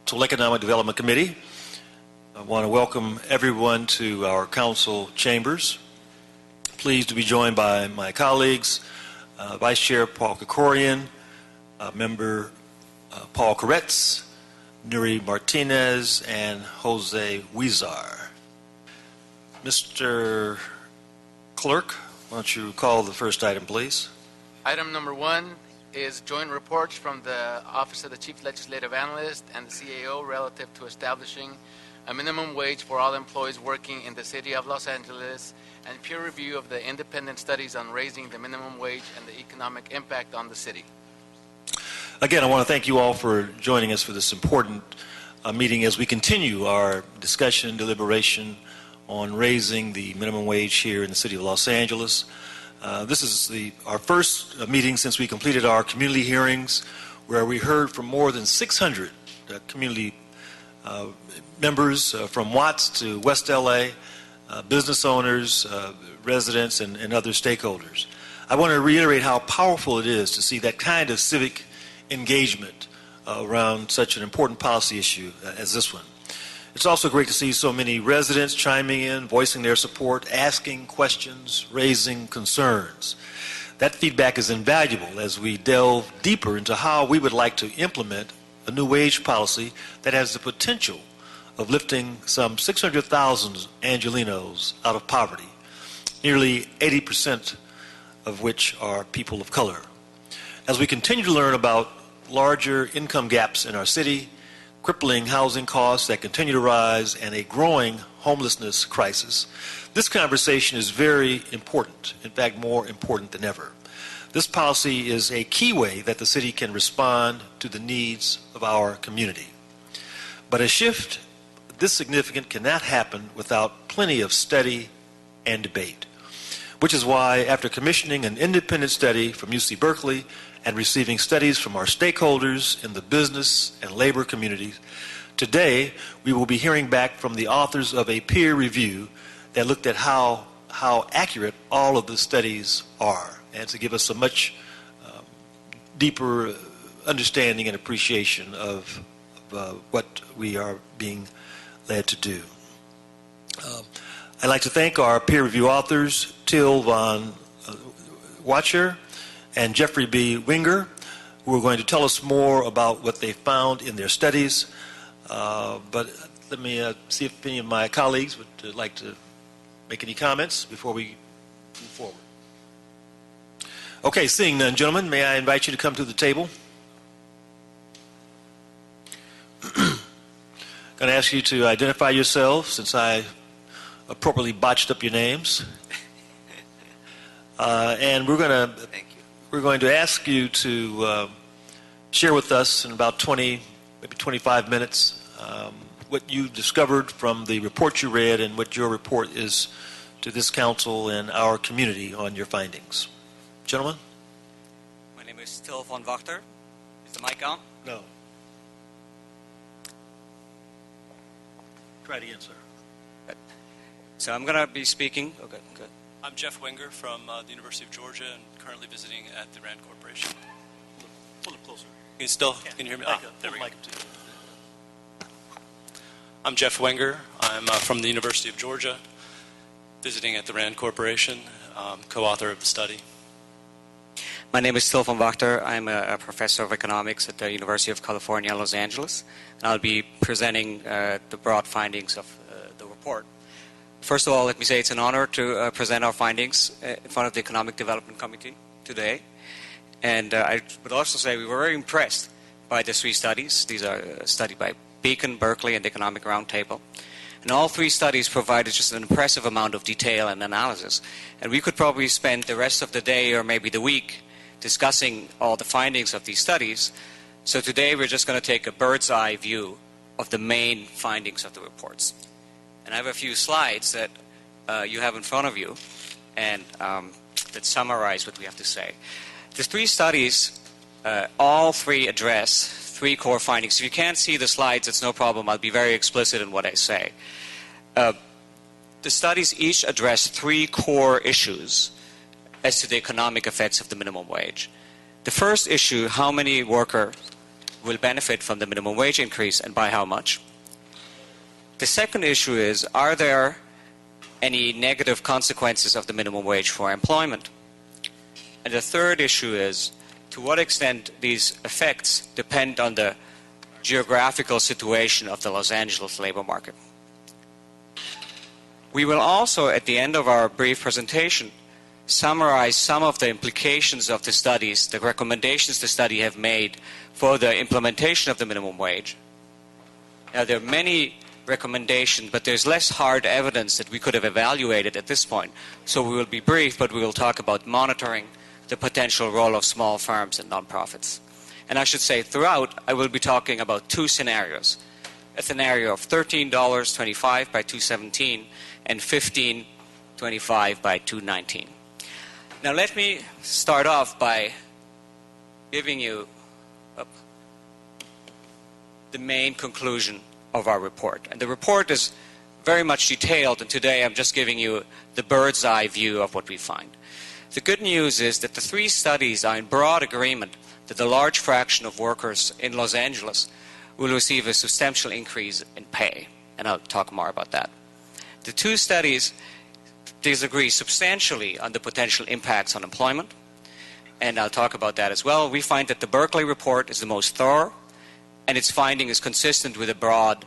Untitled Economic Development Committee. I want to welcome everyone to our council chambers. Pleased to be joined by my colleagues, Vice Chair Paul Conqueror, Member Paul Koretz, Nuri Martinez, and Jose Huizar. Mr. Clerk, why don't you call the first item, please? Item number 1 is joint reports from the Office of the Chief Legislative Analyst and the CAO relative to establishing a minimum wage for all employees working in the city of Los Angeles and peer review of the independent studies on raising the minimum wage and the economic impact on the city. Again, I want to thank you all for joining us for this important meeting as we continue our discussion and deliberation on raising the minimum wage here in the city of Los Angeles. This is our first meeting since we completed our community hearings, where we heard from more than 600 community members from Watts to West LA, business owners, residents, and other stakeholders. I want to reiterate how powerful it is to see that kind of civic engagement around such an important policy issue as this one. It's also great to see so many residents chiming in, voicing their support, asking questions, raising concerns. That feedback is invaluable as we delve deeper into how we would like to implement a new wage policy that has the potential of lifting some 600,000 Angelenos out of poverty, nearly 80% of which are people of color. As we continue to learn about larger income gaps in our city, crippling housing costs that continue to rise, and a growing homelessness crisis, this conversation is very important, in fact, more important than ever. This policy is a key way that the city can respond to the needs of our community. But a shift this significant cannot happen without plenty of study and debate, which is why, after commissioning an independent study from UC Berkeley and receiving studies from our stakeholders in the business and labor communities, today we will be hearing back from the authors of a peer review that looked at how accurate all of the studies are, and to give us a much deeper understanding and appreciation of what we are being led to do. I'd like to thank our peer review authors, Till von Wacher and Jeffrey B. Winger, who are going to tell us more about what they found in their studies. But let me see if any of my colleagues would like to make any comments before we move forward. Okay, seeing none, gentlemen, may I invite you to come to the table? Going to ask you to identify yourselves, since I appropriately botched up your names. And we're going to ask you to share with us in about 20, maybe 25 minutes, what you discovered from the report you read and what your report is to this council and our community on your findings. Gentlemen? My name is Till von Wachter. Is the mic on? No. Try it again, sir. So I'm going to be speaking. Okay, good. I'm Jeff Winger from the University of Georgia and currently visiting at the RAND Corporation. Pull it closer. Can you hear me? There we go. I'm Jeff Winger. I'm from the University of Georgia, visiting at the RAND Corporation, co-author of the study. My name is Till von Wachter. I'm a professor of economics at the University of California, Los Angeles. And I'll be presenting the broad findings of the report. First of all, let me say it's an honor to present our findings in front of the Economic Development Committee today. And I would also say we were very impressed by the 3 studies. These are studied by Beacon, Berkeley, and the Economic Roundtable. And all 3 studies provided just an impressive amount of detail and analysis. And we could probably spend the rest of the day or maybe the week discussing all the findings of these studies. So today we're just going to take a bird's eye view of the main findings of the reports. And I have a few slides that you have in front of you and that summarize what we have to say. The 3 studies, all 3 address 3 core findings. If you can't see the slides, it's no problem. I'll be very explicit in what I say. The studies each address 3 core issues as to the economic effects of the minimum wage. The first issue, how many workers will benefit from the minimum wage increase and by how much. The second issue is, are there any negative consequences of the minimum wage for employment? And the third issue is, to what extent these effects depend on the geographical situation of the Los Angeles labor market. We will also, at the end of our brief presentation, summarize some of the implications of the studies, the recommendations the study have made for the implementation of the minimum wage. Now, there are many recommendations, but there's less hard evidence that we could have evaluated at this point. So we will be brief, but we will talk about monitoring the potential role of small firms and nonprofits. And I should say, throughout, I will be talking about two scenarios. A scenario of $13.25 by 217 and $15.25 by 219. Now let me start off by giving you the main conclusion of our report. And the report is very much detailed, and today I'm just giving you the bird's eye view of what we find. The good news is that the three studies are in broad agreement that a large fraction of workers in Los Angeles will receive a substantial increase in pay, and I'll talk more about that. The two studies disagree substantially on the potential impacts on employment, and I'll talk about that as well. We find that the Berkeley report is the most thorough, and its finding is consistent with a broad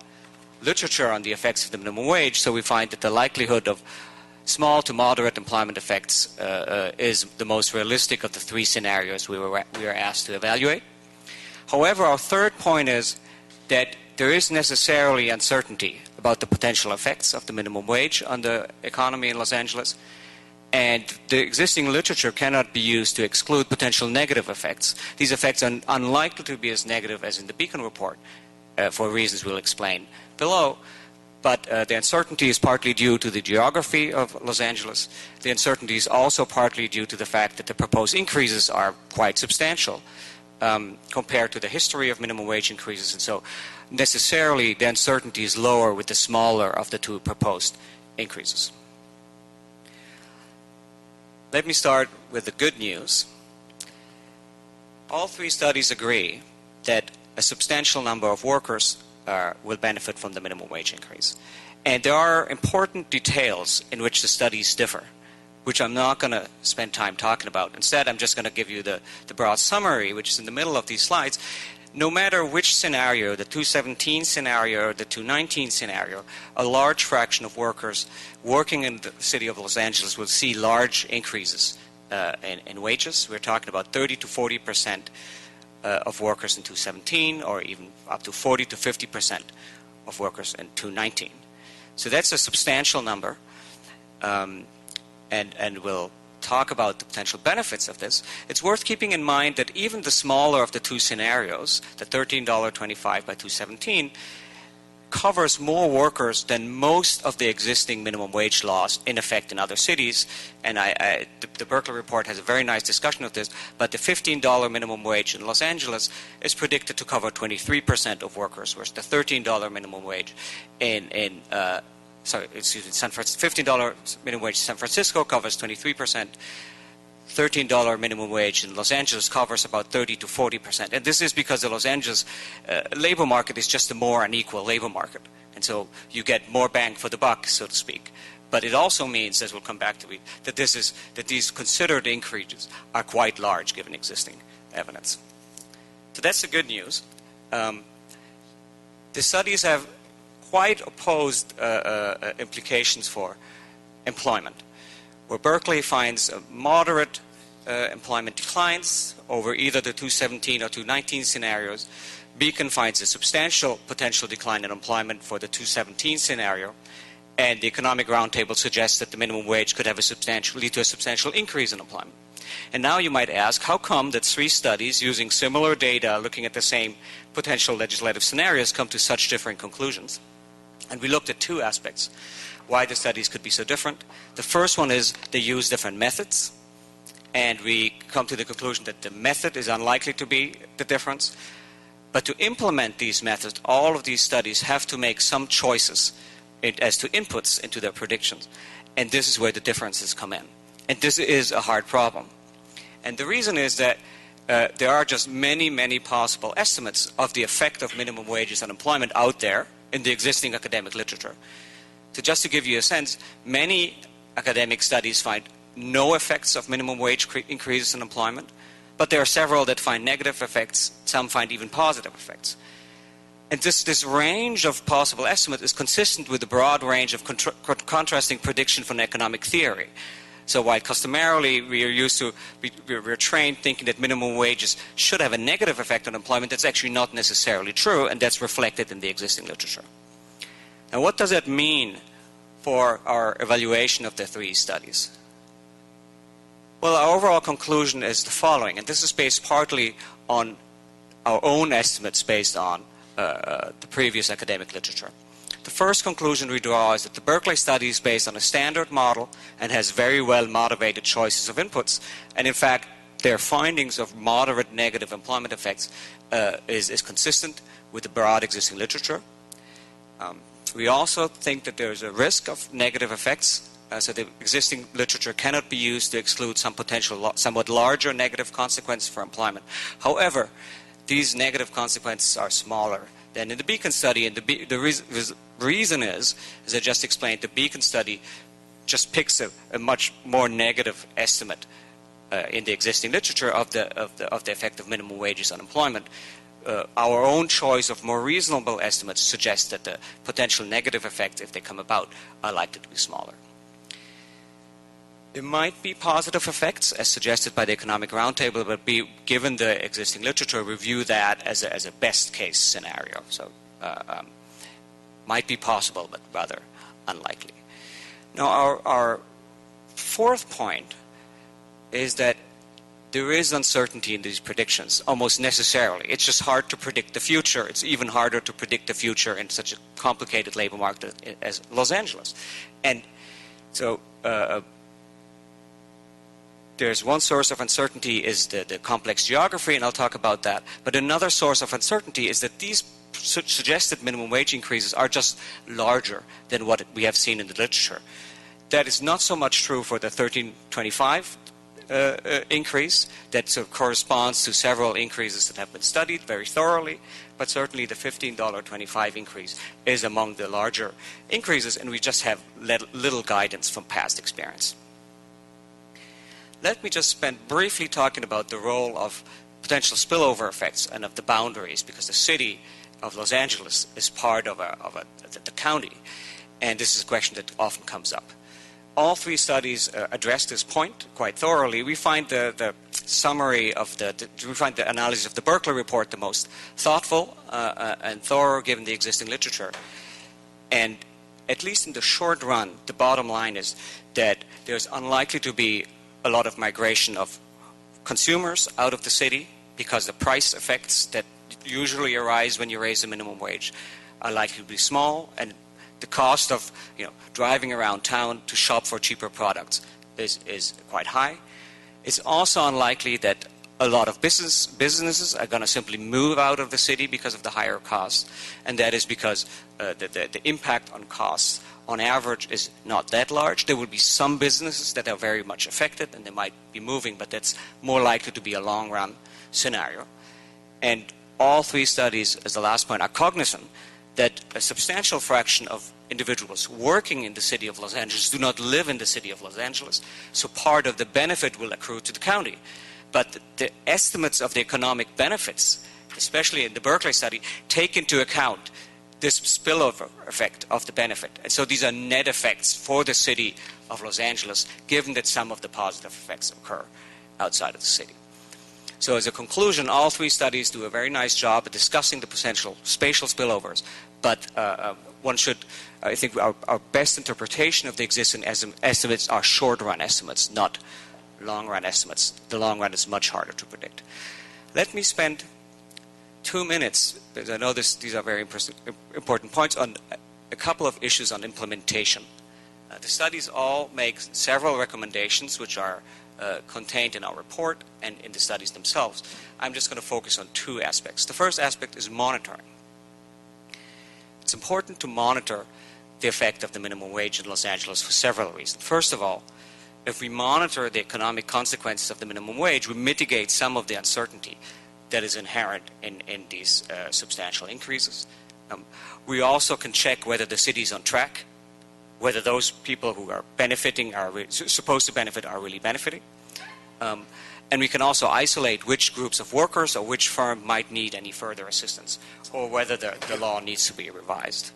literature on the effects of the minimum wage, so we find that the likelihood of small to moderate employment effects is the most realistic of the three scenarios we were asked to evaluate. However, our third point is that there is necessarily uncertainty about the potential effects of the minimum wage on the economy in Los Angeles, and the existing literature cannot be used to exclude potential negative effects. These effects are unlikely to be as negative as in the Beacon report, for reasons we'll explain below. But the uncertainty is partly due to the geography of Los Angeles. The uncertainty is also partly due to the fact that the proposed increases are quite substantial compared to the history of minimum wage increases. And so necessarily the uncertainty is lower with the smaller of the two proposed increases. Let me start with the good news. All three studies agree that a substantial number of workers will benefit from the minimum wage increase. And there are important details in which the studies differ, which I'm not going to spend time talking about. Instead, I'm just going to give you the broad summary, which is in the middle of these slides. No matter which scenario, the 217 scenario or the 219 scenario, a large fraction of workers working in the city of Los Angeles will see large increases in wages. We're talking about 30 to 40% of workers in 217, or even up to 40 to 50% of workers in 219. So that's a substantial number, and we'll talk about the potential benefits of this. It's worth keeping in mind that even the smaller of the two scenarios, the $13.25 by 217, covers more workers than most of the existing minimum wage laws in effect in other cities. And the Berkeley report has a very nice discussion of this, but the $15 minimum wage in Los Angeles is predicted to cover 23% of workers, whereas the $13 minimum wage $15 minimum wage in San Francisco covers 23%. $13 minimum wage in Los Angeles covers about 30 to 40%. And this is because the Los Angeles labor market is just a more unequal labor market. And so you get more bang for the buck, so to speak. But it also means, as we'll come back to it, that these considered increases are quite large given existing evidence. So that's the good news. The studies have quite opposed implications for employment, where Berkeley finds moderate employment declines over either the 217 or 219 scenarios. Beacon finds a substantial potential decline in employment for the 217 scenario, and the Economic Roundtable suggests that the minimum wage could have lead to a substantial increase in employment. And now you might ask, how come that three studies using similar data looking at the same potential legislative scenarios come to such different conclusions? And we looked at two aspects why the studies could be so different. The first one is they use different methods, and we come to the conclusion that the method is unlikely to be the difference. But to implement these methods, all of these studies have to make some choices as to inputs into their predictions. And this is where the differences come in. And this is a hard problem. And the reason is that there are just many, many possible estimates of the effect of minimum wages on employment out there in the existing academic literature. So just to give you a sense, many academic studies find no effects of minimum wage increases in employment, but there are several that find negative effects, some find even positive effects. And this range of possible estimates is consistent with the broad range of contrasting prediction from economic theory. So while customarily we're trained thinking that minimum wages should have a negative effect on employment, that's actually not necessarily true, and that's reflected in the existing literature. Now, what does that mean for our evaluation of the three studies? Well, our overall conclusion is the following, and this is based partly on our own estimates based on the previous academic literature. The first conclusion we draw is that the Berkeley study is based on a standard model and has very well motivated choices of inputs, and in fact their findings of moderate negative employment effects is consistent with the broad existing literature. We also think that there is a risk of negative effects, so the existing literature cannot be used to exclude some potential somewhat larger negative consequence for employment. However, these negative consequences are smaller than in the Beacon study, and the reason is, as I just explained, the Beacon study just picks a much more negative estimate in the existing literature of the effect of minimum wages on employment. Our own choice of more reasonable estimates suggests that the potential negative effects, if they come about, are likely to be smaller. There might be positive effects, as suggested by the Economic Roundtable, but given the existing literature, we view that as a best-case scenario. So, might be possible, but rather unlikely. Now, our fourth point is that there is uncertainty in these predictions, almost necessarily. It's just hard to predict the future. It's even harder to predict the future in such a complicated labor market as Los Angeles. And so there's one source of uncertainty is the complex geography, and I'll talk about that. But another source of uncertainty is that these suggested minimum wage increases are just larger than what we have seen in the literature. That is not so much true for the $13.25 increase that sort of corresponds to several increases that have been studied very thoroughly, but certainly the $15.25 increase is among the larger increases, and we just have little guidance from past experience. Let me just spend briefly talking about the role of potential spillover effects and of the boundaries, because the city of Los Angeles is part of the county, and this is a question that often comes up. All three studies address this point quite thoroughly. We find the summary of we find the analysis of the Berkeley report the most thoughtful and thorough given the existing literature. And at least in the short run, the bottom line is that there's unlikely to be a lot of migration of consumers out of the city because the price effects that usually arise when you raise the minimum wage are likely to be small, and the cost of driving around town to shop for cheaper products is quite high. It's also unlikely that a lot of businesses are going to simply move out of the city because of the higher costs, and that is because the impact on costs on average is not that large. There will be some businesses that are very much affected and they might be moving, but that's more likely to be a long-run scenario. And all three studies, as the last point, are cognizant that a substantial fraction of individuals working in the city of Los Angeles do not live in the city of Los Angeles, so part of the benefit will accrue to the county. But the estimates of the economic benefits, especially in the Berkeley study, take into account this spillover effect of the benefit. And so these are net effects for the city of Los Angeles, given that some of the positive effects occur outside of the city. So as a conclusion, all three studies do a very nice job at discussing the potential spatial spillovers, but I think our best interpretation of the existing estimates are short-run estimates, not long-run estimates. The long run is much harder to predict. Let me spend 2 minutes, because I know these are very important points, on a couple of issues on implementation. The studies all make several recommendations which are contained in our report and in the studies themselves. I'm just going to focus on two aspects. The first aspect is monitoring. It's important to monitor the effect of the minimum wage in Los Angeles for several reasons. First of all, if we monitor the economic consequences of the minimum wage, we mitigate some of the uncertainty that is inherent in these substantial increases. We also can check whether the city is on track, whether those people who are benefiting, supposed to benefit, are really benefiting. And we can also isolate which groups of workers or which firm might need any further assistance, or whether the law needs to be revised.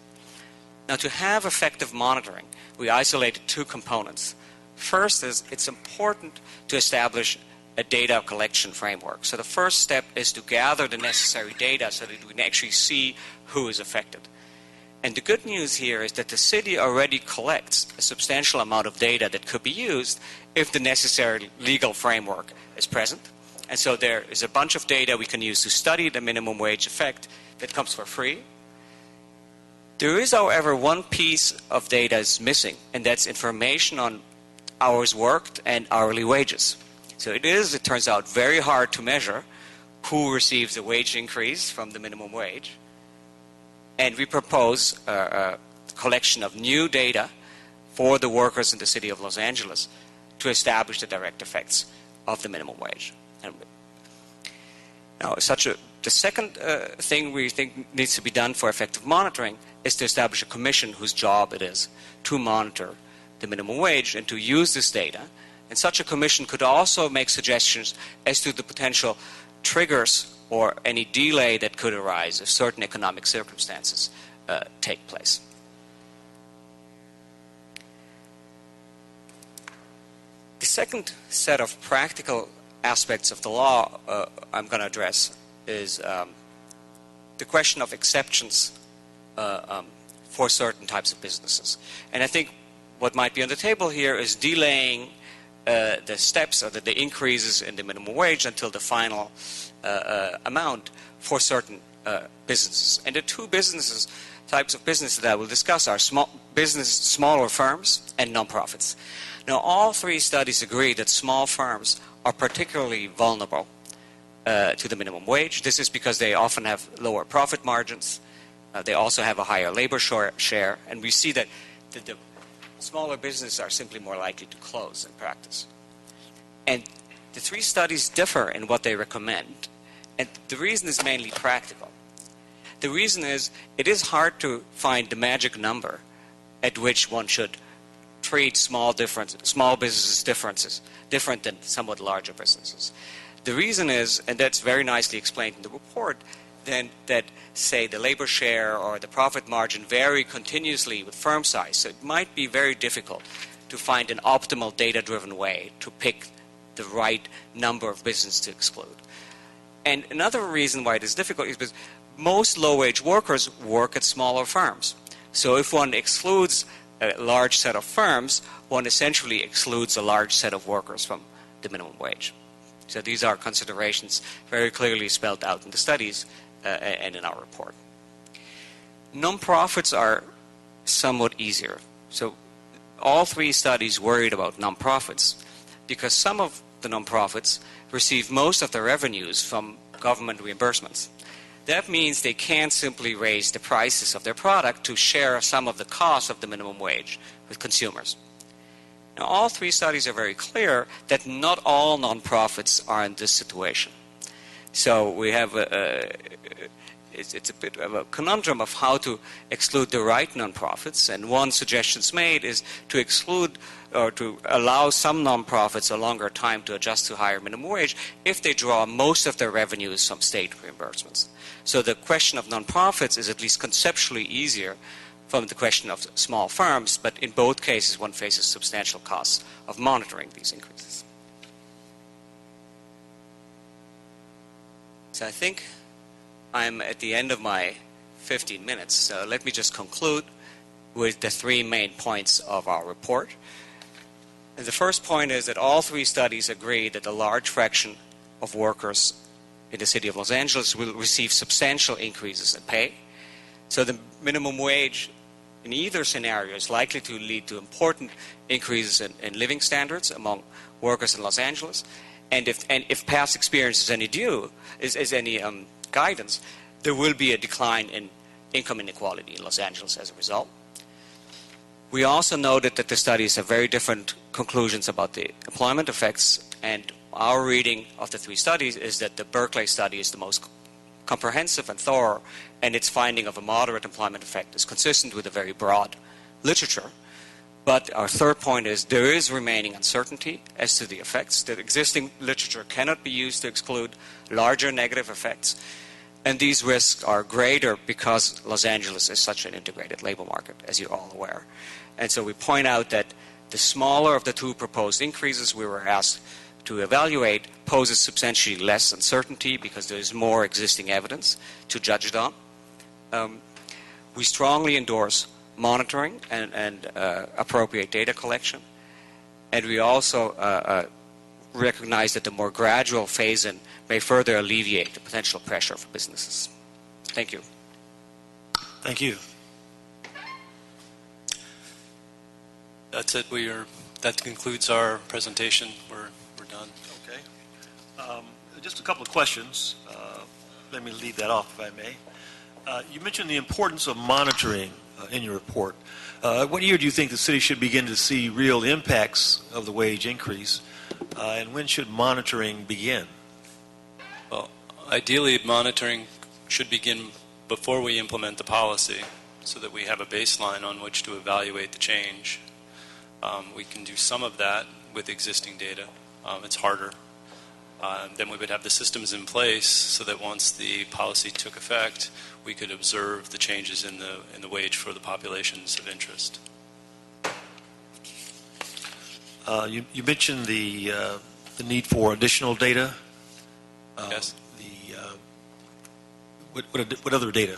Now, to have effective monitoring, we isolated two components. First is it's important to establish a data collection framework. So the first step is to gather the necessary data so that we can actually see who is affected. And the good news here is that the city already collects a substantial amount of data that could be used if the necessary legal framework is present. And so there is a bunch of data we can use to study the minimum wage effect that comes for free. There is, however, one piece of data is missing, and that's information on hours worked and hourly wages. So it turns out, very hard to measure who receives a wage increase from the minimum wage. And we propose a collection of new data for the workers in the city of Los Angeles to establish the direct effects of the minimum wage. Now, the second thing we think needs to be done for effective monitoring is to establish a commission whose job it is to monitor the minimum wage and to use this data. And such a commission could also make suggestions as to the potential triggers or any delay that could arise if certain economic circumstances take place. The second set of practical aspects of the law I'm going to address is the question of exceptions for certain types of businesses. And I think what might be on the table here is delaying the steps or the increases in the minimum wage until the final amount for certain businesses. And the two types of businesses that I will discuss are smaller firms and nonprofits. Now, all three studies agree that small firms are particularly vulnerable to the minimum wage. This is because they often have lower profit margins. They also have a higher labor share. And we see that the smaller businesses are simply more likely to close in practice. And the three studies differ in what they recommend. And the reason is mainly practical. The reason is it is hard to find the magic number at which one should treat small businesses different than somewhat larger businesses. The reason is, and that's very nicely explained in the report, then that, say, the labor share or the profit margin vary continuously with firm size. So it might be very difficult to find an optimal data-driven way to pick the right number of businesses to exclude. And another reason why it is difficult is because most low-wage workers work at smaller firms. So if one excludes a large set of firms, one essentially excludes a large set of workers from the minimum wage. So these are considerations very clearly spelled out in the studies and in our report. Nonprofits are somewhat easier. So all three studies worried about nonprofits because some of the nonprofits receive most of their revenues from government reimbursements. That means they can't simply raise the prices of their product to share some of the cost of the minimum wage with consumers. Now, all three studies are very clear that not all nonprofits are in this situation. So we have it's a bit of a conundrum of how to exclude the right nonprofits. And one suggestion made is to exclude or to allow some nonprofits a longer time to adjust to higher minimum wage if they draw most of their revenues from state reimbursements. So the question of nonprofits is at least conceptually easier from the question of small firms, but in both cases one faces substantial costs of monitoring these increases. So I think I'm at the end of my 15 minutes, so let me just conclude with the three main points of our report. And the first point is that all three studies agree that a large fraction of workers in the city of Los Angeles will receive substantial increases in pay. So the minimum wage in either scenario is likely to lead to important increases in living standards among workers in Los Angeles. And if past experience is any guidance, there will be a decline in income inequality in Los Angeles as a result. We also noted that the studies have very different conclusions about the employment effects, and our reading of the three studies is that the Berkeley study is the most comprehensive and thorough, and its finding of a moderate employment effect is consistent with a very broad literature. But our third point is there is remaining uncertainty as to the effects. The existing literature cannot be used to exclude larger negative effects, and these risks are greater because Los Angeles is such an integrated labor market, as you're all aware. And so we point out that the smaller of the two proposed increases we were asked to evaluate poses substantially less uncertainty because there is more existing evidence to judge it on. We strongly endorse monitoring and appropriate data collection. And we also recognize that the more gradual phase-in may further alleviate the potential pressure for businesses. Thank you. Thank you. That's it. That concludes our presentation. We're done. Okay. Just a couple of questions. Let me lead that off, if I may. You mentioned the importance of monitoring in your report. What year do you think the city should begin to see real impacts of the wage increase, and when should monitoring begin? Well, ideally, monitoring should begin before we implement the policy so that we have a baseline on which to evaluate the change. We can do some of that with existing data. It's harder. Then we would have the systems in place so that once the policy took effect, we could observe the changes in the wage for the populations of interest. You mentioned the need for additional data. Yes. What other data?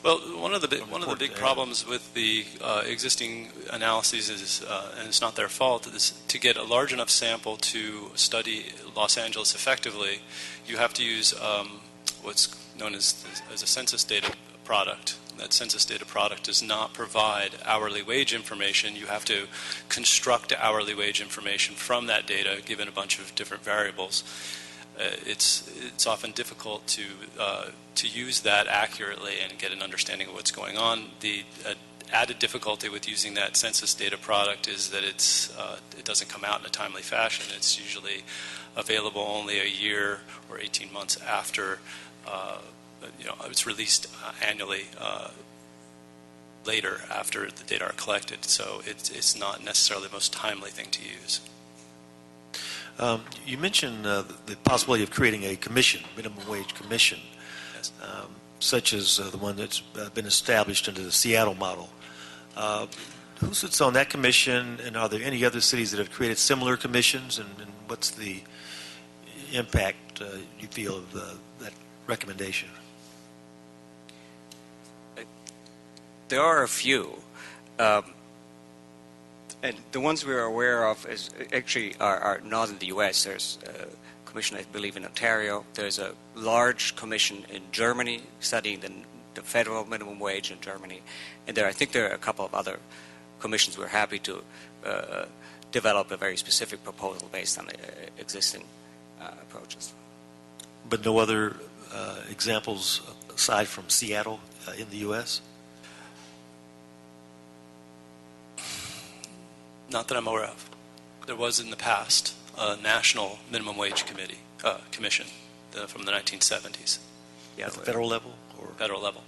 Well, one of the big problems with the existing analyses is, and it's not their fault, is to get a large enough sample to study Los Angeles effectively, you have to use what's known as a census data product. That census data product does not provide hourly wage information. You have to construct hourly wage information from that data, given a bunch of different variables. It's often difficult to use that accurately and get an understanding of what's going on. The added difficulty with using that census data product is that it doesn't come out in a timely fashion. It's usually available only a year or 18 months after it's released annually later after the data are collected. So it's not necessarily the most timely thing to use. You mentioned the possibility of creating a commission, minimum wage commission, Yes. Such as the one that's been established under the Seattle model. Who sits on that commission, and are there any other cities that have created similar commissions, and what's the impact you feel of that recommendation? There are a few. And the ones we are aware of are not in the U.S. There's a commission, I believe, in Ontario. There's a large commission in Germany studying the federal minimum wage in Germany. And I think there are a couple of other commissions. We're happy to develop a very specific proposal based on existing approaches. But no other examples aside from Seattle in the U.S.? Not that I'm aware of. There was in the past a national minimum wage commission from the 1970s. At the federal level? Or? Federal level.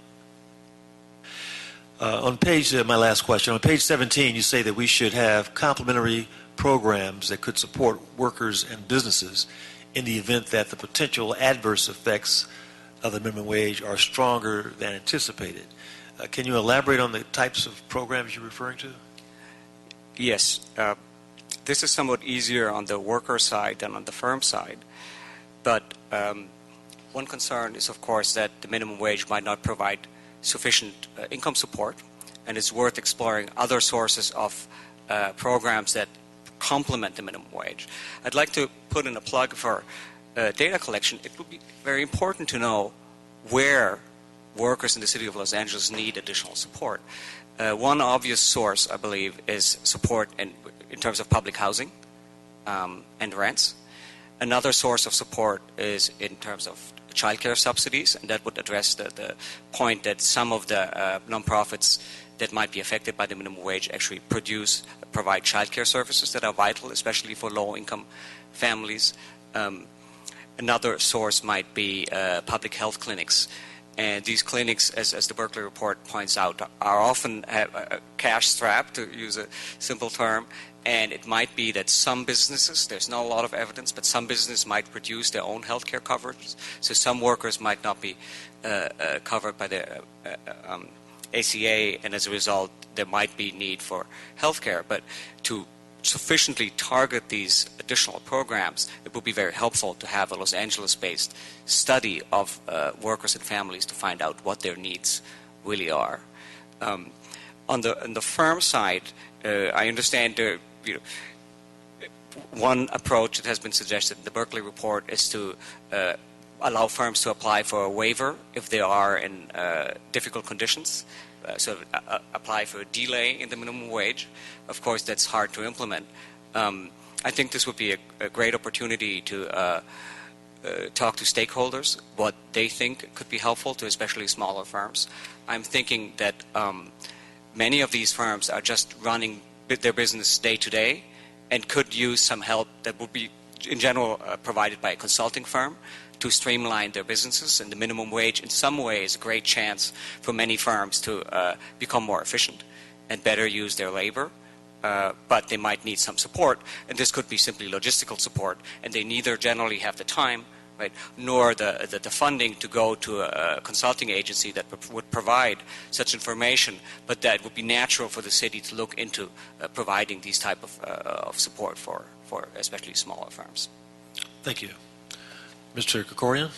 On page, my last question, on page 17, you say that we should have complementary programs that could support workers and businesses in the event that the potential adverse effects of the minimum wage are stronger than anticipated. Can you elaborate on the types of programs you're referring to? Yes. This is somewhat easier on the worker side than on the firm side. But one concern is, of course, that the minimum wage might not provide sufficient income support, and it's worth exploring other sources of programs that complement the minimum wage. I'd like to put in a plug for data collection. It would be very important to know where workers in the city of Los Angeles need additional support. One obvious source, I believe, is support in terms of public housing and rents. Another source of support is in terms of childcare subsidies, and that would address the point that some of the nonprofits that might be affected by the minimum wage actually provide childcare services that are vital, especially for low-income families. Another source might be public health clinics. And these clinics, as the Berkeley report points out, are often cash-strapped, to use a simple term. And it might be that some businesses, there's not a lot of evidence, but some businesses might produce their own healthcare coverage. So some workers might not be covered by the ACA, and as a result, there might be need for healthcare. But to sufficiently target these additional programs, it would be very helpful to have a Los Angeles-based study of workers and families to find out what their needs really are. On the firm side, I understand one approach that has been suggested in the Berkeley report is to allow firms to apply for a waiver if they are in difficult conditions. So apply for a delay in the minimum wage. Of course, that's hard to implement. I think this would be a great opportunity to talk to stakeholders, what they think could be helpful to especially smaller firms. I'm thinking that many of these firms are just running their business day to day and could use some help that would be, in general, provided by a consulting firm to streamline their businesses, and the minimum wage in some way is a great chance for many firms to become more efficient and better use their labor, but they might need some support, and this could be simply logistical support, and they neither generally have the time, right, nor the funding to go to a consulting agency that would provide such information, but that would be natural for the city to look into providing these type of support for especially smaller firms. Thank you. Mr. Conqueror?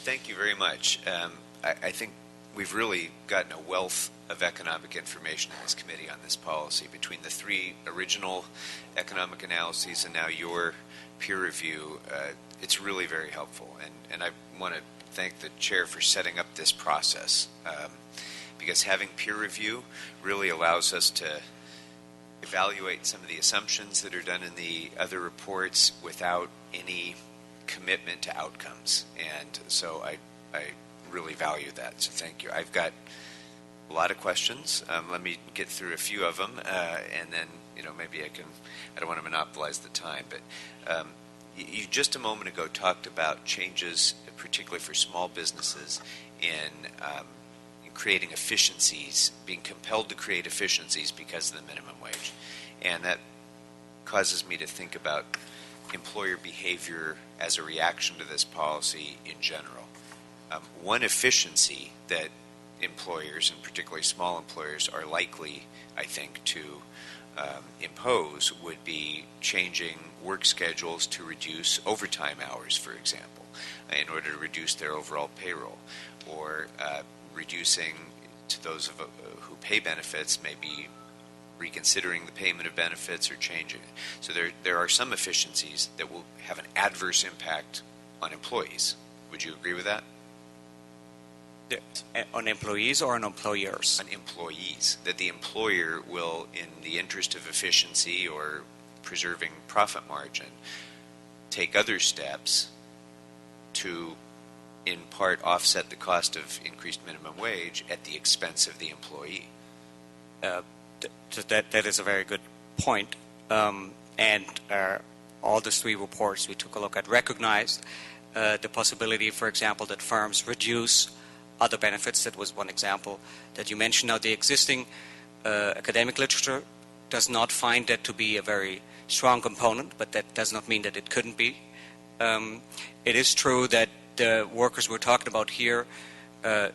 Thank you very much. I think we've really gotten a wealth of economic information in this committee on this policy. Between the three original economic analyses and now your peer review, it's really very helpful. And I want to thank the chair for setting up this process, because having peer review really allows us to evaluate some of the assumptions that are done in the other reports without any commitment to outcomes. And so I really value that. So thank you. I've got a lot of questions. Let me get through a few of them, and then maybe I don't want to monopolize the time, but you just a moment ago talked about changes, particularly for small businesses, in creating efficiencies, being compelled to create efficiencies because of the minimum wage. And that causes me to think about employer behavior as a reaction to this policy in general. One efficiency that employers, and particularly small employers, are likely, I think, to impose would be changing work schedules to reduce overtime hours, for example, in order to reduce their overall payroll, or reducing, to those who pay benefits, maybe reconsidering the payment of benefits or changing it. So there are some efficiencies that will have an adverse impact on employees. Would you agree with that? On employees or on employers? On employees. That the employer will, in the interest of efficiency or preserving profit margin, take other steps to, in part, offset the cost of increased minimum wage at the expense of the employee. That is a very good point. And all the three reports we took a look at recognized the possibility, for example, that firms reduce other benefits. That was one example that you mentioned. Now, the existing academic literature does not find that to be a very strong component, but that does not mean that it couldn't be. It is true that the workers we're talking about here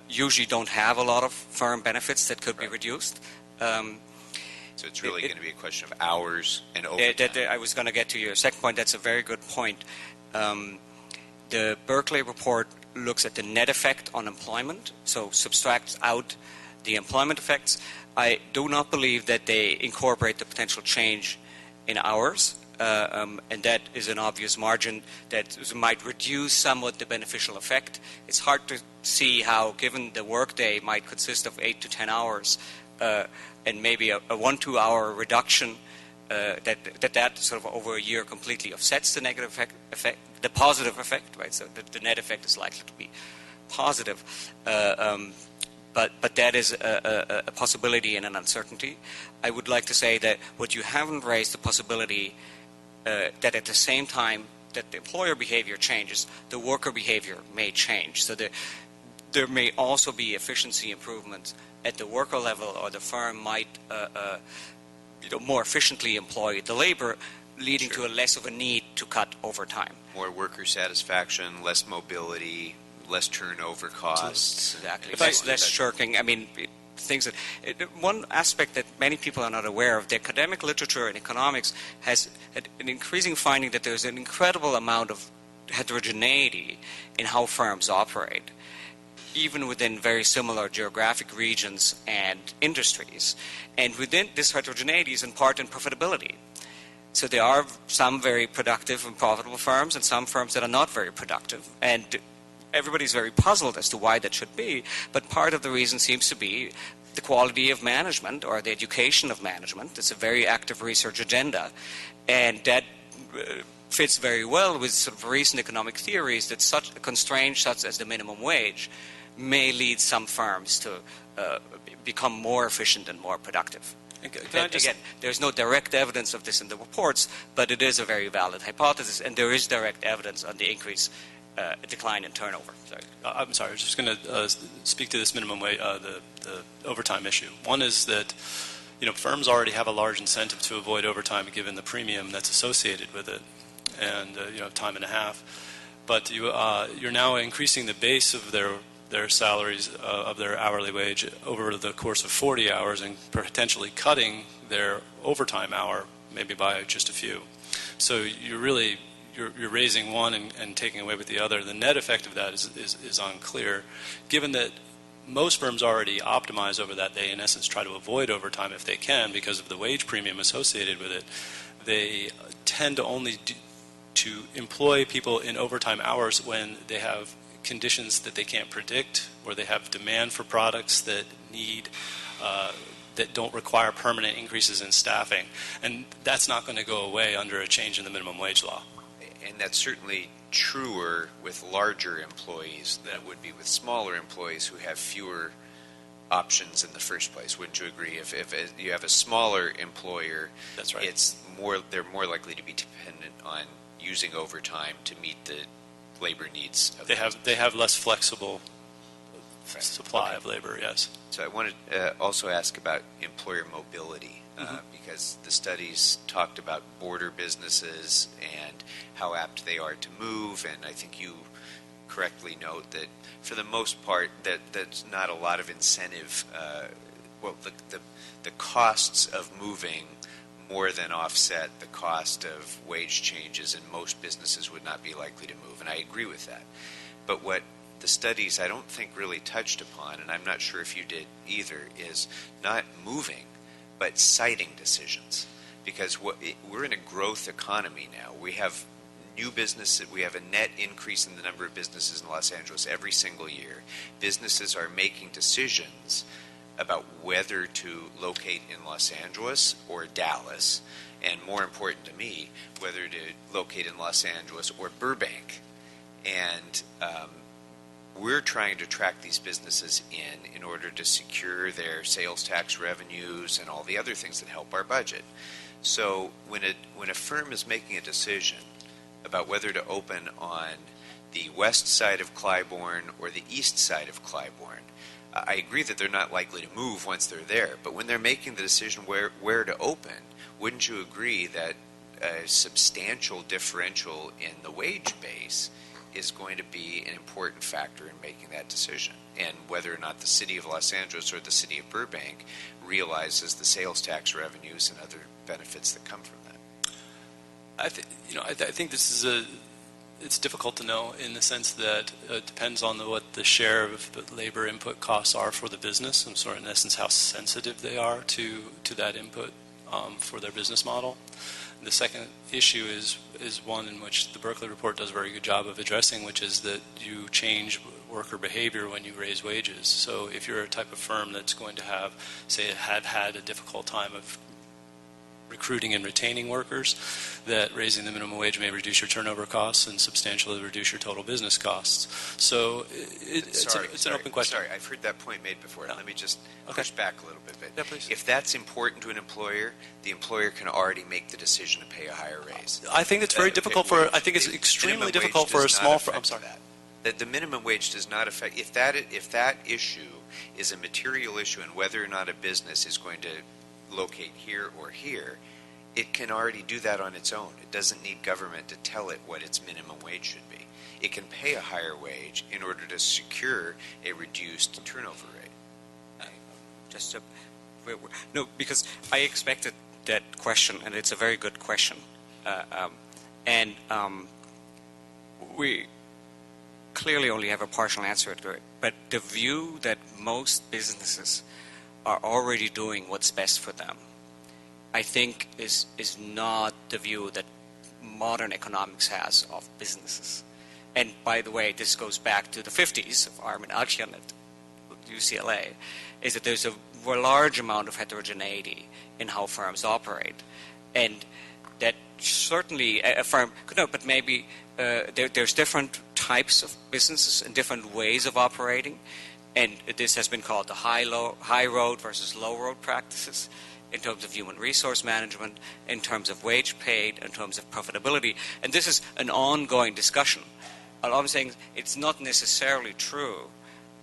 usually don't have a lot of firm benefits that could be reduced. So it's really going to be a question of hours and overtime. I was going to get to your second point. That's a very good point. The Berkeley report looks at the net effect on employment, so subtracts out the employment effects. I do not believe that they incorporate the potential change in hours, and that is an obvious margin that might reduce somewhat the beneficial effect. It's hard to see how, given the workday might consist of 8 to 10 hours, and maybe a 1-2 hour reduction, that sort of over a year completely offsets the negative effect, the positive effect, right? So the net effect is likely to be positive. but that is a possibility and an uncertainty. I would like to say that what you haven't raised the possibility that at the same time that the employer behavior changes, the worker behavior may change. So there may also be efficiency improvements at the worker level, or the firm might more efficiently employ the labor, leading to a less of a need to cut overtime. More worker satisfaction, less mobility, less turnover costs. Exactly. Less shirking. I mean, things that one aspect that many people are not aware of, the academic literature in economics has an increasing finding that there's an incredible amount of heterogeneity in how firms operate, even within very similar geographic regions and industries. And within this heterogeneity is in part in profitability. So there are some very productive and profitable firms and some firms that are not very productive. And everybody's very puzzled as to why that should be, but part of the reason seems to be the quality of management or the education of management. It's a very active research agenda, and that fits very well with sort of recent economic theories that such a constraint such as the minimum wage may lead some firms to become more efficient and more productive. Again, there's no direct evidence of this in the reports, but it is a very valid hypothesis, and there is direct evidence on the decline in turnover. I'm sorry, I was just going to speak to this minimum wage, the overtime issue. One is that firms already have a large incentive to avoid overtime given the premium that's associated with it, and time and a half. But you're now increasing the base of their salaries of their hourly wage over the course of 40 hours and potentially cutting their overtime hour maybe by just a few. So you're raising one and taking away with the other. The net effect of that is unclear. Given that most firms already optimize over that, they in essence try to avoid overtime if they can because of the wage premium associated with it. They tend to only to employ people in overtime hours when they have conditions that they can't predict, or they have demand for products that that don't require permanent increases in staffing. And that's not going to go away under a change in the minimum wage law. And that's certainly truer with larger employees than it would be with smaller employees who have fewer options in the first place. Wouldn't you agree? If you have a smaller employer, that's right. They're more likely to be dependent on using overtime to meet the labor needs. They have less flexible supply of labor. Yes. So I wanted to also ask about employer mobility. Because the studies talked about border businesses and how apt they are to move, and I think you correctly note that for the most part that's not a lot of incentive. The costs of moving more than offset the cost of wage changes, and most businesses would not be likely to move, and I agree with that. But what the studies I don't think really touched upon, and I'm not sure if you did either, is not moving, but siting decisions, because we're in a growth economy now. We have new businesses. We have a net increase in the number of businesses in Los Angeles every single year. Businesses are making decisions about whether to locate in Los Angeles or Dallas, and more important to me, whether to locate in Los Angeles or Burbank. And we're trying to track these businesses in order to secure their sales tax revenues and all the other things that help our budget. So when a firm is making a decision about whether to open on the west side of Clybourne or the east side of Clybourne, I agree that they're not likely to move once they're there. But when they're making the decision where to open, wouldn't you agree that a substantial differential in the wage base is going to be an important factor in making that decision, and whether or not the city of Los Angeles or the city of Burbank realizes the sales tax revenues and other benefits that come from that? I think this is it's difficult to know in the sense that it depends on what the share of the labor input costs are for the business, and sort of in essence how sensitive they are to that input for their business model. The second issue is one in which the Berkeley report does a very good job of addressing, which is that you change worker behavior when you raise wages. So if you're a type of firm that's going to have, say, had a difficult time of recruiting and retaining workers, that raising the minimum wage may reduce your turnover costs and substantially reduce your total business costs. So it's an open question. Sorry, I've heard that point made before. Yeah. Let me just Okay. push back a little bit. Yeah, please. If that's important to an employer, the employer can already make the decision to pay a higher raise. I think it's very difficult for, I think it's extremely difficult for a small firm. I'm sorry. That the minimum wage does not affect, if that issue is a material issue and whether or not a business is going to locate here or here, it can already do that on its own. It doesn't need government to tell it what its minimum wage should be. It can pay a higher wage in order to secure a reduced turnover rate. No, because I expected that question, and it's a very good question. We clearly only have a partial answer to it, but the view that most businesses are already doing what's best for them, I think is not the view that modern economics has of businesses. And by the way, this goes back to the 50s of Armin Alchian at UCLA, is that there's a large amount of heterogeneity in how firms operate. And that certainly a firm, no, but maybe there's different types of businesses and different ways of operating. And this has been called the high road versus low road practices in terms of human resource management, in terms of wage paid, in terms of profitability. And this is an ongoing discussion. All I'm saying is it's not necessarily true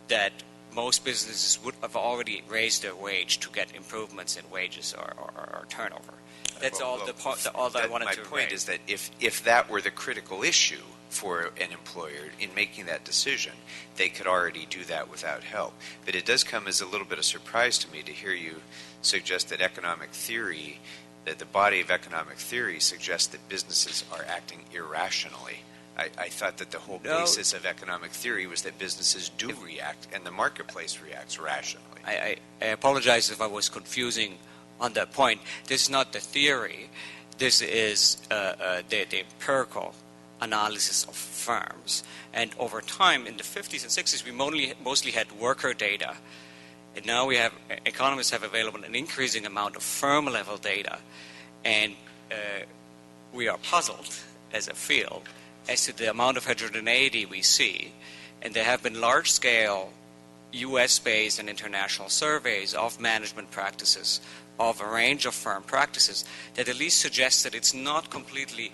that most businesses would have already raised their wage to get improvements in wages or turnover. That's all I wanted to raise. My point is that if that were the critical issue for an employer in making that decision, they could already do that without help. But it does come as a little bit of surprise to me to hear you suggest that economic theory, that the body of economic theory suggests that businesses are acting irrationally. I thought that the whole basis of economic theory was that businesses do react and the marketplace reacts rationally. I apologize if I was confusing on that point. This is not the theory. This is the empirical analysis of firms. And over time, in the 50s and 60s, we mostly had worker data. And now economists have available an increasing amount of firm-level data. And we are puzzled as a field as to the amount of heterogeneity we see. And there have been large-scale U.S.-based and international surveys of management practices, of a range of firm practices, that at least suggest that it's not completely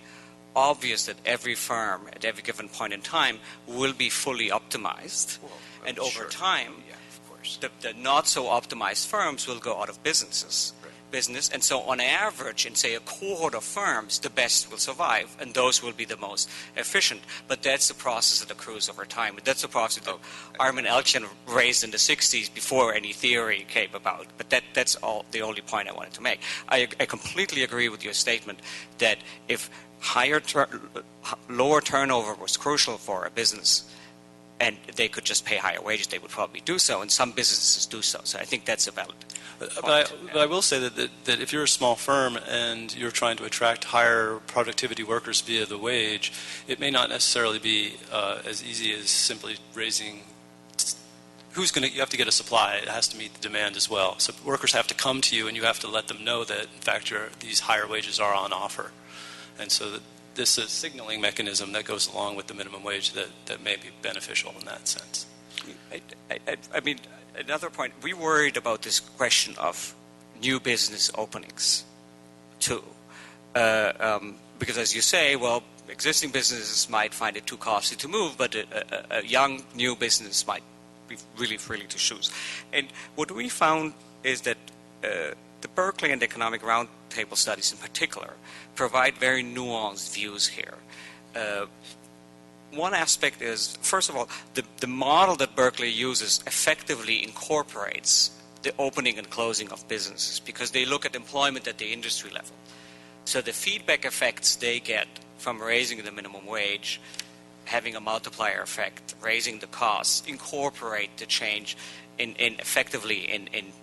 obvious that every firm at every given point in time will be fully optimized. And over time, the not-so-optimized firms will go out of business. And so on average, in, say, a cohort of firms, the best will survive, and those will be the most efficient. But that's the process that accrues over time. That's the process that Armin Alchian raised in the 60s before any theory came about. But that's the only point I wanted to make. I completely agree with your statement that if lower turnover was crucial for a business, and they could just pay higher wages, they would probably do so, and some businesses do so. So I think that's a valid point. But I will say that if you're a small firm and you're trying to attract higher productivity workers via the wage, it may not necessarily be as easy as simply raising. You have to get a supply. It has to meet the demand as well. So workers have to come to you, and you have to let them know that, in fact, these higher wages are on offer. And so this is a signaling mechanism that goes along with the minimum wage that may be beneficial in that sense. I mean, another point, we worried about this question of new business openings, too. Because as you say, well, existing businesses might find it too costly to move, but a young, new business might be really free to choose. And what we found is that the Berkeley and Economic Roundtable studies in particular provide very nuanced views here. One aspect is, first of all, the model that Berkeley uses effectively incorporates the opening and closing of businesses because they look at employment at the industry level. So the feedback effects they get from raising the minimum wage, having a multiplier effect, raising the costs, incorporate the change in effectively in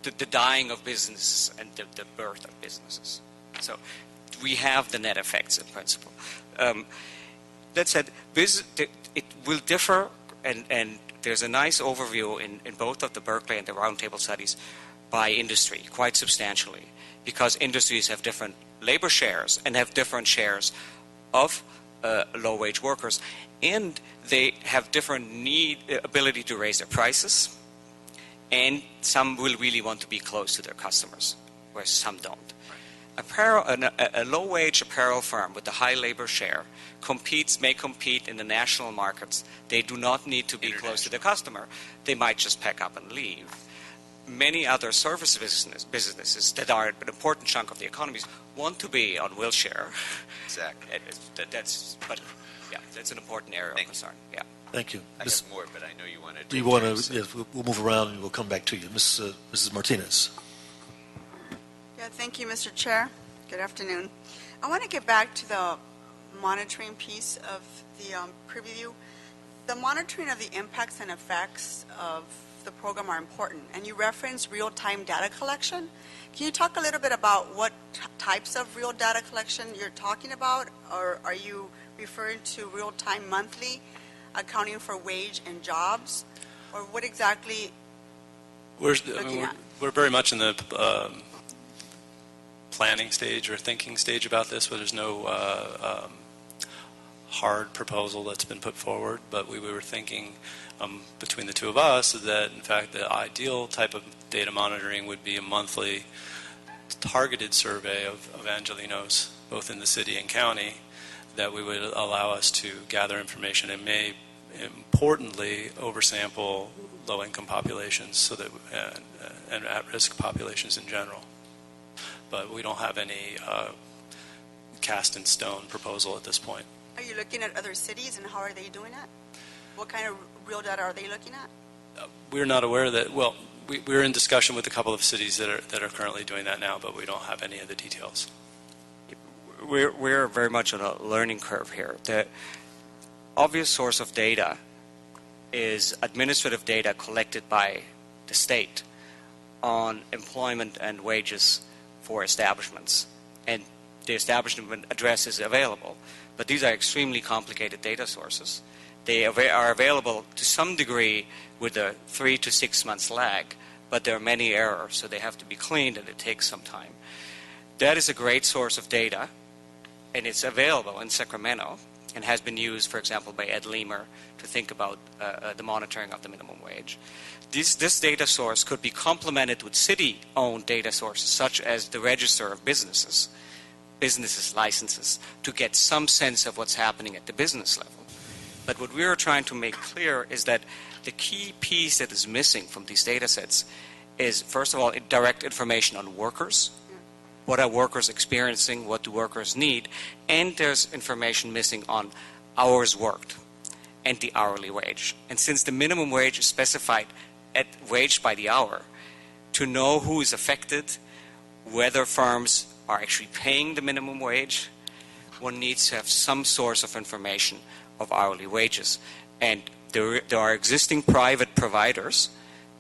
the dying of businesses and the birth of businesses. So we have the net effects in principle. That said, it will differ, and there's a nice overview in both of the Berkeley and the Roundtable studies by industry quite substantially, because industries have different labor shares and have different shares of low-wage workers, and they have different ability to raise their prices, and some will really want to be close to their customers, whereas some don't. A low-wage apparel firm with a high labor share may compete in the national markets. They do not need to be close to the customer. They might just pack up and leave. Many other service businesses that are an important chunk of the economies want to be on Wilshire. Exactly. That's an important area of concern. Yeah. Thank you. I have more, but I know you want to. Yes, we'll move around and we'll come back to you. Mrs. Martinez. Yeah, thank you, Mr. Chair. Good afternoon. I want to get back to the monitoring piece of the preview. The monitoring of the impacts and effects of the program are important, and you referenced real-time data collection. Can you talk a little bit about what types of real data collection you're talking about, or are you referring to real-time monthly accounting for wage and jobs, or what exactly? We're very much in the planning stage or thinking stage about this, where there's no hard proposal that's been put forward, but we were thinking between the two of us that, in fact, the ideal type of data monitoring would be a monthly targeted survey of Angelenos, both in the city and county, that we would allow us to gather information and may importantly oversample low-income populations so that and at-risk populations in general. But we don't have any cast-in-stone proposal at this point. Are you looking at other cities, and how are they doing it? What kind of real data are they looking at? We're not aware that, well, we're in discussion with a couple of cities that are currently doing that now, but we don't have any of the details. We're very much on a learning curve here. The obvious source of data is administrative data collected by the state on employment and wages for establishments, and the establishment address is available. But these are extremely complicated data sources. They are available to some degree with a 3 to 6 months lag, but there are many errors, so they have to be cleaned, and it takes some time. That is a great source of data, and it's available in Sacramento and has been used, for example, by Ed Leamer to think about the monitoring of the minimum wage. This data source could be complemented with city-owned data sources, such as the Register of Businesses licenses, to get some sense of what's happening at the business level. But what we are trying to make clear is that the key piece that is missing from these data sets is, first of all, direct information on workers. What are workers experiencing? What do workers need? And there's information missing on hours worked and the hourly wage. And since the minimum wage is specified at wage by the hour, to know who is affected, whether firms are actually paying the minimum wage, one needs to have some source of information of hourly wages. And there are existing private providers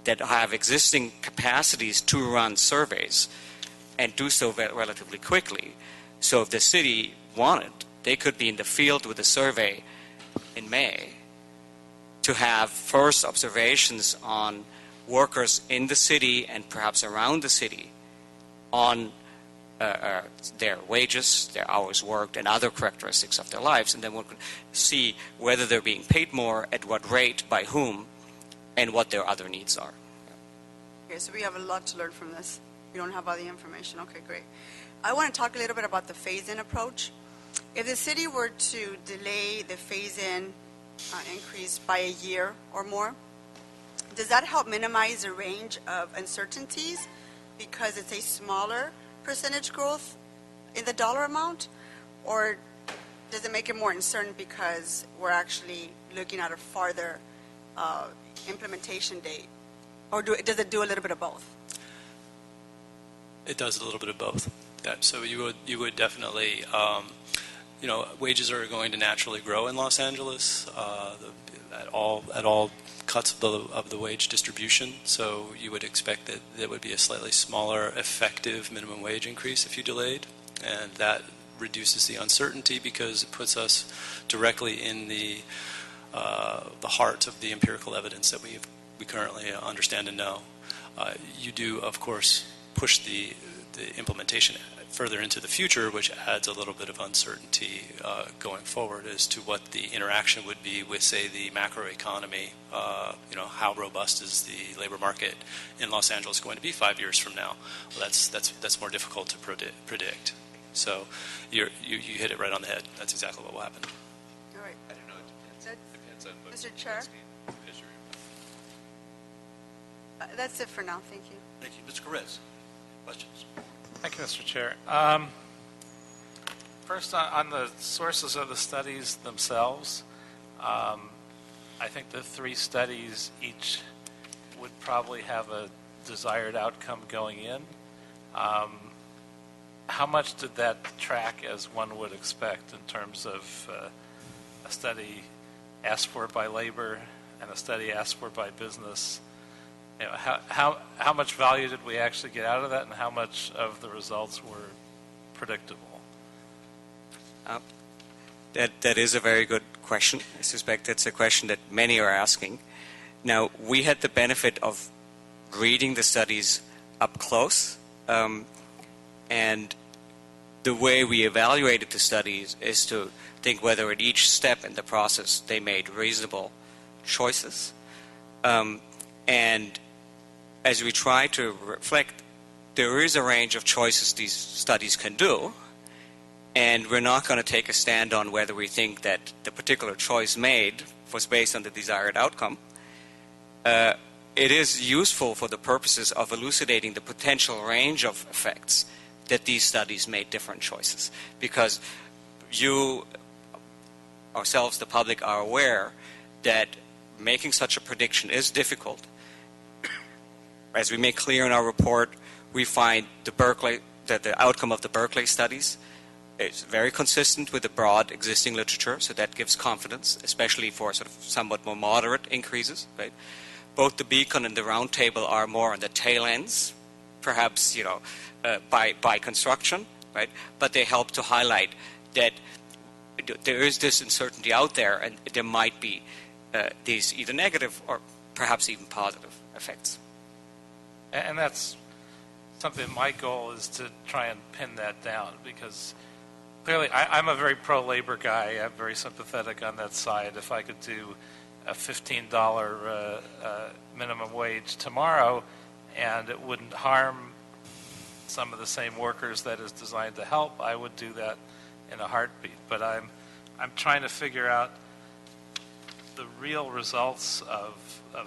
that have existing capacities to run surveys and do so relatively quickly. So if the city wanted, they could be in the field with a survey in May to have first observations on workers in the city and perhaps around the city on their wages, their hours worked, and other characteristics of their lives. And then one could see whether they're being paid more, at what rate, by whom, and what their other needs are. Okay, so we have a lot to learn from this. We don't have all the information. Okay, great. I want to talk a little bit about the phase-in approach. If the city were to delay the phase-in increase by a year or more, does that help minimize the range of uncertainties because it's a smaller percentage growth in the dollar amount? Or does it make it more uncertain because we're actually looking at a farther implementation date? Or does it do a little bit of both? It does a little bit of both. Yeah, so you would definitely, wages are going to naturally grow in Los Angeles at all cuts of the wage distribution. So you would expect that there would be a slightly smaller effective minimum wage increase if you delayed, and that reduces the uncertainty because it puts us directly in the heart of the empirical evidence that we currently understand and know. You do, of course, push the implementation further into the future, which adds a little bit of uncertainty going forward as to what the interaction would be with, say, the macroeconomy. How robust is the labor market in Los Angeles going to be 5 years from now? Well, that's more difficult to predict. So you hit it right on the head. That's exactly what will happen. All right. I don't know. It depends on what Mr. Chair? That's it for now. Thank you. Thank you. Mr. Perez, questions? Thank you, Mr. Chair. First, on the sources of the studies themselves, I think the 3 studies each would probably have a desired outcome going in. How much did that track as one would expect in terms of a study asked for by labor and a study asked for by business? How much value did we actually get out of that, and how much of the results were predictable? That is a very good question. I suspect it's a question that many are asking. Now, we had the benefit of reading the studies up close, and the way we evaluated the studies is to think whether at each step in the process they made reasonable choices. And as we try to reflect, there is a range of choices these studies can do, and we're not going to take a stand on whether we think that the particular choice made was based on the desired outcome. It is useful for the purposes of elucidating the potential range of effects that these studies made different choices, because you, ourselves, the public, are aware that making such a prediction is difficult. As we make clear in our report, we find that the outcome of the Berkeley studies is very consistent with the broad existing literature, so that gives confidence, especially for sort of somewhat more moderate increases. Right? Both the Beacon and the Roundtable are more on the tail ends, perhaps by construction, right? But they help to highlight that there is this uncertainty out there, and there might be these either negative or perhaps even positive effects. And that's something, my goal is to try and pin that down, because clearly I'm a very pro-labor guy. I'm very sympathetic on that side. If I could do a $15 minimum wage tomorrow and it wouldn't harm some of the same workers that is designed to help, I would do that in a heartbeat. But I'm trying to figure out the real results of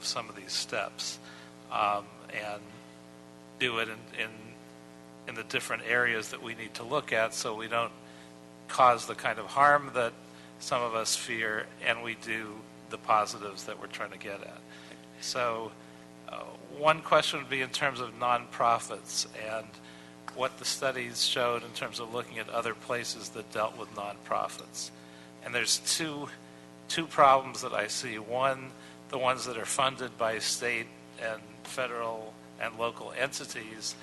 some of these steps, and do it in the different areas that we need to look at, so we don't cause the kind of harm that some of us fear, and we do the positives that we're trying to get at. So one question would be in terms of nonprofits and what the studies showed in terms of looking at other places that dealt with nonprofits. And there's two problems that I see. One, the ones that are funded by state and federal and local entities,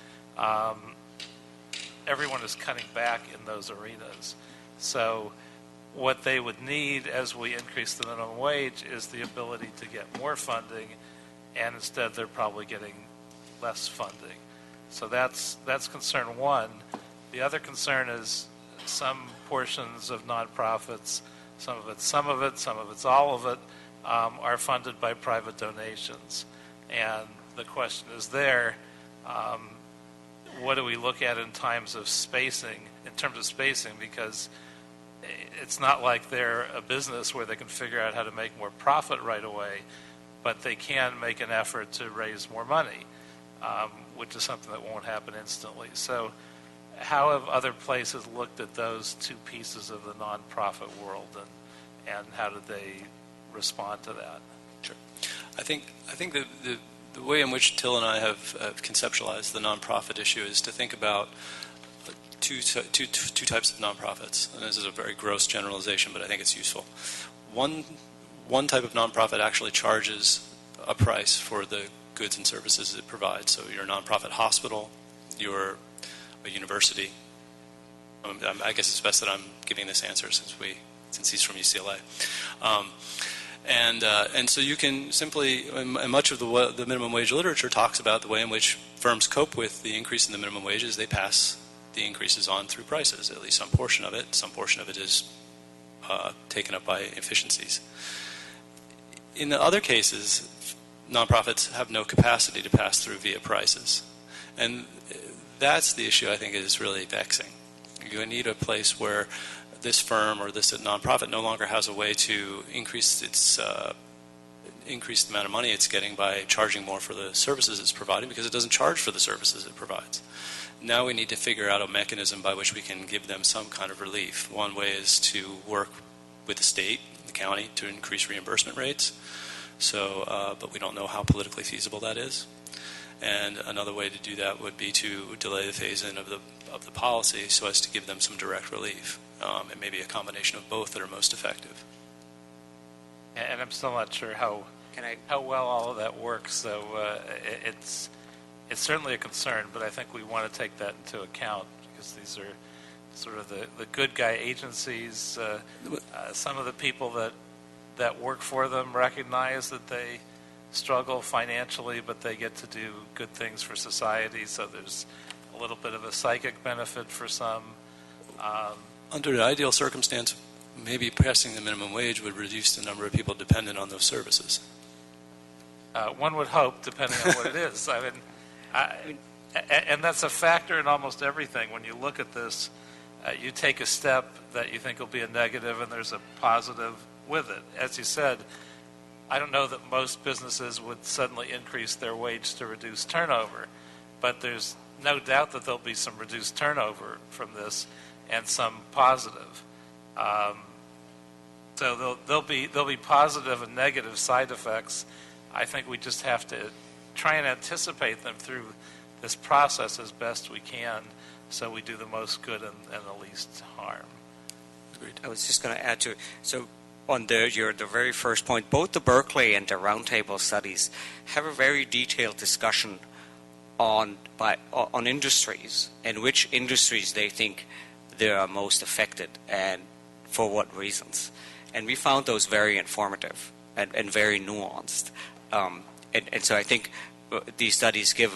everyone is cutting back in those arenas. So what they would need as we increase the minimum wage is the ability to get more funding, and instead they're probably getting less funding. So that's concern one. The other concern is some portions of nonprofits, some of it's all of it, are funded by private donations. And the question is there, what do we look at in terms of spacing, because it's not like they're a business where they can figure out how to make more profit right away, but they can make an effort to raise more money, which is something that won't happen instantly. So how have other places looked at those two pieces of the nonprofit world, and how did they respond to that? Sure. I think the way in which Till and I have conceptualized the nonprofit issue is to think about two types of nonprofits. And this is a very gross generalization, but I think it's useful. One type of nonprofit actually charges a price for the goods and services it provides. So you're a nonprofit hospital, you're a university. I guess it's best that I'm giving this answer since he's from UCLA. And so you can simply, and much of the minimum wage literature talks about the way in which firms cope with the increase in the minimum wage is they pass the increases on through prices, at least some portion of it. Some portion of it is taken up by efficiencies. In the other cases, nonprofits have no capacity to pass through via prices. And that's the issue I think is really vexing. You need a place where this firm or this nonprofit no longer has a way to increase the amount of money it's getting by charging more for the services it's providing, because it doesn't charge for the services it provides. Now we need to figure out a mechanism by which we can give them some kind of relief. One way is to work with the state, the county, to increase reimbursement rates. So, but we don't know how politically feasible that is. And another way to do that would be to delay the phase-in of the policy so as to give them some direct relief. And maybe a combination of both that are most effective. And I'm still not sure how well all of that works. So it's certainly a concern, but I think we want to take that into account, because these are sort of the good guy agencies. Some of the people that work for them recognize that they struggle financially, but they get to do good things for society. So there's a little bit of a psychic benefit for some. Under the ideal circumstance, maybe passing the minimum wage would reduce the number of people dependent on those services. One would hope, depending on what it is. I mean, and that's a factor in almost everything. When you look at this, you take a step that you think will be a negative, and there's a positive with it. As you said, I don't know that most businesses would suddenly increase their wage to reduce turnover, but there's no doubt that there'll be some reduced turnover from this, and some positive. So there'll be positive and negative side effects. I think we just have to try and anticipate them through this process as best we can, so we do the most good and the least harm. Agreed. I was just going to add to, so on the very first point, both the Berkeley and the Roundtable studies have a very detailed discussion on industries and which industries they think they are most affected and for what reasons. And we found those very informative and very nuanced. And so I think these studies give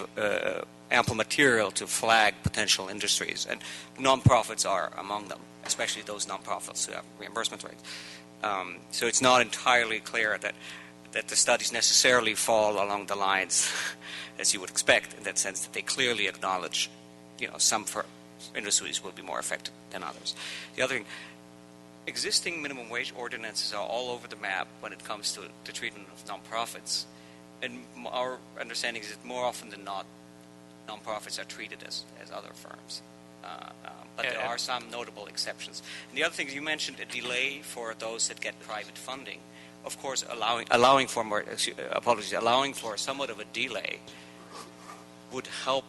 ample material to flag potential industries, and nonprofits are among them, especially those nonprofits who have reimbursement rates. So it's not entirely clear that the studies necessarily fall along the lines as you would expect, in that sense that they clearly acknowledge, some industries will be more affected than others. The other thing, existing minimum wage ordinances are all over the map when it comes to the treatment of nonprofits. And our understanding is that more often than not, nonprofits are treated as other firms. But there are some notable exceptions. And the other thing, you mentioned a delay for those that get private funding. Of course, allowing for somewhat of a delay would help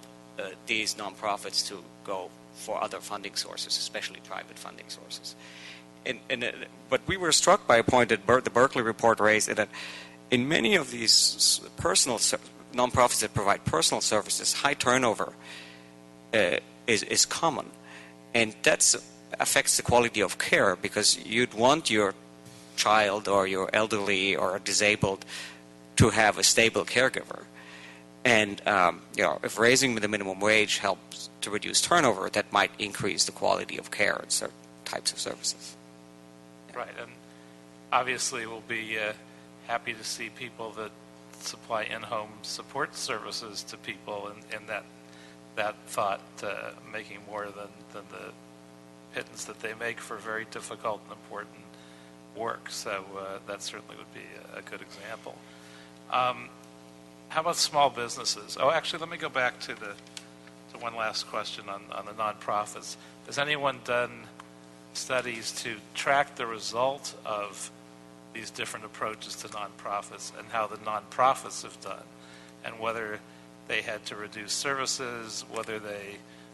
these nonprofits to go for other funding sources, especially private funding sources. But we were struck by a point that the Berkeley report raised, that in many of these nonprofits that provide personal services, high turnover is common. And that affects the quality of care, because you'd want your child or your elderly or disabled to have a stable caregiver. And if raising the minimum wage helps to reduce turnover, that might increase the quality of care in certain types of services. Right, and obviously we'll be happy to see people that supply in-home support services to people, and that thought making more than the pittance that they make for very difficult and important work. So that certainly would be a good example. How about small businesses? Oh, actually, let me go back to one last question on the nonprofits. Has anyone done studies to track the result of these different approaches to nonprofits and how the nonprofits have done, and whether they had to reduce services, whether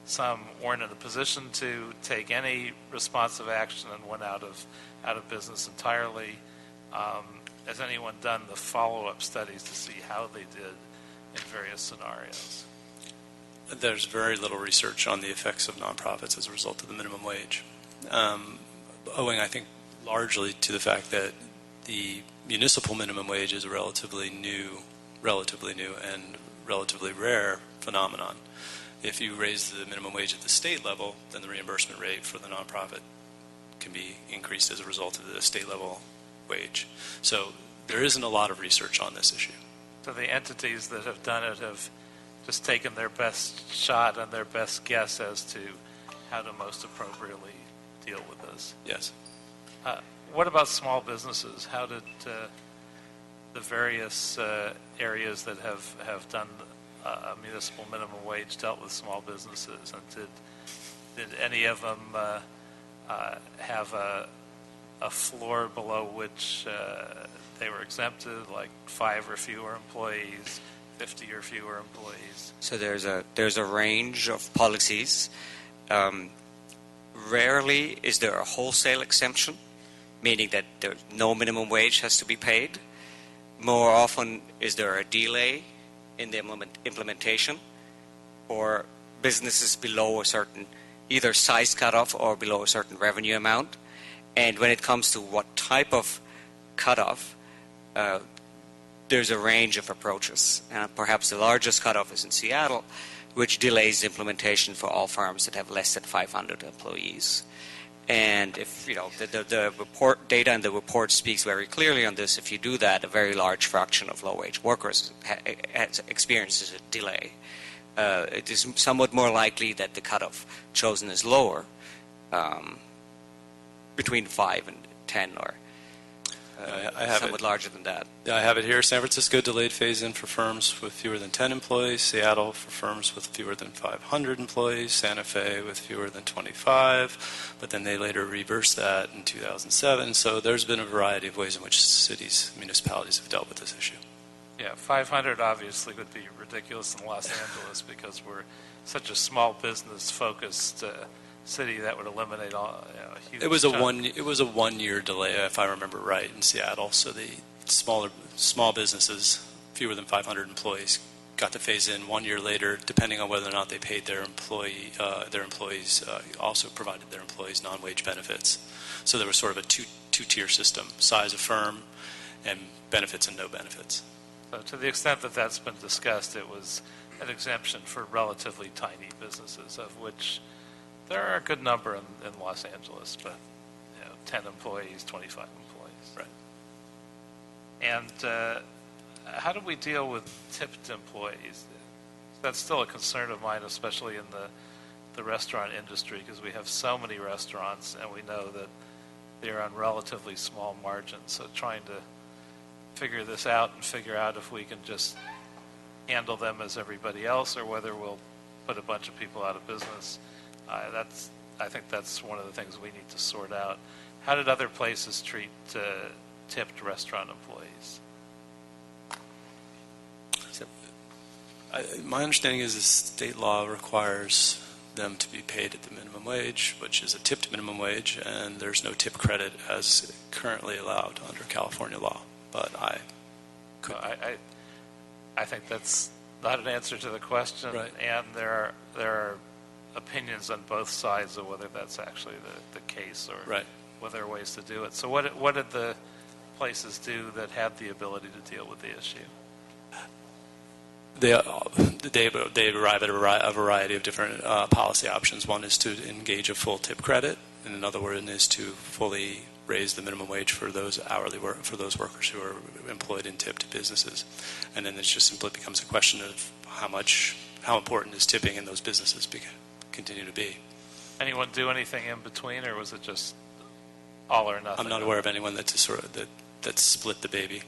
some weren't in a position to take any responsive action and went out of business entirely? Has anyone done the follow-up studies to see how they did in various scenarios? There's very little research on the effects of nonprofits as a result of the minimum wage, owing, I think, largely to the fact that the municipal minimum wage is a relatively new and relatively rare phenomenon. If you raise the minimum wage at the state level, then the reimbursement rate for the nonprofit can be increased as a result of the state level wage. So there isn't a lot of research on this issue. So the entities that have done it have just taken their best shot and their best guess as to how to most appropriately deal with this. Yes. What about small businesses? How did the various areas that have done a municipal minimum wage dealt with small businesses? And did any of them have a floor below which they were exempted, like 5 or fewer employees, 50 or fewer employees? So there's a range of policies. Rarely is there a wholesale exemption, meaning that no minimum wage has to be paid. More often is there a delay in the implementation, or businesses below a certain either size cutoff or below a certain revenue amount. And when it comes to what type of cutoff, there's a range of approaches. Perhaps the largest cutoff is in Seattle, which delays implementation for all firms that have less than 500 employees. And if, the report data in the report speaks very clearly on this, if you do that, a very large fraction of low-wage workers experiences a delay. It is somewhat more likely that the cutoff chosen is lower, between 5 and 10, or somewhat larger than that. I have it here. San Francisco delayed phase-in for firms with fewer than 10 employees. Seattle for firms with fewer than 500 employees. Santa Fe with fewer than 25. But then they later reversed that in 2007. So there's been a variety of ways in which cities, municipalities have dealt with this issue. Yeah, 500 obviously would be ridiculous in Los Angeles because we're such a small business-focused city that would eliminate a huge It was chunk. a 1 year delay, if I remember right, in Seattle. So the small businesses, fewer than 500 employees, got to phase in 1 year later, depending on whether or not they paid their employees also provided their employees non-wage benefits. So there was sort of a two-tier system: size of firm, and benefits and no benefits. So to the extent that that's been discussed, it was an exemption for relatively tiny businesses, of which there are a good number in Los Angeles, but 10 employees, 25 employees. Right. And how do we deal with tipped employees? That's still a concern of mine, especially in the restaurant industry, because we have so many restaurants, and we know that they're on relatively small margins. So trying to figure this out and figure out if we can just handle them as everybody else, or whether we'll put a bunch of people out of business. I think that's one of the things we need to sort out. How did other places treat tipped restaurant employees? My understanding is the state law requires them to be paid at the minimum wage, which is a tipped minimum wage, and there's no tip credit as currently allowed under California law. But I think that's not an answer to the question, right. And there are opinions on both sides of whether that's actually the case, or right. whether there are ways to do it. So what did the places do that had the ability to deal with the issue? They arrive at a variety of different policy options. One is to engage a full tip credit, and another one is to fully raise the minimum wage for those for those workers who are employed in tipped businesses. And then it just simply becomes a question of how important is tipping in those businesses continue to be. Anyone do anything in between, or was it just all or nothing? I'm not aware of anyone that split the baby.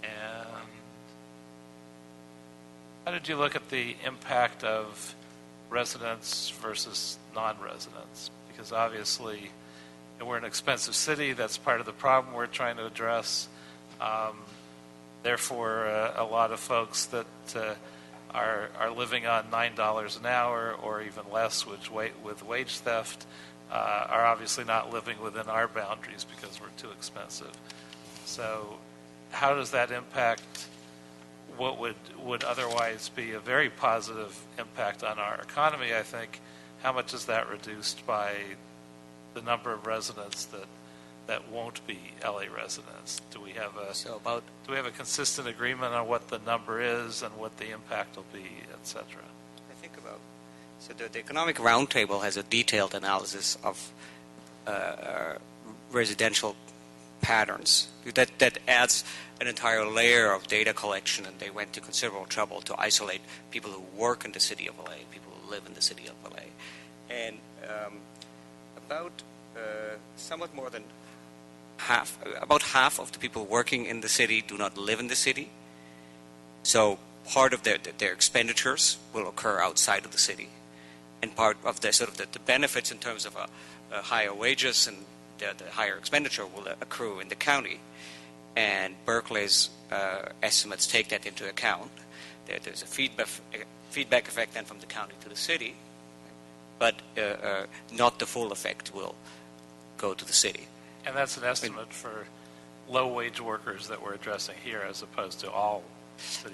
And how did you look at the impact of residents versus non-residents? Because obviously we're an expensive city. That's part of the problem we're trying to address. Therefore, a lot of folks that are living on $9 an hour or even less with wage theft are obviously not living within our boundaries because we're too expensive. So how does that impact what would otherwise be a very positive impact on our economy, I think? How much is that reduced by the number of residents that that won't be LA residents? Do we have a So about do we have a consistent agreement on what the number is and what the impact will be, et cetera? I think about so the Economic Roundtable has a detailed analysis of residential patterns that adds an entire layer of data collection, and they went to considerable trouble to isolate people who work in the city of LA, people who live in the city of LA, and about somewhat more than about half of the people working in the city do not live in the city. So part of their expenditures will occur outside of the city, and part of the sort of the benefits in terms of higher wages and the higher expenditure will accrue in the county. And Berkeley's estimates take that into account. There's a feedback effect then from the county to the city, but not the full effect will go to the city. And that's an estimate for low-wage workers that we're addressing here, as opposed to all city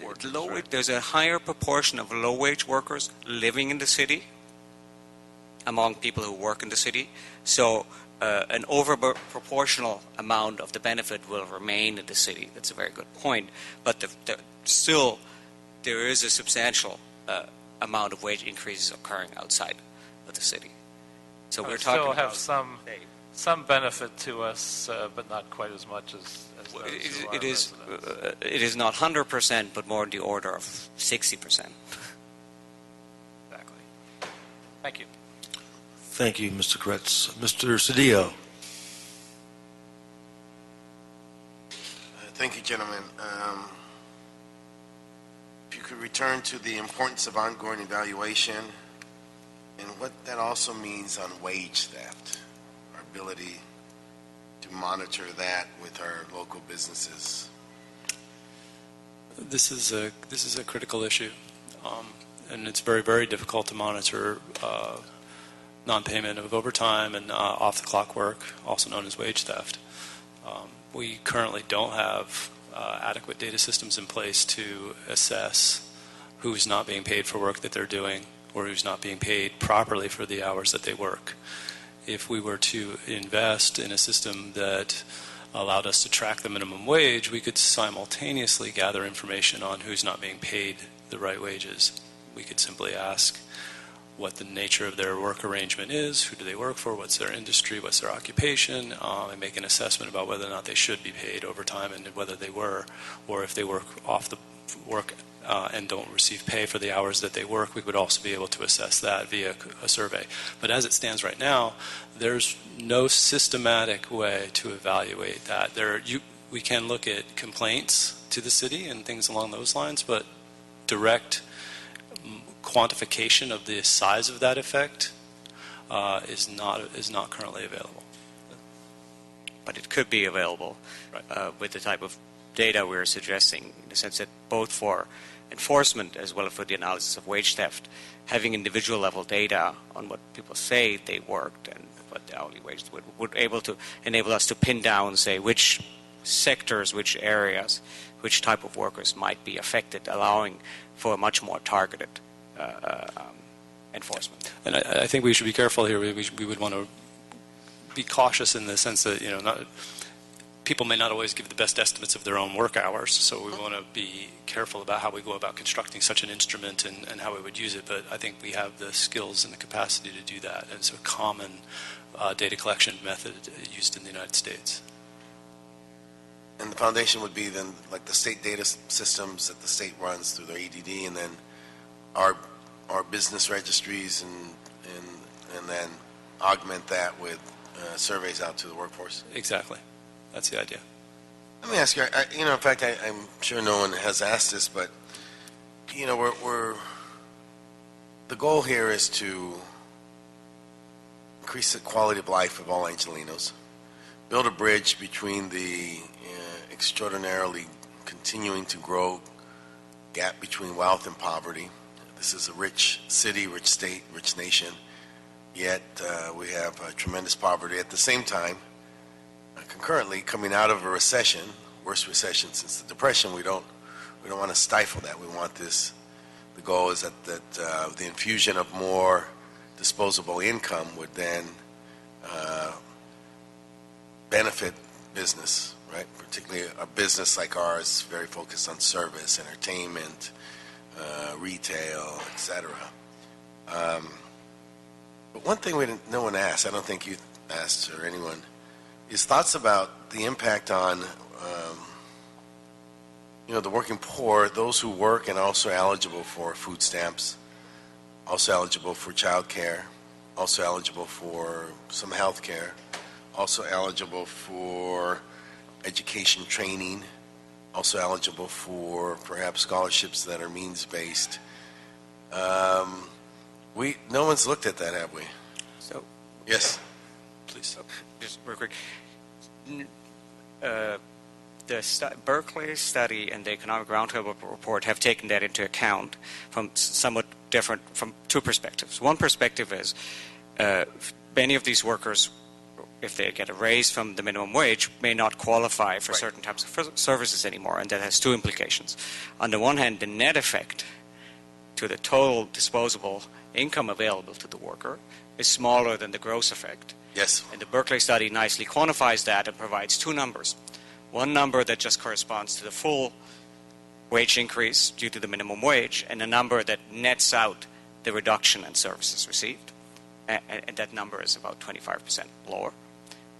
workers, right? There's a higher proportion of low-wage workers living in the city among people who work in the city. So an over-proportional amount of the benefit will remain in the city. That's a very good point. But still, there is a substantial amount of wage increases occurring outside of the city. So we're talking still about have some benefit to us, but not quite as much as those who are residents. It is not 100%, but more in the order of 60%. Exactly. Thank you. Thank you, Mr. Kretz. Mr. Cedillo. Thank you, gentlemen. If you could return to the importance of ongoing evaluation and what that also means on wage theft, our ability to monitor that with our local businesses. This is a critical issue, and it's very, very difficult to monitor non-payment of overtime and off-the-clock work, also known as wage theft. We currently don't have adequate data systems in place to assess who's not being paid for work that they're doing or who's not being paid properly for the hours that they work. If we were to invest in a system that allowed us to track the minimum wage, we could simultaneously gather information on who's not being paid the right wages. We could simply ask what the nature of their work arrangement is, who do they work for, what's their industry, what's their occupation, and make an assessment about whether or not they should be paid overtime and whether they were, or if they work off the work and don't receive pay for the hours that they work, we would also be able to assess that via a survey. But as it stands right now, there's no systematic way to evaluate that. We can look at complaints to the city and things along those lines, but direct quantification of the size of that effect is not currently available. But it could be available Right. with the type of data we're suggesting, in the sense that both for enforcement as well as for the analysis of wage theft, having individual level data on what people say they worked and what the hourly wage would able to enable us to pin down, say, which sectors, which areas, which type of workers might be affected, allowing for a much more targeted enforcement. And I think we should be careful here. We would want to be cautious in the sense that people may not always give the best estimates of their own work hours, so we want to be careful about how we go about constructing such an instrument and how we would use it. But I think we have the skills and the capacity to do that, and it's a common data collection method used in the United States. And the foundation would be then like the state data systems that the state runs through their EDD, and then our business registries, and then augment that with surveys out to the workforce. Exactly. That's the idea. Let me ask you, in fact, I'm sure no one has asked this, but, we're the goal here is to increase the quality of life of all Angelenos, build a bridge between the extraordinarily continuing to grow gap between wealth and poverty. This is a rich city, rich state, rich nation, yet we have tremendous poverty. At the same time, concurrently coming out of a recession, worst recession since the Depression, we don't want to stifle that. We want this. The goal is that the infusion of more disposable income would then benefit business, right? Particularly a business like ours, very focused on service, entertainment, retail, etc. But one thing no one asked, I don't think you asked or anyone, is thoughts about the impact on the working poor, those who work and also eligible for food stamps, also eligible for child care, also eligible for some health care, also eligible for education training, also eligible for perhaps scholarships that are means-based. No one's looked at that, have we? So, yes, please. just real quick. The Berkeley study and the Economic Roundtable report have taken that into account from two perspectives. One perspective is many of these workers, if they get a raise from the minimum wage, may not qualify for certain types of services anymore, and that has two implications. On the one hand, the net effect to the total disposable income available to the worker is smaller than the gross effect. yes, And the Berkeley study nicely quantifies that and provides two numbers. One number that just corresponds to the full wage increase due to the minimum wage, and a number that nets out the reduction in services received. And that number is about 25% lower.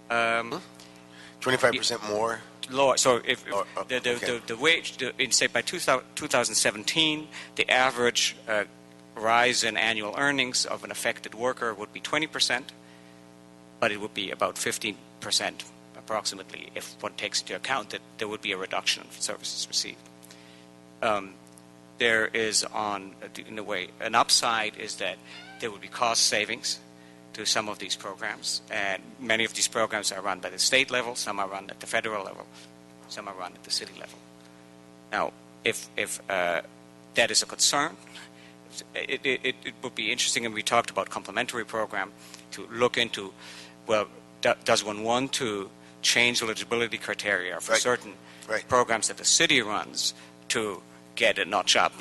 25% more. Lower. So if okay. the wage, say by 2017, the average rise in annual earnings of an affected worker would be 20%, but it would be about 15% approximately if one takes into account that there would be a reduction in services received. There is, in a way, an upside is that there would be cost savings to some of these programs, and many of these programs are run by the state level, some are run at the federal level, some are run at the city level. Now, if that is a concern, it would be interesting, and we talked about complementary program, to look into, well, does one want to change eligibility criteria for certain programs that the city runs to get a notch up?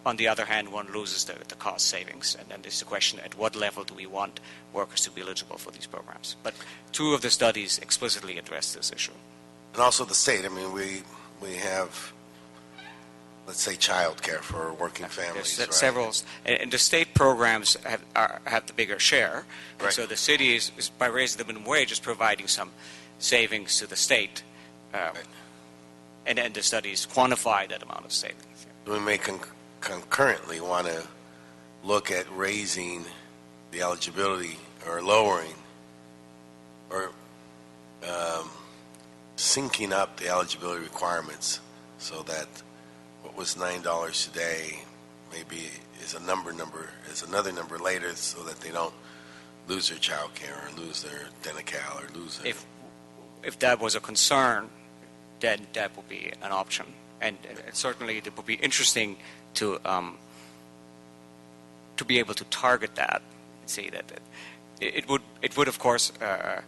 On the other hand, one loses the cost savings, and then there's the question, at what level do we want workers to be eligible for these programs? But two of the studies explicitly address this issue. And also the state. I mean, we have, let's say, child care for working families. There's several, and the state programs have the bigger share. Right. So the city is, by raising the minimum wage, is providing some savings to the state. And then the studies quantify that amount of savings. We may concurrently want to look at raising the eligibility or lowering or syncing up the eligibility requirements so that what was $9 today maybe is another number later, so that they don't lose their child care or lose their Denical or lose their... If that was a concern, then that would be an option. And certainly it would be interesting to be able to target that and see that it would of course a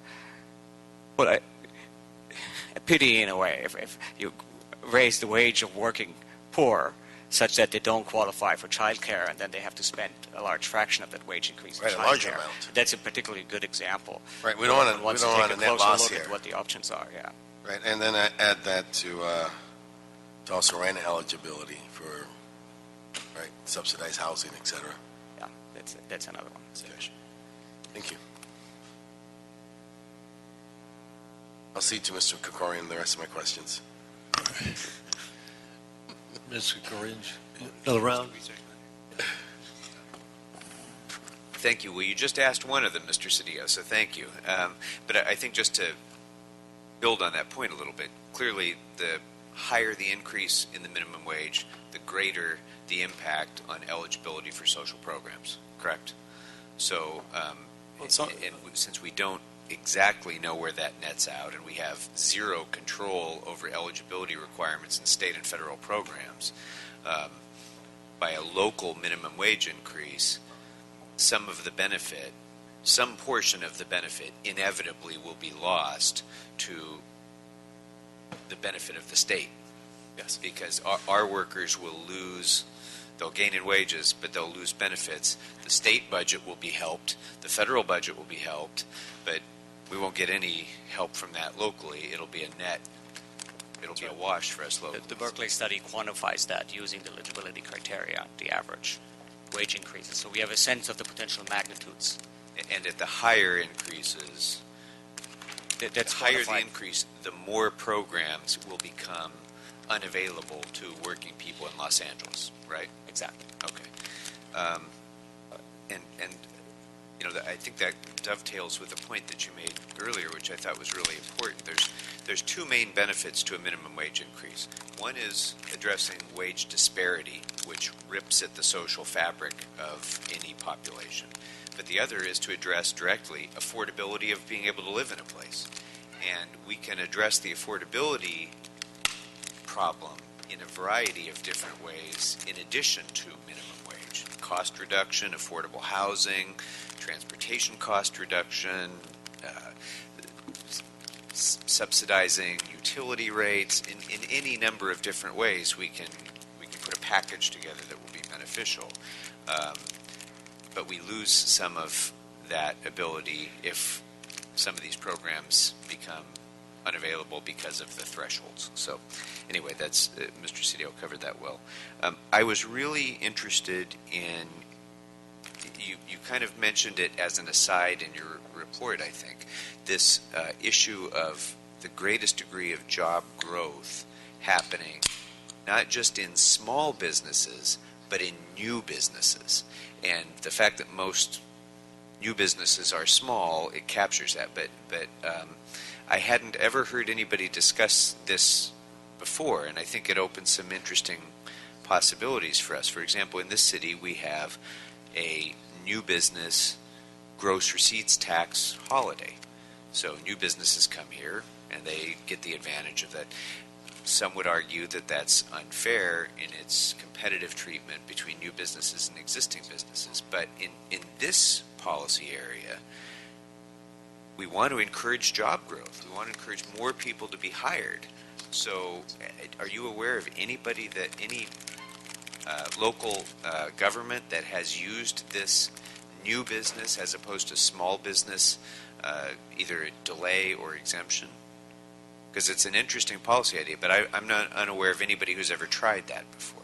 pity in a way if you raise the wage of working poor such that they don't qualify for child care, and then they have to spend a large fraction of that wage increase on a child large care. amount. That's a particularly good example. Right, we don't want to take a net closer loss look here. at what the options are. Yeah. Right, and then I add that to also rent eligibility for subsidized housing, etc. Yeah, that's another one. Thank you. I'll cede to Mr. Conqueror the rest of my questions. Mr. Coringe, another round? Thank you. Well, you just asked one of them, Mr. Cedillo, so thank you. But I think just to build on that point a little bit, clearly the higher the increase in the minimum wage, the greater the impact on eligibility for social programs, correct? So, and since we don't exactly know where that nets out, and we have zero control over eligibility requirements in state and federal programs, by a local minimum wage increase, some portion of the benefit inevitably will be lost to the benefit of the state. Yes. Because our workers will lose, they'll gain in wages, but they'll lose benefits. The state budget will be helped, the federal budget will be helped, but we won't get any help from that locally. It'll be a net. It'll be a wash for us locally. The Berkeley study quantifies that using the eligibility criteria, the average wage increases. So we have a sense of the potential magnitudes. And at the higher increases, That's the higher the quantified. increase, the more programs will become unavailable to working people in Los Angeles, right? Exactly. Okay. And you know, I think that dovetails with the point that you made earlier, which I thought was really important. There's two main benefits to a minimum wage increase. One is addressing wage disparity, which rips at the social fabric of any population. But the other is to address directly affordability of being able to live in a place. And we can address the affordability problem in a variety of different ways in addition to minimum wage. Cost reduction, affordable housing, transportation cost reduction, subsidizing utility rates. In any number of different ways, we can put a package together that will be beneficial. But we lose some of that ability if some of these programs become unavailable because of the thresholds. So anyway, that's Mr. Cedillo covered that well. I was really interested in, you kind of mentioned it as an aside in your report, I think, this issue of the greatest degree of job growth happening not just in small businesses, but in new businesses. And the fact that most new businesses are small, it captures that. But I hadn't ever heard anybody discuss this before, and I think it opens some interesting possibilities for us. For example, in this city, we have a new business gross receipts tax holiday. So new businesses come here, and they get the advantage of that. Some would argue that that's unfair in its competitive treatment between new businesses and existing businesses. But in this policy area, we want to encourage job growth. We want to encourage more people to be hired. So are you aware of anybody that, any local government that has used this new business as opposed to small business, either delay or exemption? Because it's an interesting policy idea, but I'm not unaware of anybody who's ever tried that before.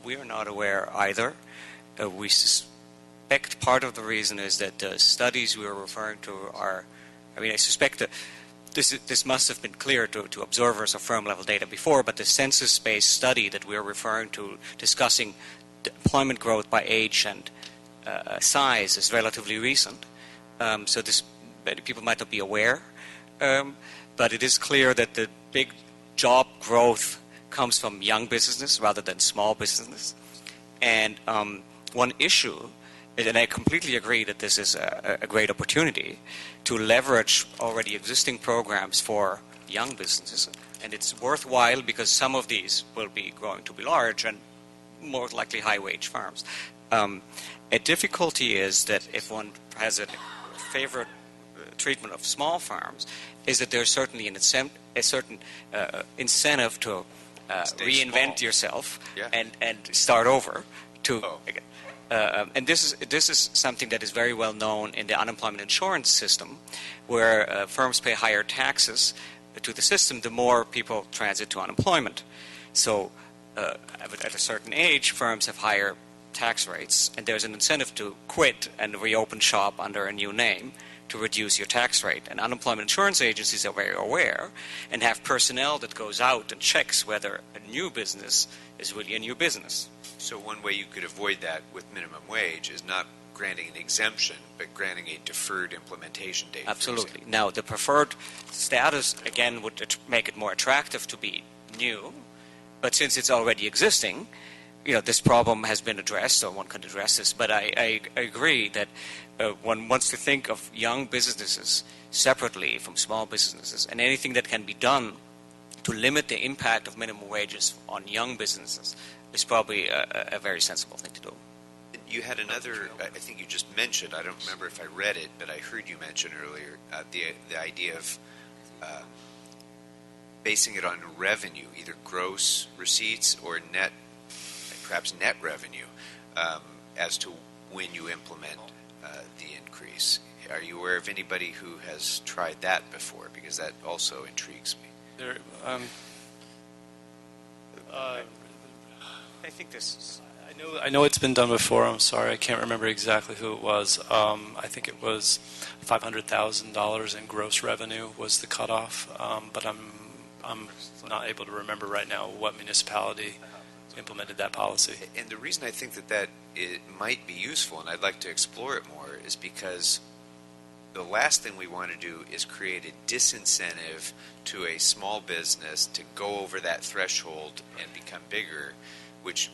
We are not aware either. We suspect part of the reason is that the studies we are referring to are, I suspect that this must have been clear to observers of firm-level data before, but the census-based study that we are referring to discussing the employment growth by age and size is relatively recent. So people might not be aware. But it is clear that the big job growth comes from young businesses rather than small businesses. And one issue, and I completely agree that this is a great opportunity to leverage already existing programs for young businesses. And it's worthwhile because some of these will be growing to be large and more likely high-wage firms. A difficulty is that if one has a favorite treatment of small firms, is that there's certainly a certain incentive to reinvent yourself and start over. And this is something that is very well known in the unemployment insurance system, where firms pay higher taxes to the system the more people transit to unemployment. So at a certain age, firms have higher tax rates, and there's an incentive to quit and reopen shop under a new name to reduce your tax rate. And unemployment insurance agencies are very aware and have personnel that goes out and checks whether a new business is really a new business. So one way you could avoid that with minimum wage is not granting an exemption, but granting a deferred implementation date. Absolutely. Now, the preferred status, again, would make it more attractive to be new, but since it's already existing, this problem has been addressed, so one can address this. But I agree that one wants to think of young businesses separately from small businesses, and anything that can be done to limit the impact of minimum wages on young businesses is probably a very sensible thing to do. You had another, I think you just mentioned, I don't remember if I read it, but I heard you mention earlier the idea of basing it on revenue, either gross receipts or net, perhaps net revenue, as to when you implement the increase. Are you aware of anybody who has tried that before? Because that also intrigues me. There, I think this is... I know it's been done before. I'm sorry, I can't remember exactly who it was. I think it was $500,000 in gross revenue was the cutoff, but I'm not able to remember right now what municipality implemented that policy. And the reason I think that it might be useful, and I'd like to explore it more, is because the last thing we want to do is create a disincentive to a small business to go over that threshold and become bigger, which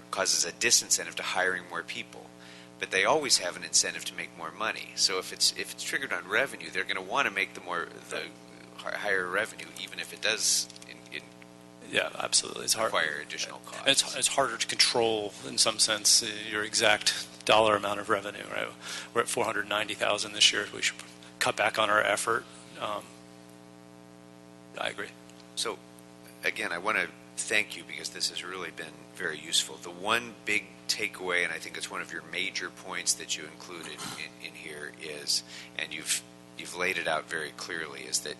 causes a disincentive to hiring more people. But they always have an incentive to make more money. So if it's triggered on revenue, they're going to want to make the higher revenue, even if it does yeah, absolutely. It's hard. Require additional costs. It's harder to control in some sense your exact dollar amount of revenue. Right? We're at $490,000 this year. We should cut back on our effort. I agree. So, again, I want to thank you because this has really been very useful. The one big takeaway, and I think it's one of your major points that you included in here is, and you've laid it out very clearly, is that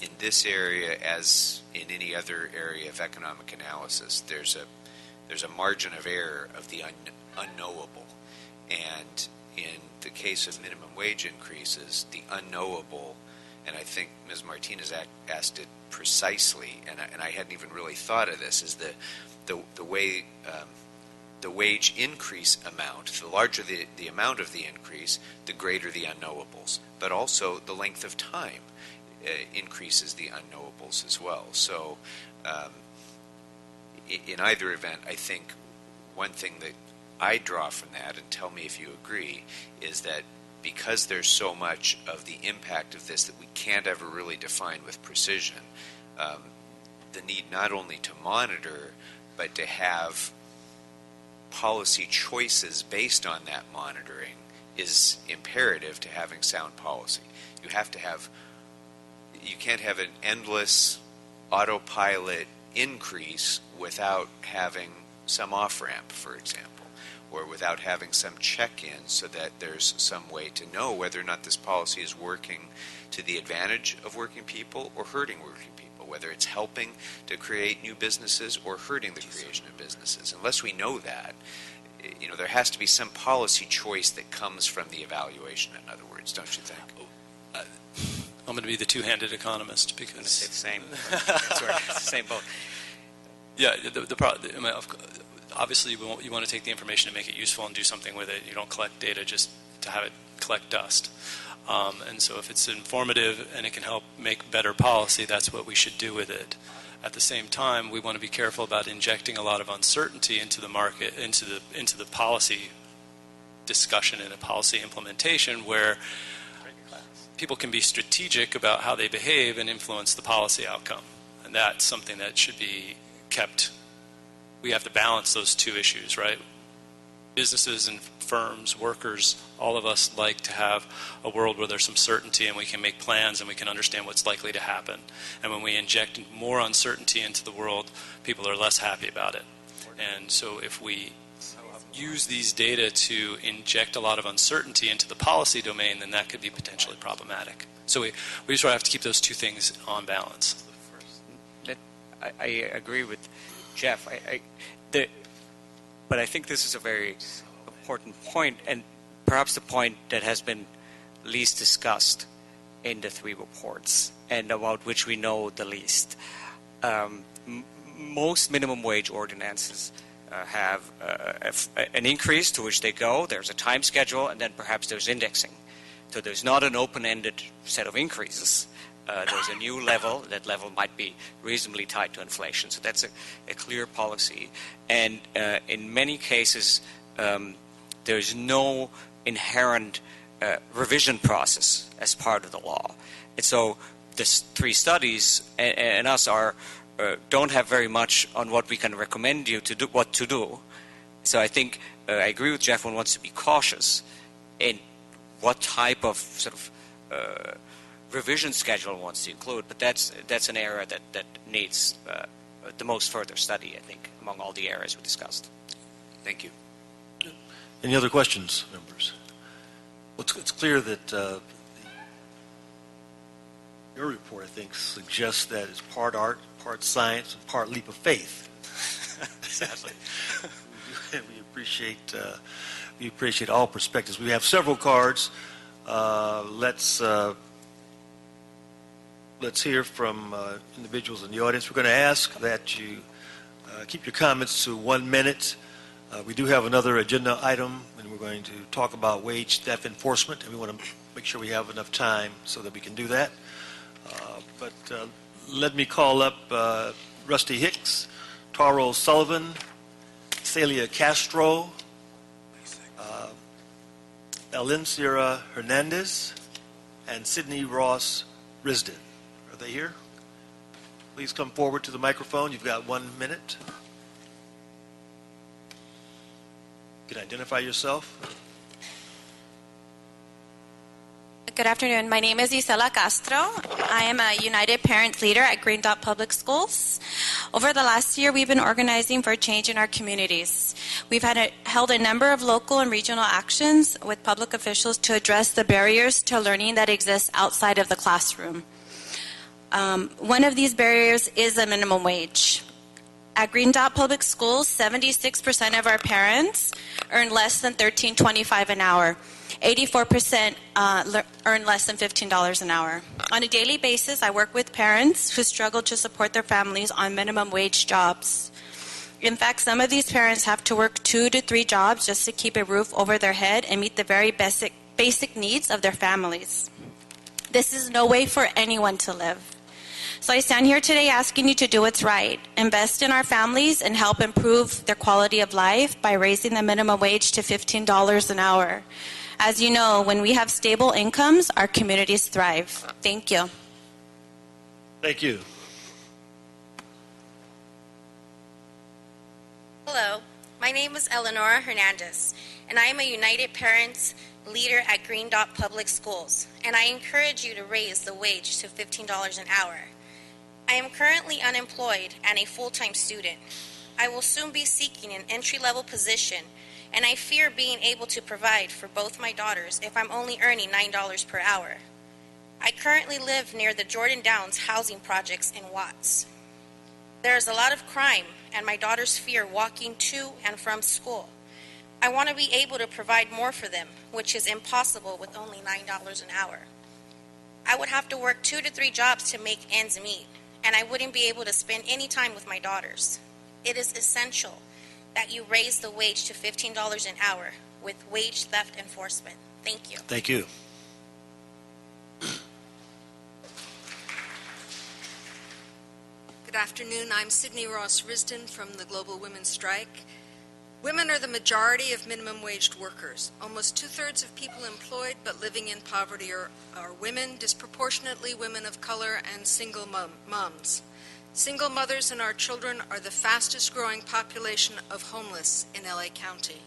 in this area, as in any other area of economic analysis, there's a margin of error of the unknowable. And in the case of minimum wage increases, the unknowable, and I think Ms. Martinez asked it precisely, and I hadn't even really thought of this, is the way the wage increase amount, the larger the amount of the increase, the greater the unknowables. But also the length of time increases the unknowables as well. So in either event, I think one thing that I draw from that, and tell me if you agree, is that because there's so much of the impact of this that we can't ever really define with precision, the need not only to monitor, but to have policy choices based on that monitoring is imperative to having sound policy. You can't have an endless autopilot increase without having some off-ramp, for example, or without having some check-in so that there's some way to know whether or not this policy is working to the advantage of working people or hurting working people, whether it's helping to create new businesses or hurting the creation of businesses. Unless we know that, there has to be some policy choice that comes from the evaluation, in other words, don't you think? I'm going to be the two-handed economist because it's the same. It's the same boat. Yeah, obviously you want to take the information and make it useful and do something with it. You don't collect data just to have it collect dust. And so if it's informative and it can help make better policy, that's what we should do with it. At the same time, we want to be careful about injecting a lot of uncertainty into the market, into the policy discussion and a policy implementation where people can be strategic about how they behave and influence the policy outcome. And that's something that should be kept. We have to balance those two issues, right? Businesses and firms, workers, all of us like to have a world where there's some certainty and we can make plans and we can understand what's likely to happen. And when we inject more uncertainty into the world, people are less happy about it. And so if we use these data to inject a lot of uncertainty into the policy domain, then that could be potentially problematic. So we just have to keep those two things on balance. I agree with Jeff. But I think this is a very important point, and perhaps the point that has been least discussed in the three reports, and about which we know the least. Most minimum wage ordinances have an increase to which they go. There's a time schedule, and then perhaps there's indexing. So there's not an open-ended set of increases. There's a new level. That level might be reasonably tied to inflation. So that's a clear policy. And in many cases, there's no inherent revision process as part of the law. And so the three studies and us don't have very much on what we can recommend you to do, what to do. So I think I agree with Jeff. One wants to be cautious in what type of sort of revision schedule wants to include, but that's an area that needs the most further study, I think, among all the areas we discussed. Thank you. Any other questions, members? Well, it's clear that your report, I think, suggests that it's part art, part science, and part leap of faith. Exactly. We appreciate all perspectives. We have several cards. Let's hear from individuals in the audience. We're going to ask that you keep your comments to 1 minute. We do have another agenda item, and we're going to talk about wage theft enforcement, and we want to make sure we have enough time so that we can do that. But let me call up Rusty Hicks, Taro Sullivan, Celia Castro, Eleanor Hernandez, and Sydney Ross Risden. Are they here? Please come forward to the microphone. You've got 1 minute. You can identify yourself. Good afternoon. My name is Isela Castro. I am a United Parents Leader at Green Dot Public Schools. Over the last year, we've been organizing for change in our communities. We've held a number of local and regional actions with public officials to address the barriers to learning that exist outside of the classroom. One of these barriers is the minimum wage. At Green Dot Public Schools, 76% of our parents earn less than $13.25 an hour. 84% earn less than $15 an hour. On a daily basis, I work with parents who struggle to support their families on minimum wage jobs. In fact, some of these parents have to work 2 to 3 jobs just to keep a roof over their head and meet the very basic needs of their families. This is no way for anyone to live. So I stand here today asking you to do what's right. Invest in our families and help improve their quality of life by raising the minimum wage to $15 an hour. As you know, when we have stable incomes, our communities thrive. Thank you. Thank you. Hello, my name is Eleanor Hernandez, and I am a United Parents Leader at Green Dot Public Schools, and I encourage you to raise the wage to $15 an hour. I am currently unemployed and a full-time student. I will soon be seeking an entry-level position, and I fear being able to provide for both my daughters if I'm only earning $9 per hour. I currently live near the Jordan Downs housing projects in Watts. There is a lot of crime, and my daughters fear walking to and from school. I want to be able to provide more for them, which is impossible with only $9 an hour. I would have to work 2 to 3 jobs to make ends meet, and I wouldn't be able to spend any time with my daughters. It is essential that you raise the wage to $15 an hour with wage theft enforcement. Thank you. Thank you. Good afternoon. I'm Sydney Ross Risden from the Global Women's Strike. Women are the majority of minimum waged workers. Almost 2/3 of people employed but living in poverty are women, disproportionately women of color and single moms. Single mothers and our children are the fastest growing population of homeless in LA County.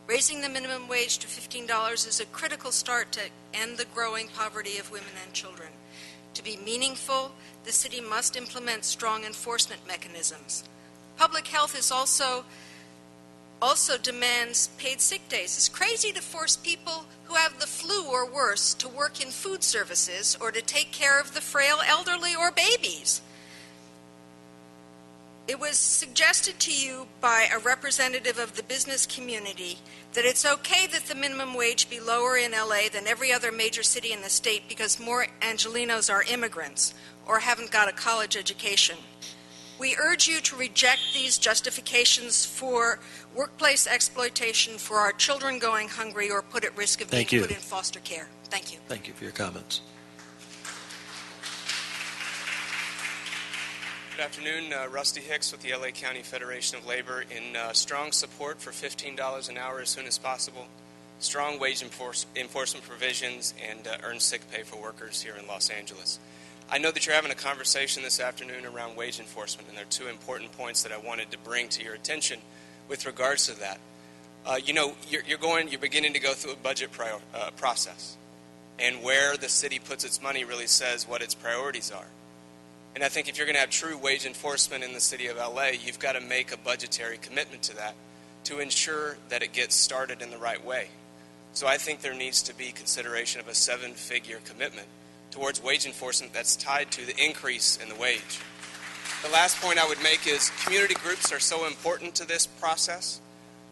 Raising the minimum wage to $15 is a critical start to end the growing poverty of women and children. To be meaningful, the city must implement strong enforcement mechanisms. Public health is also demands paid sick days. It's crazy to force people who have the flu or worse to work in food services or to take care of the frail elderly or babies. It was suggested to you by a representative of the business community that it's okay that the minimum wage be lower in LA than every other major city in the state because more Angelenos are immigrants or haven't got a college education. We urge you to reject these justifications for workplace exploitation for our children going hungry or put at risk of being put in foster care. Thank you. Thank you for your comments. Good afternoon, Rusty Hicks with the LA County Federation of Labor in strong support for $15 an hour as soon as possible, strong wage enforcement provisions, and earned sick pay for workers here in Los Angeles. I know that you're having a conversation this afternoon around wage enforcement, and there are 2 important points that I wanted to bring to your attention with regards to that. You're beginning to go through a budget process, and where the city puts its money really says what its priorities are. And I think if you're going to have true wage enforcement in the city of LA, you've got to make a budgetary commitment to that to ensure that it gets started in the right way. So I think there needs to be consideration of a 7-figure commitment towards wage enforcement that's tied to the increase in the wage. The last point I would make is community groups are so important to this process.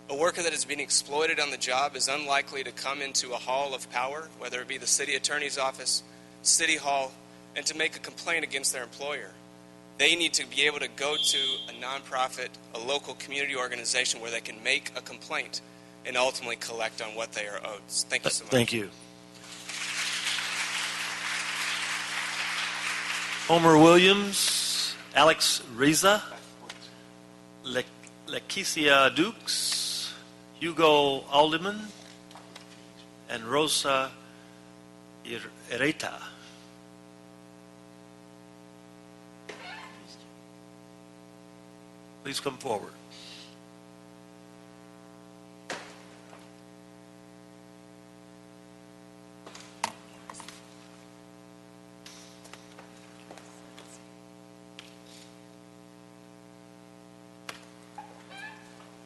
A worker that is being exploited on the job is unlikely to come into a hall of power, whether it be the city attorney's office, city hall, and to make a complaint against their employer. They need to be able to go to a nonprofit, a local community organization where they can make a complaint and ultimately collect on what they are owed. Thank you so much. Thank you. Homer Williams, Alex Reza, Lakecia Dukes, Hugo Alderman, and Rosa Ireta. Please come forward.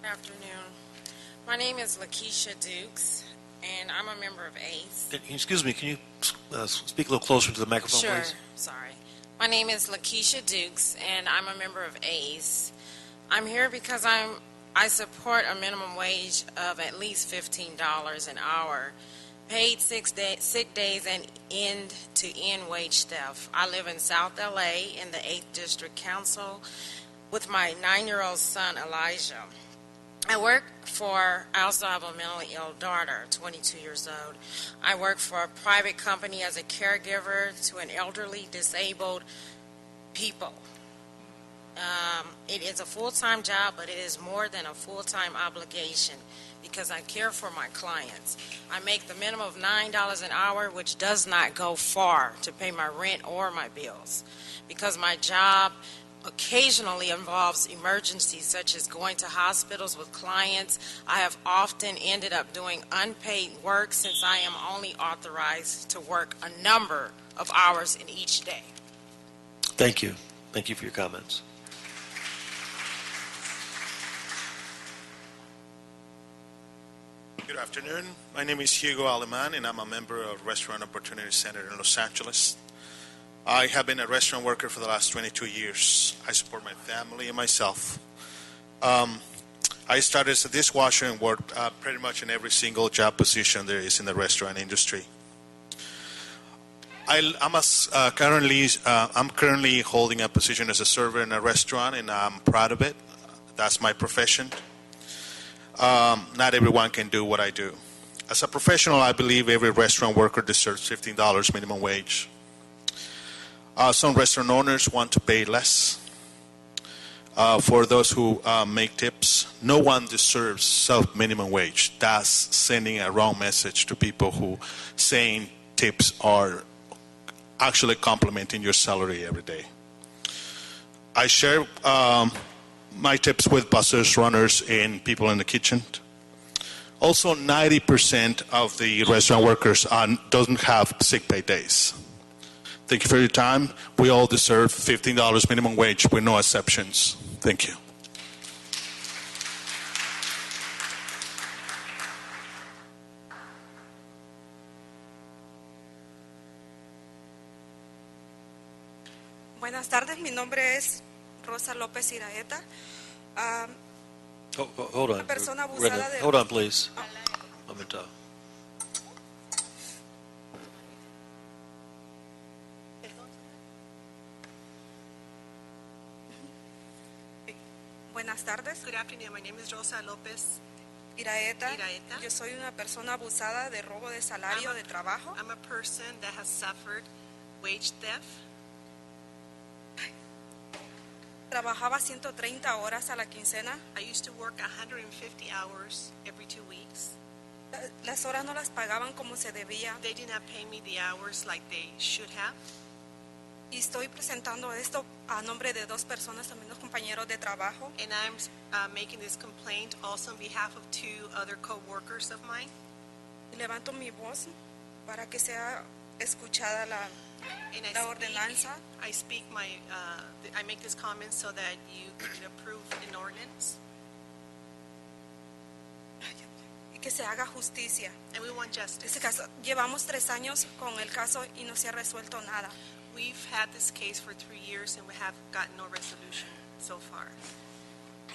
Good afternoon. My name is Lakecia Dukes, and I'm a member of ACE. Excuse me, can you speak a little closer to the microphone, Sure, please? sorry. My name is Lakecia Dukes, and I'm a member of ACE. I'm here because I support a minimum wage of at least $15 an hour, paid sick days, and end-to-end wage theft. I live in South LA in the 8th District Council with my 9-year-old son, Elijah. I also have a mentally ill daughter, 22 years old. I work for a private company as a caregiver to an elderly disabled people. It is a full-time job, but it is more than a full-time obligation because I care for my clients. I make the minimum of $9 an hour, which does not go far to pay my rent or my bills because my job occasionally involves emergencies such as going to hospitals with clients. I have often ended up doing unpaid work since I am only authorized to work a number of hours in each day. Thank you. Thank you for your comments. Good afternoon. My name is Hugo Aleman, and I'm a member of Restaurant Opportunity Center in Los Angeles. I have been a restaurant worker for the last 22 years. I support my family and myself. I started as a dishwasher and worked pretty much in every single job position there is in the restaurant industry. I'm currently holding a position as a server in a restaurant, and I'm proud of it. That's my profession. Not everyone can do what I do. As a professional, I believe every restaurant worker deserves $15 minimum wage. Some restaurant owners want to pay less. For those who make tips, no one deserves self-minimum wage. That's sending a wrong message to people who saying tips are actually complementing your salary every day. I share my tips with bussers, runners, and people in the kitchen. Also, 90% of the restaurant workers doesn't have sick pay days. Thank you for your time. We all deserve $15 minimum wage with no exceptions. Thank you. Buenas tardes, mi nombre es Rosa López Iraeta. Hold on. Una persona abusada de... Hold on, please. Momento. Buenas tardes. Good afternoon. My name is Rosa López Iraeta. Iraeta. Yo soy una persona abusada de robo de salario de trabajo. I'm a person that has suffered wage theft. Trabajaba 130 horas a la quincena. I used to work 150 hours every 2 weeks. Las horas no las pagaban como se debía. They did not pay me the hours like they should have. Y estoy presentando esto a nombre de 2 personas, también 2 compañeros de trabajo. And I'm making this complaint also on behalf of 2 other co-workers of mine. Y levanto mi voz para que sea escuchada la ordenanza. I make this comment so that you could approve an ordinance. que se haga justicia. And we want justice. En este caso, llevamos 3 años con el caso y no se ha resuelto nada. We've had this case for 3 years and we have gotten no resolution so far.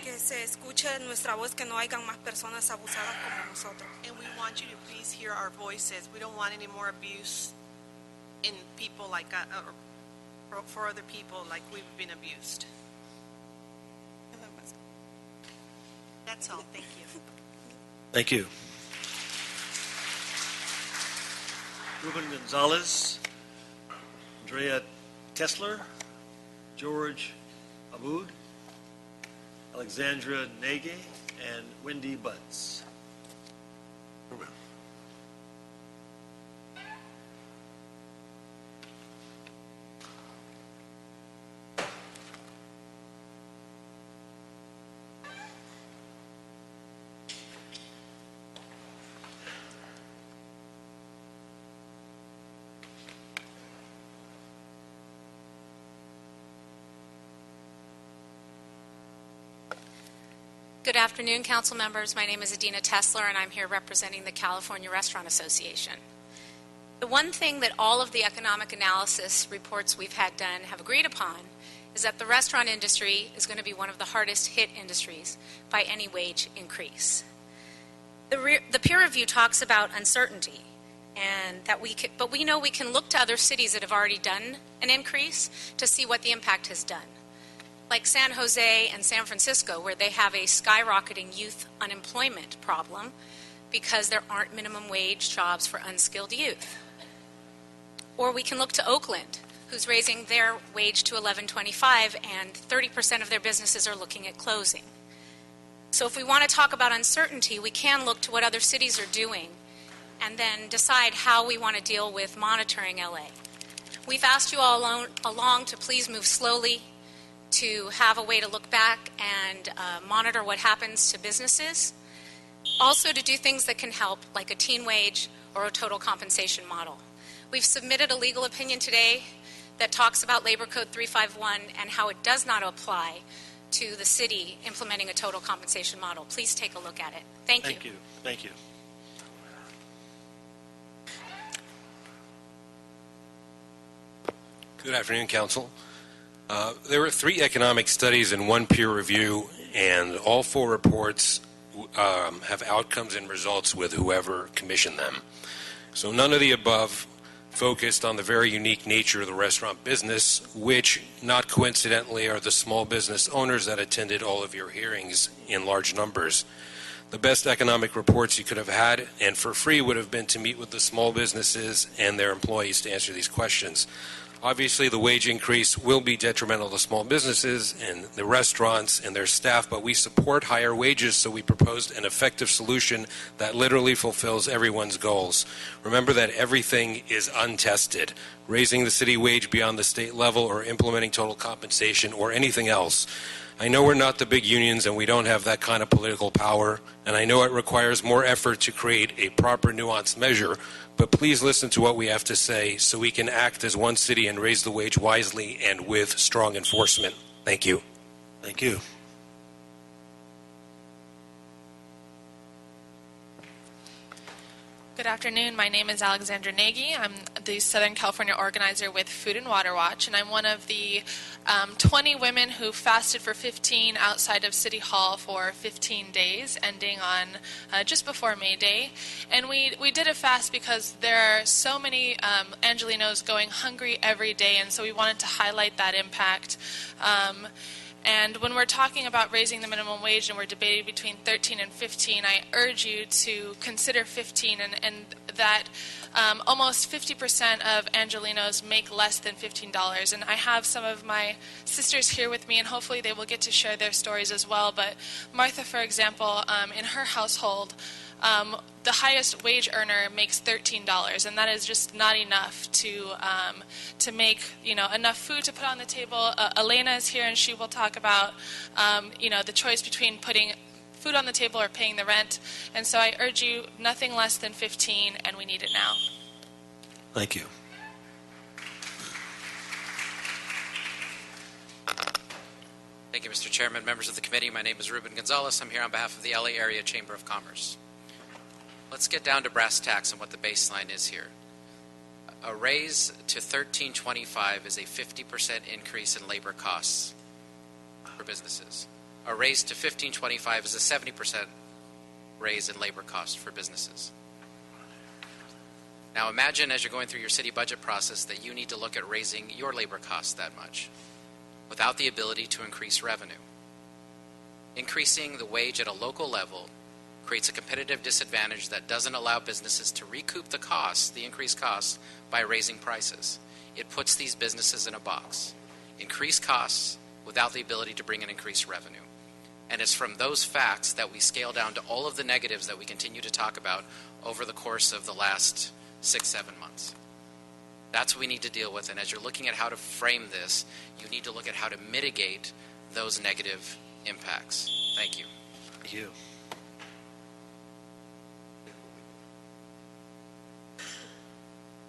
Que se escuche nuestra voz, que no hayan más personas abusadas como nosotros. And we want you to please hear our voices. We don't want any more abuse in people like or for other people like we've been abused. That's all. Thank you. Thank you. Ruben Gonzalez, Andrea Tesler, George Aboud, Alexandra Nege, and Wendy Butts. Good afternoon, council members. My name is Adina Tesler, and I'm here representing the California Restaurant Association. The one thing that all of the economic analysis reports we've had done have agreed upon is that the restaurant industry is going to be one of the hardest hit industries by any wage increase. The peer review talks about uncertainty, and that but we know we can look to other cities that have already done an increase to see what the impact has done. Like San Jose and San Francisco, where they have a skyrocketing youth unemployment problem because there aren't minimum wage jobs for unskilled youth. Or we can look to Oakland, who's raising their wage to $11.25, and 30% of their businesses are looking at closing. So if we want to talk about uncertainty, we can look to what other cities are doing and then decide how we want to deal with monitoring LA. We've asked you all along to please move slowly, to have a way to look back and monitor what happens to businesses. Also to do things that can help, like a teen wage or a total compensation model. We've submitted a legal opinion today that talks about Labor Code 351 and how it does not apply to the city implementing a total compensation model. Please take a look at it. Thank you. Thank you. Thank you. Good afternoon, Council. There were 3 economic studies and 1 peer review, and all 4 reports have outcomes and results with whoever commissioned them. So none of the above focused on the very unique nature of the restaurant business, which, not coincidentally, are the small business owners that attended all of your hearings in large numbers. The best economic reports you could have had, and for free, would have been to meet with the small businesses and their employees to answer these questions. Obviously, the wage increase will be detrimental to small businesses and the restaurants and their staff, but we support higher wages, so we proposed an effective solution that literally fulfills everyone's goals. Remember that everything is untested. Raising the city wage beyond the state level or implementing total compensation or anything else. I know we're not the big unions and we don't have that kind of political power, and I know it requires more effort to create a proper nuanced measure, but please listen to what we have to say so we can act as one city and raise the wage wisely and with strong enforcement. Thank you. Thank you. Good afternoon. My name is Alexandra Nagy. I'm the Southern California organizer with Food and Water Watch, and I'm one of the 20 women who fasted for 15 outside of City Hall for 15 days, ending on just before May Day. And we did a fast because there are so many Angelinos going hungry every day, and so we wanted to highlight that impact. And when we're talking about raising the minimum wage and we're debating between 13 and 15, I urge you to consider 15, and that almost 50% of Angelinos make less than $15. And I have some of my sisters here with me, and hopefully they will get to share their stories as well. But Martha, for example, in her household, the highest wage earner makes $13, and that is just not enough to make enough food to put on the table. Elena is here, and she will talk about the choice between putting food on the table or paying the rent. And so I urge you, nothing less than 15, and we need it now. Thank you. Thank you, Mr. Chairman, members of the committee. My name is Ruben Gonzalez. I'm here on behalf of the LA Area Chamber of Commerce. let's get down to brass tacks and what the baseline is here. A raise to $13.25 is a 50% increase in labor costs for businesses. A raise to $15.25 is a 70% raise in labor costs for businesses. Now imagine as you're going through your city budget process that you need to look at raising your labor costs that much without the ability to increase revenue. Increasing the wage at a local level creates a competitive disadvantage that doesn't allow businesses to recoup the costs, the increased costs, by raising prices. It puts these businesses in a box. Increased costs without the ability to bring in increased revenue. And it's from those facts that we scale down to all of the negatives that we continue to talk about over the course of the last 6-7 months. That's what we need to deal with. And as you're looking at how to frame this, you need to look at how to mitigate those negative impacts. Thank you. Thank you.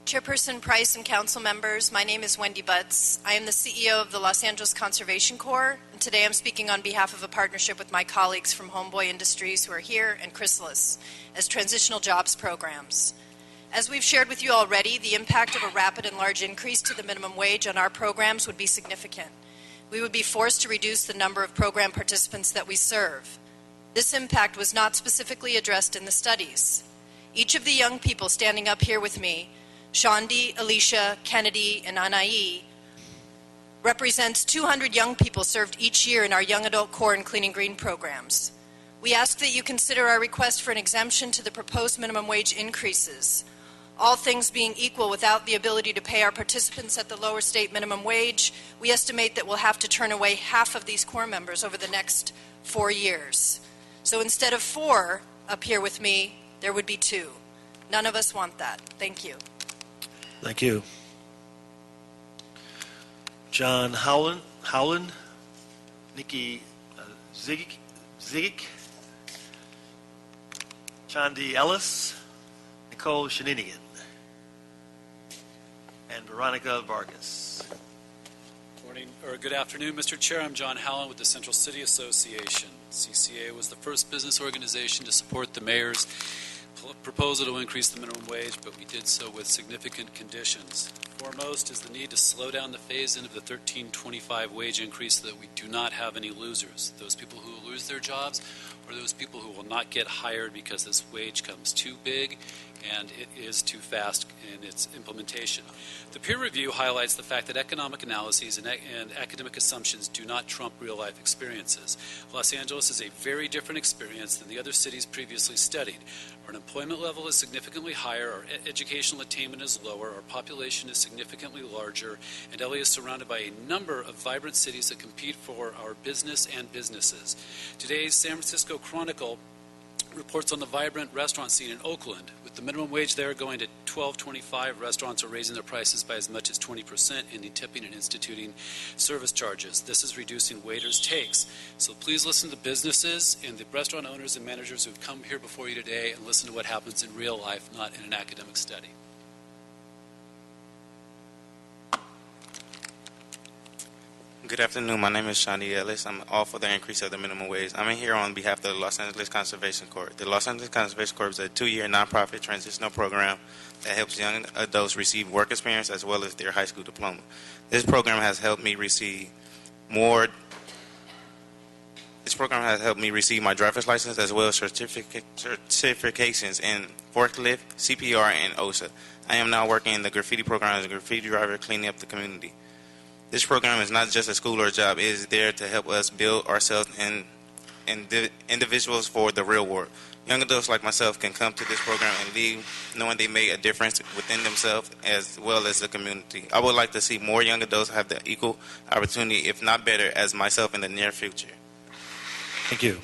Chairperson Price and council members, my name is Wendy Butts. I am the CEO of the Los Angeles Conservation Corps, and today I'm speaking on behalf of a partnership with my colleagues from Homeboy Industries who are here and Chrysalis as transitional jobs programs. As we've shared with you already, the impact of a rapid and large increase to the minimum wage on our programs would be significant. We would be forced to reduce the number of program participants that we serve. This impact was not specifically addressed in the studies. Each of the young people standing up here with me, Shandi, Alicia, Kennedy, and Anai, represents 200 young people served each year in our Young Adult Core and Clean and Green programs. We ask that you consider our request for an exemption to the proposed minimum wage increases. All things being equal, without the ability to pay our participants at the lower state minimum wage, we estimate that we'll have to turn away half of these Corps members over the next 4 years. So instead of 4 up here with me, there would be 2. None of us want that. Thank you. Thank you. John Howland, Nikki Zigic, Chandi Ellis, Nicole Shaninigan, and Veronica Vargas. Morning, or good afternoon, Mr. Chair. I'm John Howland with the Central City Association. CCA was the first business organization to support the mayor's proposal to increase the minimum wage, but we did so with significant conditions. Foremost is the need to slow down the phase-in of the $13.25 wage increase so that we do not have any losers. Those people who will lose their jobs or those people who will not get hired because this wage comes too big and it is too fast in its implementation. The peer review highlights the fact that economic analyses and academic assumptions do not trump real-life experiences. Los Angeles is a very different experience than the other cities previously studied. Our unemployment level is significantly higher, our educational attainment is lower, our population is significantly larger, and LA is surrounded by a number of vibrant cities that compete for our business and businesses. Today's San Francisco Chronicle reports on the vibrant restaurant scene in Oakland. With the minimum wage there going to $12.25, restaurants are raising their prices by as much as 20% in tipping and instituting service charges. This is reducing waiters' takes. So please listen to businesses and the restaurant owners and managers who've come here before you today and listen to what happens in real life, not in an academic study. Good afternoon. My name is Shandi Ellis. I'm all for the increase of the minimum wage. I'm in here on behalf of the Los Angeles Conservation Corps. The Los Angeles Conservation Corps is a 2-year nonprofit transitional program that helps young adults receive work experience as well as their high school diploma. This program has helped me receive my driver's license as well as certifications in forklift, CPR, and OSHA. I am now working in the graffiti program as a graffiti driver cleaning up the community. This program is not just a school or a job. It is there to help us build ourselves and individuals for the real world. Young adults like myself can come to this program and leave knowing they made a difference within themselves as well as the community. I would like to see more young adults have the equal opportunity, if not better, as myself in the near future. Thank you.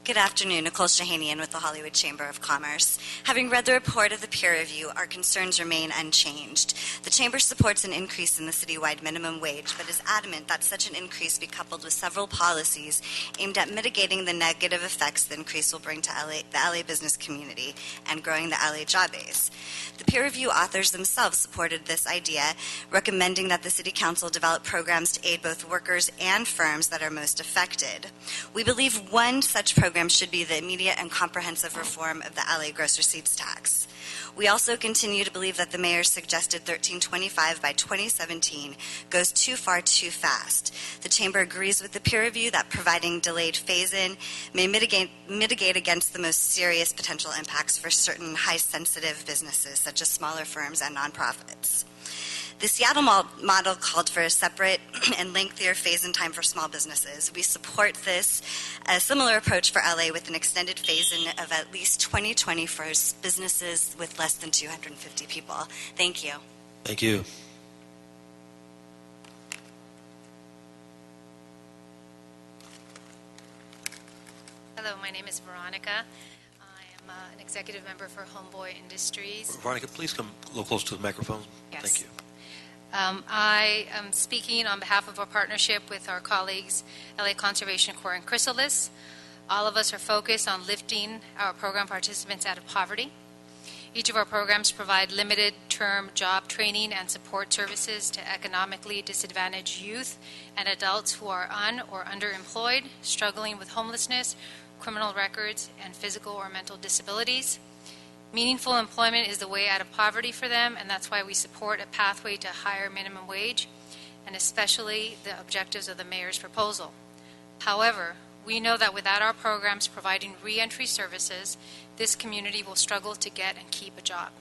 Good afternoon, Nicole Shahanian with the Hollywood Chamber of Commerce. Having read the report of the peer review, our concerns remain unchanged. The Chamber supports an increase in the citywide minimum wage, but is adamant that such an increase be coupled with several policies aimed at mitigating the negative effects the increase will bring to the LA business community and growing the LA job base. The peer review authors themselves supported this idea, recommending that the City Council develop programs to aid both workers and firms that are most affected. We believe one such program should be the immediate and comprehensive reform of the LA gross receipts tax. We also continue to believe that the mayor's suggested $13.25 by 2017 goes too far too fast. The Chamber agrees with the peer review that providing delayed phase-in may mitigate against the most serious potential impacts for certain high-sensitive businesses, such as smaller firms and nonprofits. The Seattle model called for a separate and lengthier phase-in time for small businesses. We support this, a similar approach for LA with an extended phase-in of at least 2020 for businesses with less than 250 people. Thank you. Thank you. Hello, my name is Veronica. I am an executive member for Homeboy Industries. Veronica, please come a little closer to the microphone. Yes. Thank you. I am speaking on behalf of our partnership with our colleagues, LA Conservation Corps and Chrysalis. All of us are focused on lifting our program participants out of poverty. Each of our programs provide limited-term job training and support services to economically disadvantaged youth and adults who are or underemployed, struggling with homelessness, criminal records, and physical or mental disabilities. Meaningful employment is the way out of poverty for them, and that's why we support a pathway to higher minimum wage, and especially the objectives of the mayor's proposal. However, we know that without our programs providing reentry services, this community will struggle to get and keep a job.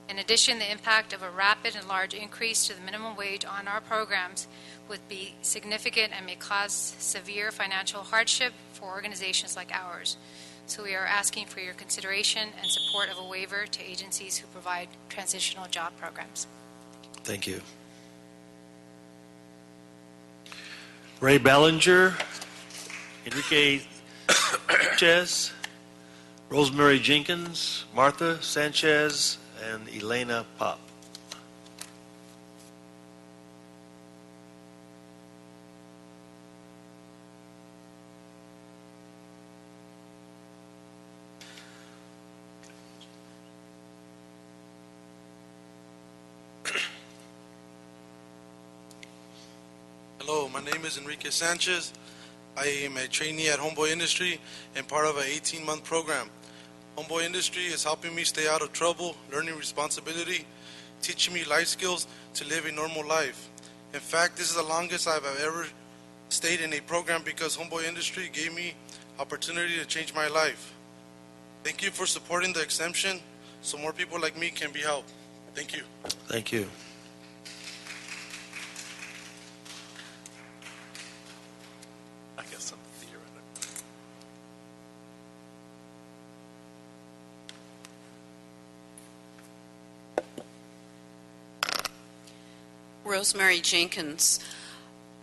In addition, the impact of a rapid and large increase to the minimum wage on our programs would be significant and may cause severe financial hardship for organizations like ours. So we are asking for your consideration and support of a waiver to agencies who provide transitional job programs. Thank you. Ray Ballinger, Enrique Sanchez, Rosemary Jenkins, Martha Sanchez, and Elena Pop. Hello, my name is Enrique Sanchez. I am a trainee at Homeboy Industries and part of an 18-month program. Homeboy Industries is helping me stay out of trouble, learning responsibility, teaching me life skills to live a normal life. In fact, this is the longest I've ever stayed in a program because Homeboy Industries gave me opportunity to change my life. Thank you for supporting the exemption so more people like me can be helped. Thank you. Thank you. Rosemary Jenkins.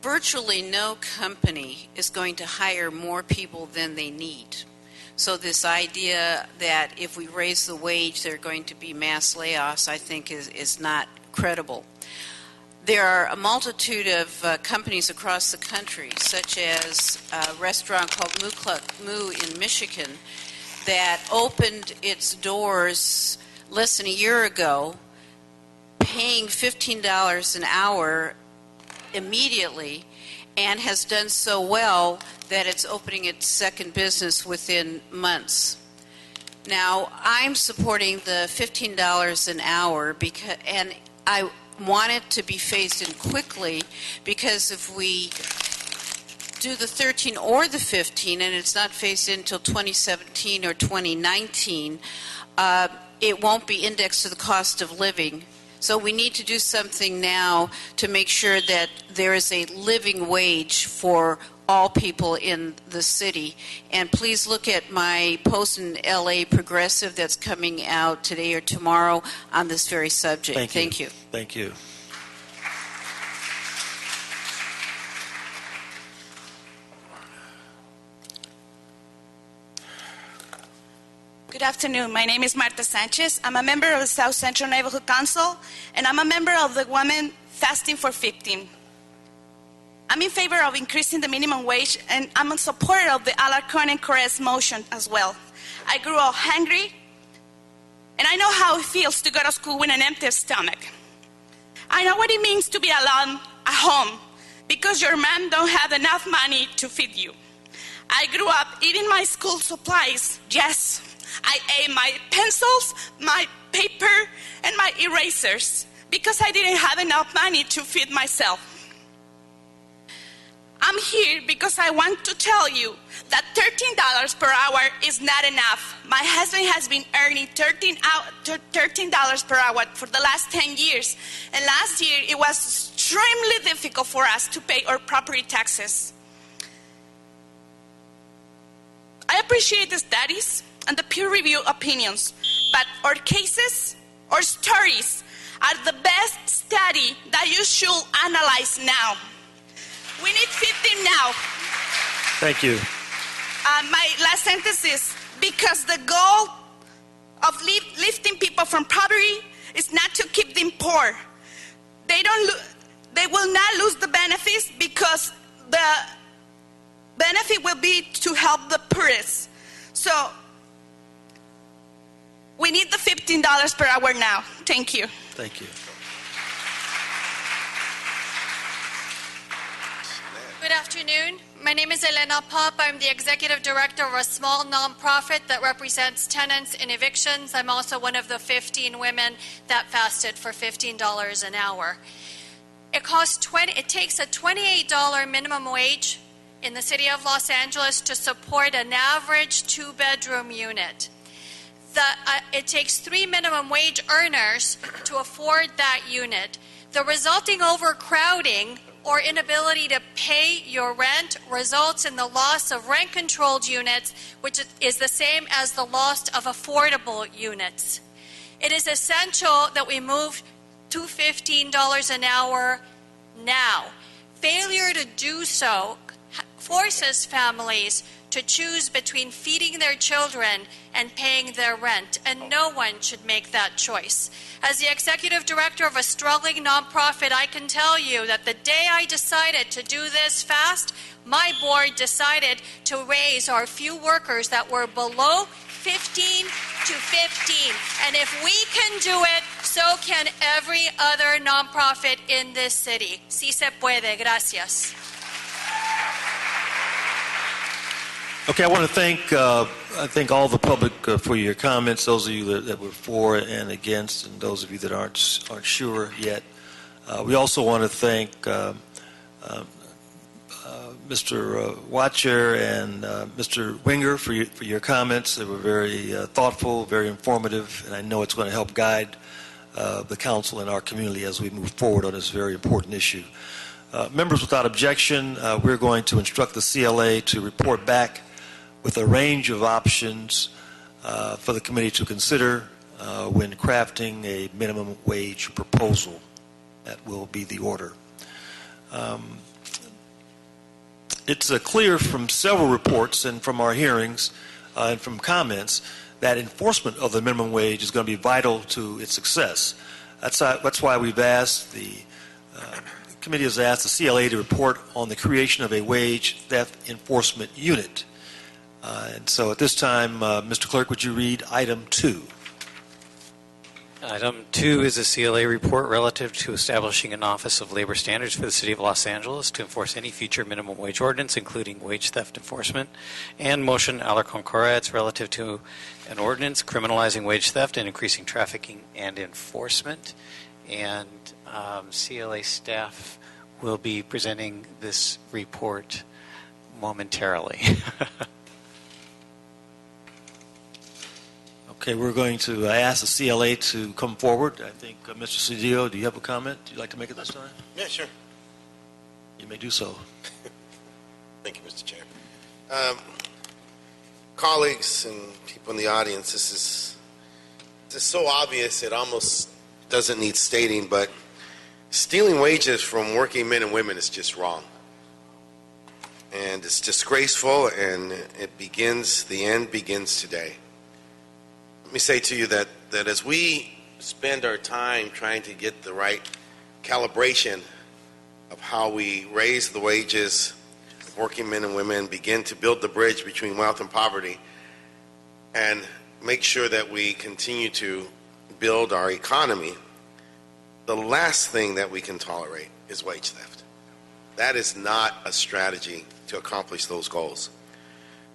Virtually no company is going to hire more people than they need. So this idea that if we raise the wage, there are going to be mass layoffs, I think is not credible. There are a multitude of companies across the country, such as a restaurant called Moo in Michigan, that opened its doors less than a year ago, paying $15 an hour immediately, and has done so well that it's opening its second business within months. Now, I'm supporting the $15 an hour because, and I want it to be phased in quickly, because if we do the 13 or the 15 and it's not phased in until 2017 or 2019, it won't be indexed to the cost of living. So we need to do something now to make sure that there is a living wage for all people in the city. And please look at my post in LA Progressive that's coming out today or tomorrow on this very subject. Thank you. Thank you. Good afternoon. My name is Marta Sanchez. I'm a member of the South Central Neighborhood Council, and I'm a member of the Women Fasting for 15. I'm in favor of increasing the minimum wage, and I'm a supporter of the Alarcon and Correz motion as well. I grew up hungry, and I know how it feels to go to school with an empty stomach. I know what it means to be alone at home because your mom don't have enough money to feed you. I grew up eating my school supplies. Yes, I ate my pencils, my paper, and my erasers because I didn't have enough money to feed myself. I'm here because I want to tell you that $13 per hour is not enough. My husband has been earning $13 per hour for the last 10 years. And last year, it was extremely difficult for us to pay our property taxes. I appreciate the studies and the peer review opinions, but our cases or stories are the best study that you should analyze now. We need 15 now. Thank you. My last sentence is, because the goal of lifting people from poverty is not to keep them poor. They will not lose the benefits because the benefit will be to help the poorest. So we need the $15 per hour now. Thank you. Thank you. Good afternoon. My name is Elena Pop. I'm the executive director of a small nonprofit that represents tenants in evictions. I'm also one of the 15 women that fasted for $15 an hour. It takes a $28 minimum wage in the city of Los Angeles to support an average 2-bedroom unit. It takes 3 minimum wage earners to afford that unit. The resulting overcrowding or inability to pay your rent results in the loss of rent-controlled units, which is the same as the loss of affordable units. It is essential that we move to $15 an hour now. Failure to do so forces families to choose between feeding their children and paying their rent, and no one should make that choice. As the executive director of a struggling nonprofit, I can tell you that the day I decided to do this fast, my board decided to raise our few workers that were below 15 to 15. And if we can do it, so can every other nonprofit in this city. Sí se puede. Gracias. Okay, I want to thank all the public for your comments, those of you that were for and against, and those of you that aren't sure yet. We also want to thank Mr. Watcher and Mr. Winger for your comments. They were very thoughtful, very informative, and I know it's going to help guide the council and our community as we move forward on this very important issue. Members, without objection, we're going to instruct the CLA to report back with a range of options for the committee to consider when crafting a minimum wage proposal. That will be the order. It's clear from several reports and from our hearings and from comments that enforcement of the minimum wage is going to be vital to its success. That's why we've asked the committee has asked the CLA to report on the creation of a wage theft enforcement unit. And so at this time, Mr. Clerk, would you read item 2? Item 2 is a CLA report relative to establishing an Office of Labor Standards for the City of Los Angeles to enforce any future minimum wage ordinance, including wage theft enforcement, and motion Alarcon Correz relative to an ordinance criminalizing wage theft and increasing trafficking and enforcement. And CLA staff will be presenting this report momentarily. Okay, we're going to ask the CLA to come forward. I think, Mr. Cedillo, do you have a comment you'd like to make at this time? Yeah, sure. You may do so. Thank you, Mr. Chair. Colleagues and people in the audience, this is so obvious it almost doesn't need stating, but stealing wages from working men and women is just wrong. And it's disgraceful, and the end begins today. let me say to you that as we spend our time trying to get the right calibration of how we raise the wages of working men and women, begin to build the bridge between wealth and poverty, and make sure that we continue to build our economy, the last thing that we can tolerate is wage theft. That is not a strategy to accomplish those goals.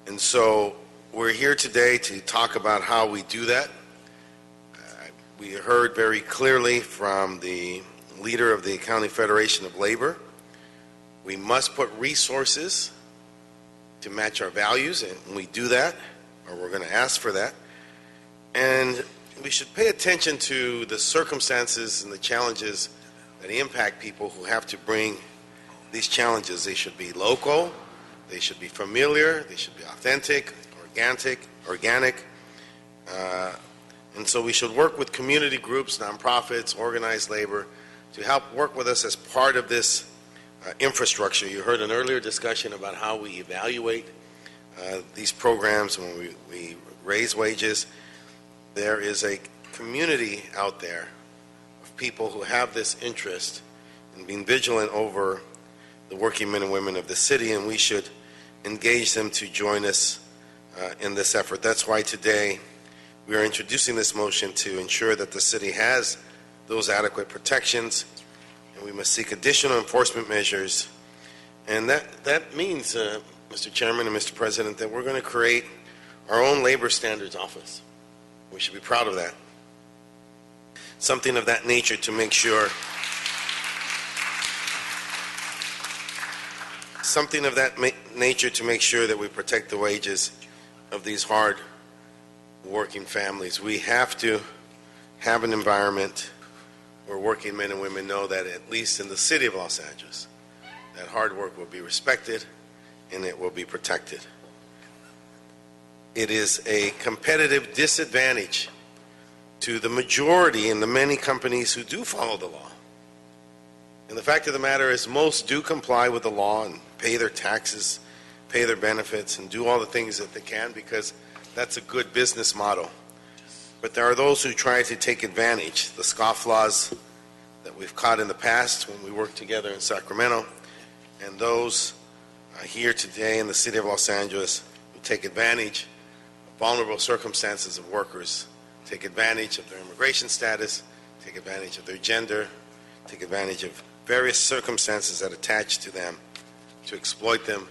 And so we're here today to talk about how we do that. We heard very clearly from the leader of the County Federation of Labor, we must put resources to match our values, and we do that, or we're going to ask for that. And we should pay attention to the circumstances and the challenges that impact people who have to bring these challenges. They should be local, they should be familiar, they should be authentic, organic. And so we should work with community groups, nonprofits, organized labor, to help work with us as part of this infrastructure. You heard an earlier discussion about how we evaluate these programs when we raise wages. There is a community out there of people who have this interest in being vigilant over the working men and women of the city, and we should engage them to join us in this effort. That's why today we are introducing this motion to ensure that the city has those adequate protections, and we must seek additional enforcement measures. And that means, Mr. Chairman and Mr. President, that we're going to create our own labor standards office. We should be proud of that. Something of that nature to make sure that we protect the wages of these hard working families. We have to have an environment where working men and women know that, at least in the city of Los Angeles, that hard work will be respected and it will be protected. It is a competitive disadvantage to the majority and the many companies who do follow the law. And the fact of the matter is, most do comply with the law and pay their taxes, pay their benefits, and do all the things that they can, because that's a good business model. But there are those who try to take advantage, the scofflaws that we've caught in the past when we worked together in Sacramento, and those here today in the city of Los Angeles who take advantage of vulnerable circumstances of workers, take advantage of their immigration status, take advantage of their gender, take advantage of various circumstances that attach to them, to exploit them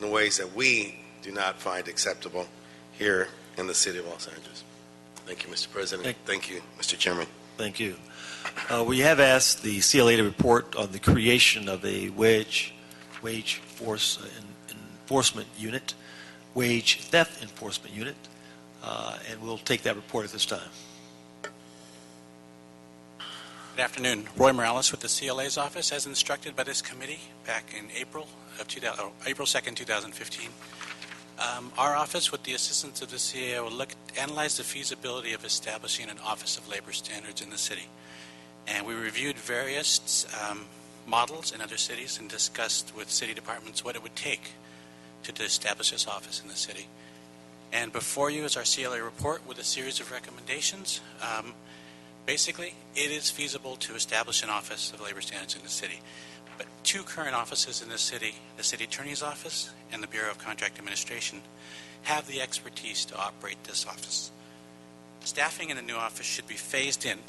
in ways that we do not find acceptable here in the city of Los Angeles. Thank you, Mr. President. Thank you, Mr. Chairman. Thank you. We have asked the CLA to report on the creation of a wage force enforcement unit, wage theft enforcement unit, and we'll take that report at this time. Good afternoon. Roy Morales with the CLA's office, as instructed by this committee back in April 2nd, 2015. Our office, with the assistance of the CA, will analyze the feasibility of establishing an Office of Labor Standards in the city. And we reviewed various models in other cities and discussed with city departments what it would take to establish this office in the city. And before you is our CLA report with a series of recommendations. Basically, it is feasible to establish an Office of Labor Standards in the city. But two current offices in the city Attorney's Office and the Bureau of Contract Administration, have the expertise to operate this office. Staffing in the new office should be phased in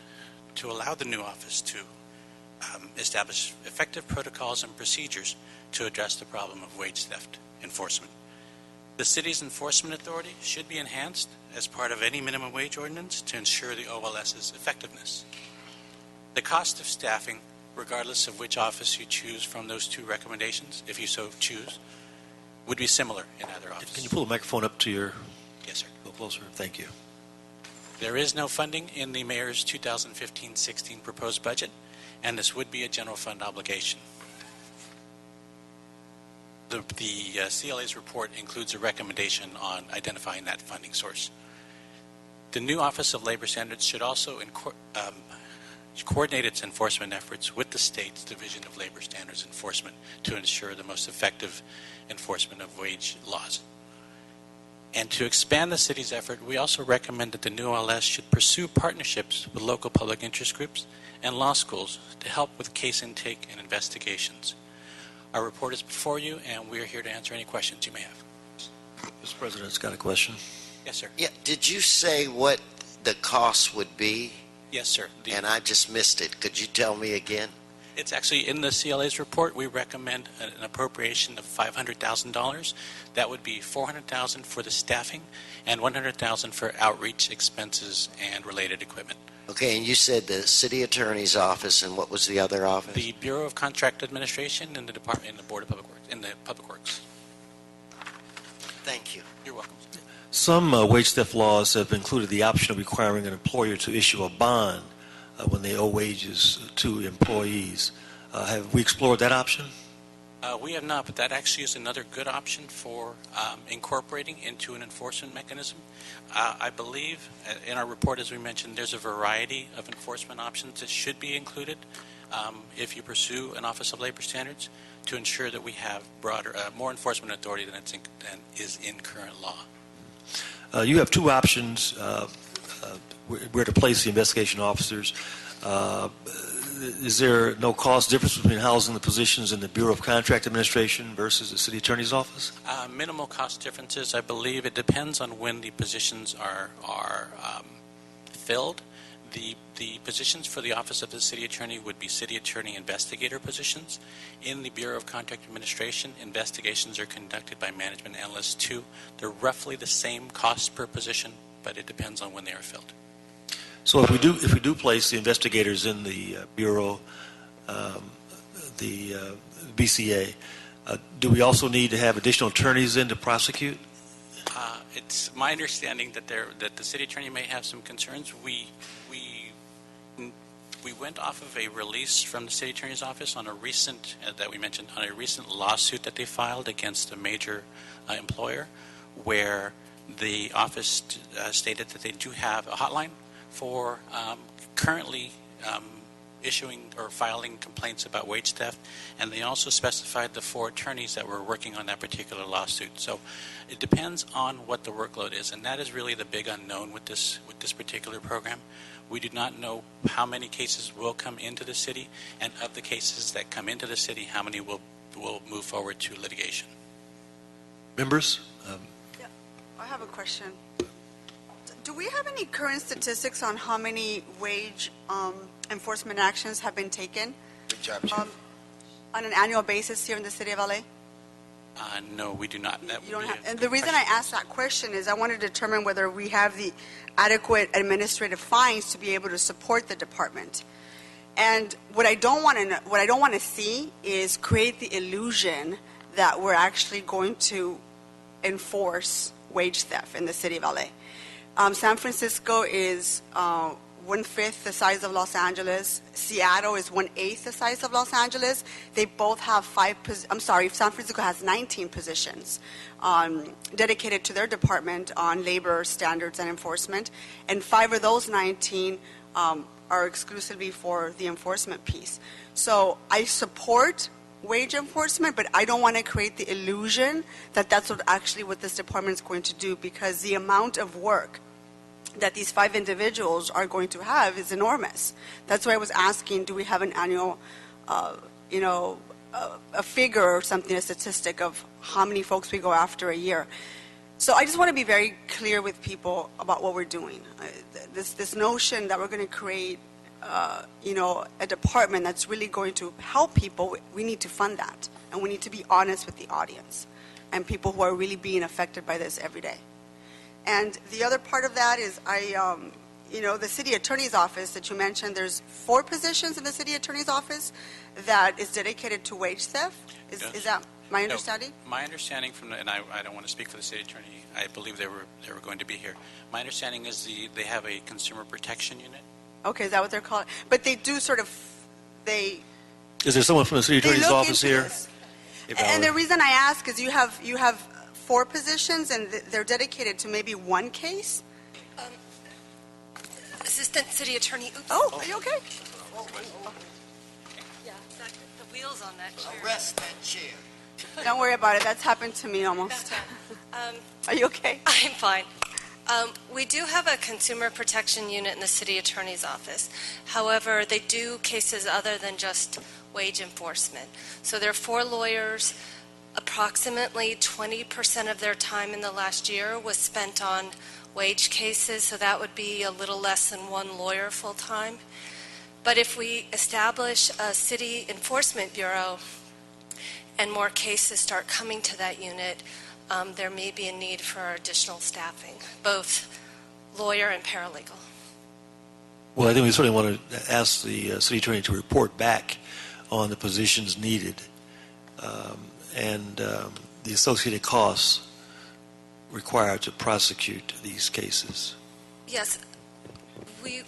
to allow the new office to establish effective protocols and procedures to address the problem of wage theft enforcement. The city's enforcement authority should be enhanced as part of any minimum wage ordinance to ensure the OLS's effectiveness. The cost of staffing, regardless of which office you choose from those two recommendations, if you so choose, would be similar in either office. Can you pull the microphone up to your... Yes, sir. Go closer. Thank you. There is no funding in the mayor's 2015-16 proposed budget, and this would be a general fund obligation. The CLA's report includes a recommendation on identifying that funding source. The new Office of Labor Standards should also coordinate its enforcement efforts with the state's Division of Labor Standards Enforcement to ensure the most effective enforcement of wage laws. And to expand the city's effort, we also recommend that the new OLS should pursue partnerships with local public interest groups and law schools to help with case intake and investigations. Our report is before you, and we are here to answer any questions you may have. Mr. President's got a question. Yes, sir. Yeah, did you say what the cost would be? Yes, sir. And I just missed it. Could you tell me again? It's actually in the CLA's report. We recommend an appropriation of $500,000. That would be $400,000 for the staffing and $100,000 for outreach expenses and related equipment. Okay, and you said the city attorney's office, and what was the other office? The Bureau of Contract Administration and the Department in the Board of Public Works, in the Public Works. Thank you. You're welcome. Some wage theft laws have included the option of requiring an employer to issue a bond when they owe wages to employees. Have we explored that option? We have not, but that actually is another good option for incorporating into an enforcement mechanism. I believe in our report, as we mentioned, there's a variety of enforcement options that should be included if you pursue an Office of Labor Standards to ensure that we have broader, more enforcement authority than is in current law. You have two options where to place the investigation officers. Is there no cost difference between housing the positions in the Bureau of Contract Administration versus the City Attorney's Office? Minimal cost differences, I believe. It depends on when the positions are filled. The positions for the Office of the City Attorney would be City Attorney Investigator positions. In the Bureau of Contract Administration, investigations are conducted by Management Analysts 2. They're roughly the same cost per position, but it depends on when they are filled. So if we do place the investigators in the Bureau, the BCA, do we also need to have additional attorneys in to prosecute? It's my understanding that the city attorney may have some concerns. We went off of a release from the city attorney's office on a recent that we mentioned on a recent lawsuit that they filed against a major employer, where the office stated that they do have a hotline for currently issuing or filing complaints about wage theft, and they also specified the 4 attorneys that were working on that particular lawsuit. So it depends on what the workload is, and that is really the big unknown with this particular program. We do not know how many cases will come into the city, and of the cases that come into the city, how many will move forward to litigation. Members? Yeah, I have a question. Do we have any current statistics on how many wage enforcement actions have been taken on an annual basis here in the city of LA? No, we do not. You don't have, and the reason I asked that question is I want to determine whether we have the adequate administrative fines to be able to support the department. And what I don't want to see is create the illusion that we're actually going to enforce wage theft in the city of LA. San Francisco is 1/5 the size of Los Angeles. Seattle is 1/8 the size of Los Angeles. They both have San Francisco has 19 positions dedicated to their department on labor standards and enforcement, and 5 of those 19 are exclusively for the enforcement piece. So I support wage enforcement, but I don't want to create the illusion that that's what this department is going to do, because the amount of work that these 5 individuals are going to have is enormous. That's why I was asking, do we have an annual, a figure or something, a statistic of how many folks we go after a year? So I just want to be very clear with people about what we're doing. This notion that we're going to create, a department that's really going to help people, we need to fund that. And we need to be honest with the audience and people who are really being affected by this every day. And the other part of that is the city attorney's office that you mentioned, there's 4 positions in the city attorney's office that is dedicated to wage theft. Is that my understanding? No, my understanding and I don't want to speak for the city attorney. I believe they were going to be here. My understanding is they have a consumer protection unit. Okay, is that what they're calling? But they do Is there someone from the city attorney's office here? And the reason I ask is you have 4 positions, and they're dedicated to maybe 1 case? Assistant City Attorney. Oops. Oh, are you okay? Yeah, the wheels on that chair. Arrest that chair. Don't worry about it. That's happened to me almost. Are you okay? I'm fine. We do have a consumer protection unit in the city attorney's office. However, they do cases other than just wage enforcement. So there are 4 lawyers. Approximately 20% of their time in the last year was spent on wage cases, so that would be a little less than 1 lawyer full-time. But if we establish a city enforcement bureau and more cases start coming to that unit, there may be a need for additional staffing, both lawyer and paralegal. Well, I think we certainly want to ask the city attorney to report back on the positions needed and the associated costs required to prosecute these cases. Yes, we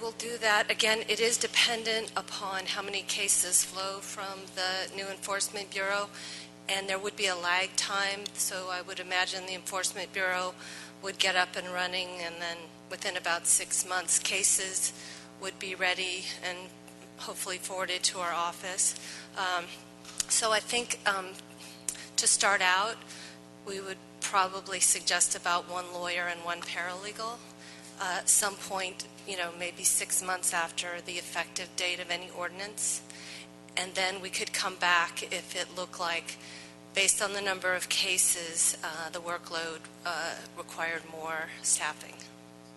will do that. Again, it is dependent upon how many cases flow from the new Enforcement Bureau, and there would be a lag time, so I would imagine the Enforcement Bureau would get up and running, and then within about 6 months, cases would be ready and hopefully forwarded to our office. So I think to start out, we would probably suggest about 1 lawyer and 1 paralegal. At some point, maybe 6 months after the effective date of any ordinance. And then we could come back if it looked like, based on the number of cases, the workload required more staffing.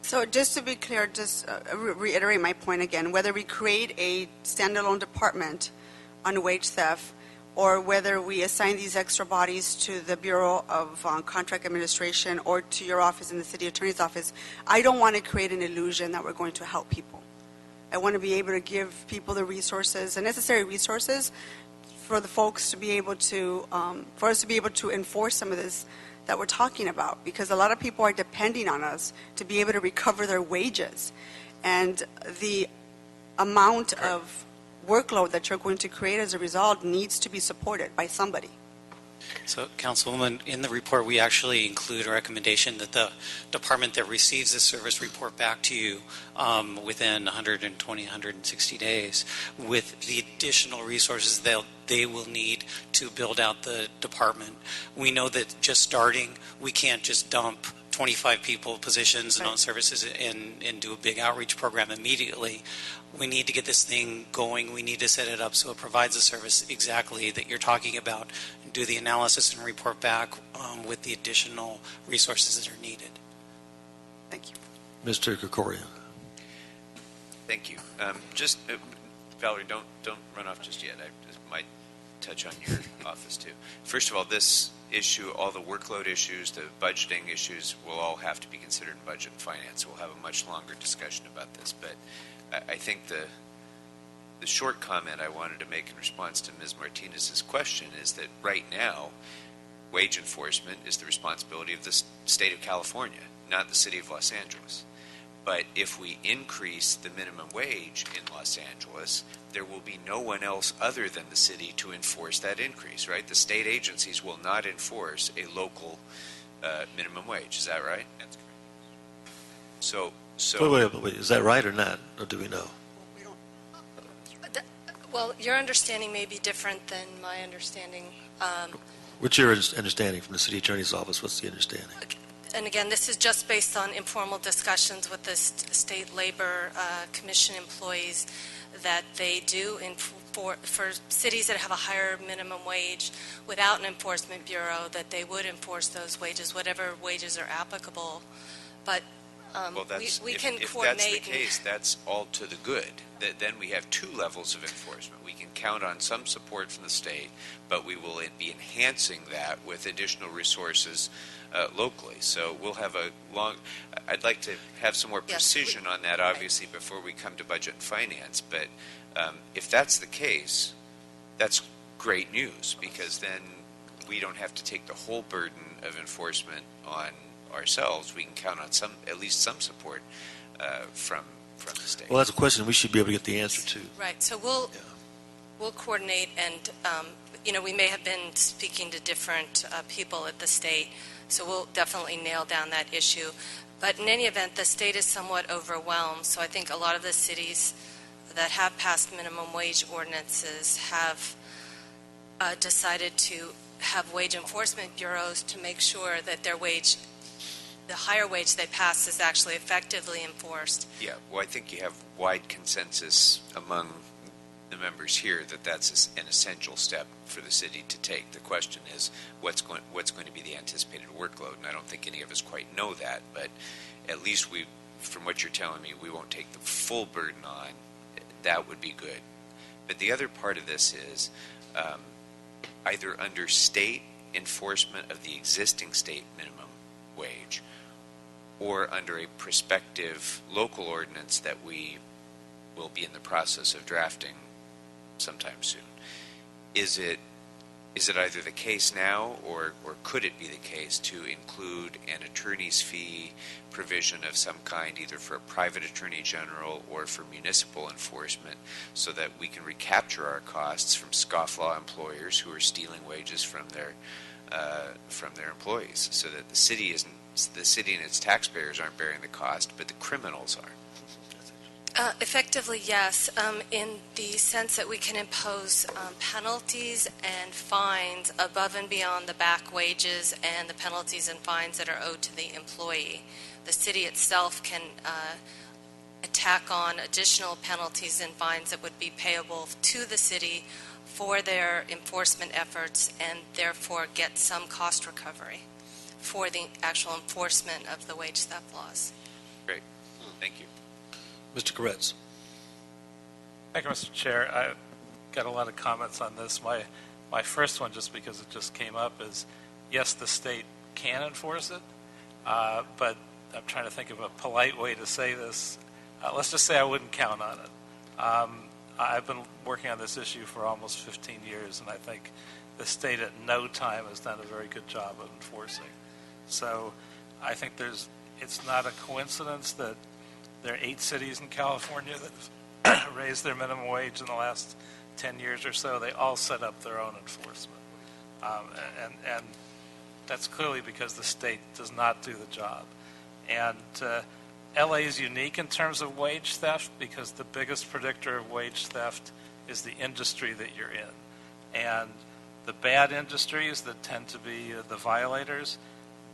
So just to be clear, just reiterate my point again, whether we create a standalone department on wage theft or whether we assign these extra bodies to the Bureau of Contract Administration or to your office in the City Attorney's Office, I don't want to create an illusion that we're going to help people. I want to be able to give people the resources, the necessary resources for the folks to be able to, for us to be able to enforce some of this that we're talking about, because a lot of people are depending on us to be able to recover their wages. And the amount of workload that you're going to create as a result needs to be supported by somebody. So, Councilwoman, in the report, we actually include a recommendation that the department that receives this service report back to you within 120, 160 days with the additional resources that they will need to build out the department. We know that just starting, we can't just dump 25 people, positions, and on services and do a big outreach program immediately. We need to get this thing going. We need to set it up so it provides the service exactly that you're talking about, and do the analysis and report back with the additional resources that are needed. Thank you. Mr. Conqueror. Thank you. Valerie, don't run off just yet. I just might touch on your office too. First of all, this issue, all the workload issues, the budgeting issues will all have to be considered in budget and finance. We'll have a much longer discussion about this, but I think the short comment I wanted to make in response to Ms. Martinez's question is that right now, wage enforcement is the responsibility of the state of California, not the city of Los Angeles. But if we increase the minimum wage in Los Angeles, there will be no one else other than the city to enforce that increase, right? The state agencies will not enforce a local minimum wage. Is that right? That's correct. So Wait, is that right or not? Or do we know? Well, your understanding may be different than my understanding. What's your understanding from the city attorney's office? What's the understanding? And again, this is just based on informal discussions with the State Labor Commission employees, that they do, for cities that have a higher minimum wage without an enforcement bureau, that they would enforce those wages, whatever wages are applicable. But we can coordinate. If that's the case, that's all to the good. Then we have 2 levels of enforcement. We can count on some support from the state, but we will be enhancing that with additional resources locally. So we'll have I'd like to have some more precision on that, obviously, before we come to budget and finance. But if that's the case, that's great news, because then we don't have to take the whole burden of enforcement on ourselves. We can count on at least some support from the state. Well, that's a question we should be able to get the answer to. Right. So we'll coordinate, and we may have been speaking to different people at the state, so we'll definitely nail down that issue. But in any event, the state is somewhat overwhelmed, so I think a lot of the cities that have passed minimum wage ordinances have decided to have wage enforcement bureaus to make sure that their wage, the higher wage they pass, is actually effectively enforced. Yeah, well, I think you have wide consensus among the members here that that's an essential step for the city to take. The question is what's going to be the anticipated workload, and I don't think any of us quite know that, but at least from what you're telling me, we won't take the full burden on. That would be good. But the other part of this is either under state enforcement of the existing state minimum wage or under a prospective local ordinance that we will be in the process of drafting sometime soon. Is it either the case now or could it be the case to include an attorney's fee provision of some kind, either for a private attorney general or for municipal enforcement, so that we can recapture our costs from scofflaw employers who are stealing wages from their employees, so that the city and its taxpayers aren't bearing the cost, but the criminals are? Effectively, yes, in the sense that we can impose penalties and fines above and beyond the back wages and the penalties and fines that are owed to the employee. The city itself can tack on additional penalties and fines that would be payable to the city for their enforcement efforts, and therefore get some cost recovery for the actual enforcement of the wage theft laws. Great. Thank you. Mr. Koretz. Thank you, Mr. Chair. I've got a lot of comments on this. My first one, just because it just came up, is yes, the state can enforce it, but I'm trying to think of a polite way to say this. Let's just say I wouldn't count on it. I've been working on this issue for almost 15 years, and I think the state at no time has done a very good job of enforcing. So I think it's not a coincidence that there are 8 cities in California that have raised their minimum wage in the last 10 years or so. They all set up their own enforcement. And that's clearly because the state does not do the job. And LA is unique in terms of wage theft because the biggest predictor of wage theft is the industry that you're in. And the bad industries that tend to be the violators,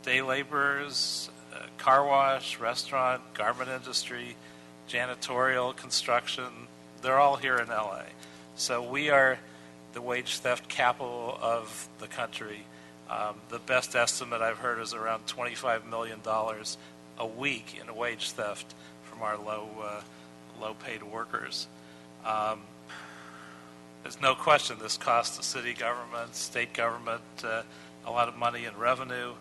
day laborers, car wash, restaurant, garment industry, janitorial, construction, they're all here in LA. So we are the wage theft capital of the country. The best estimate I've heard is around $25 million a week in wage theft from our low-paid workers. There's no question this costs the city government, state government, a lot of money in revenue.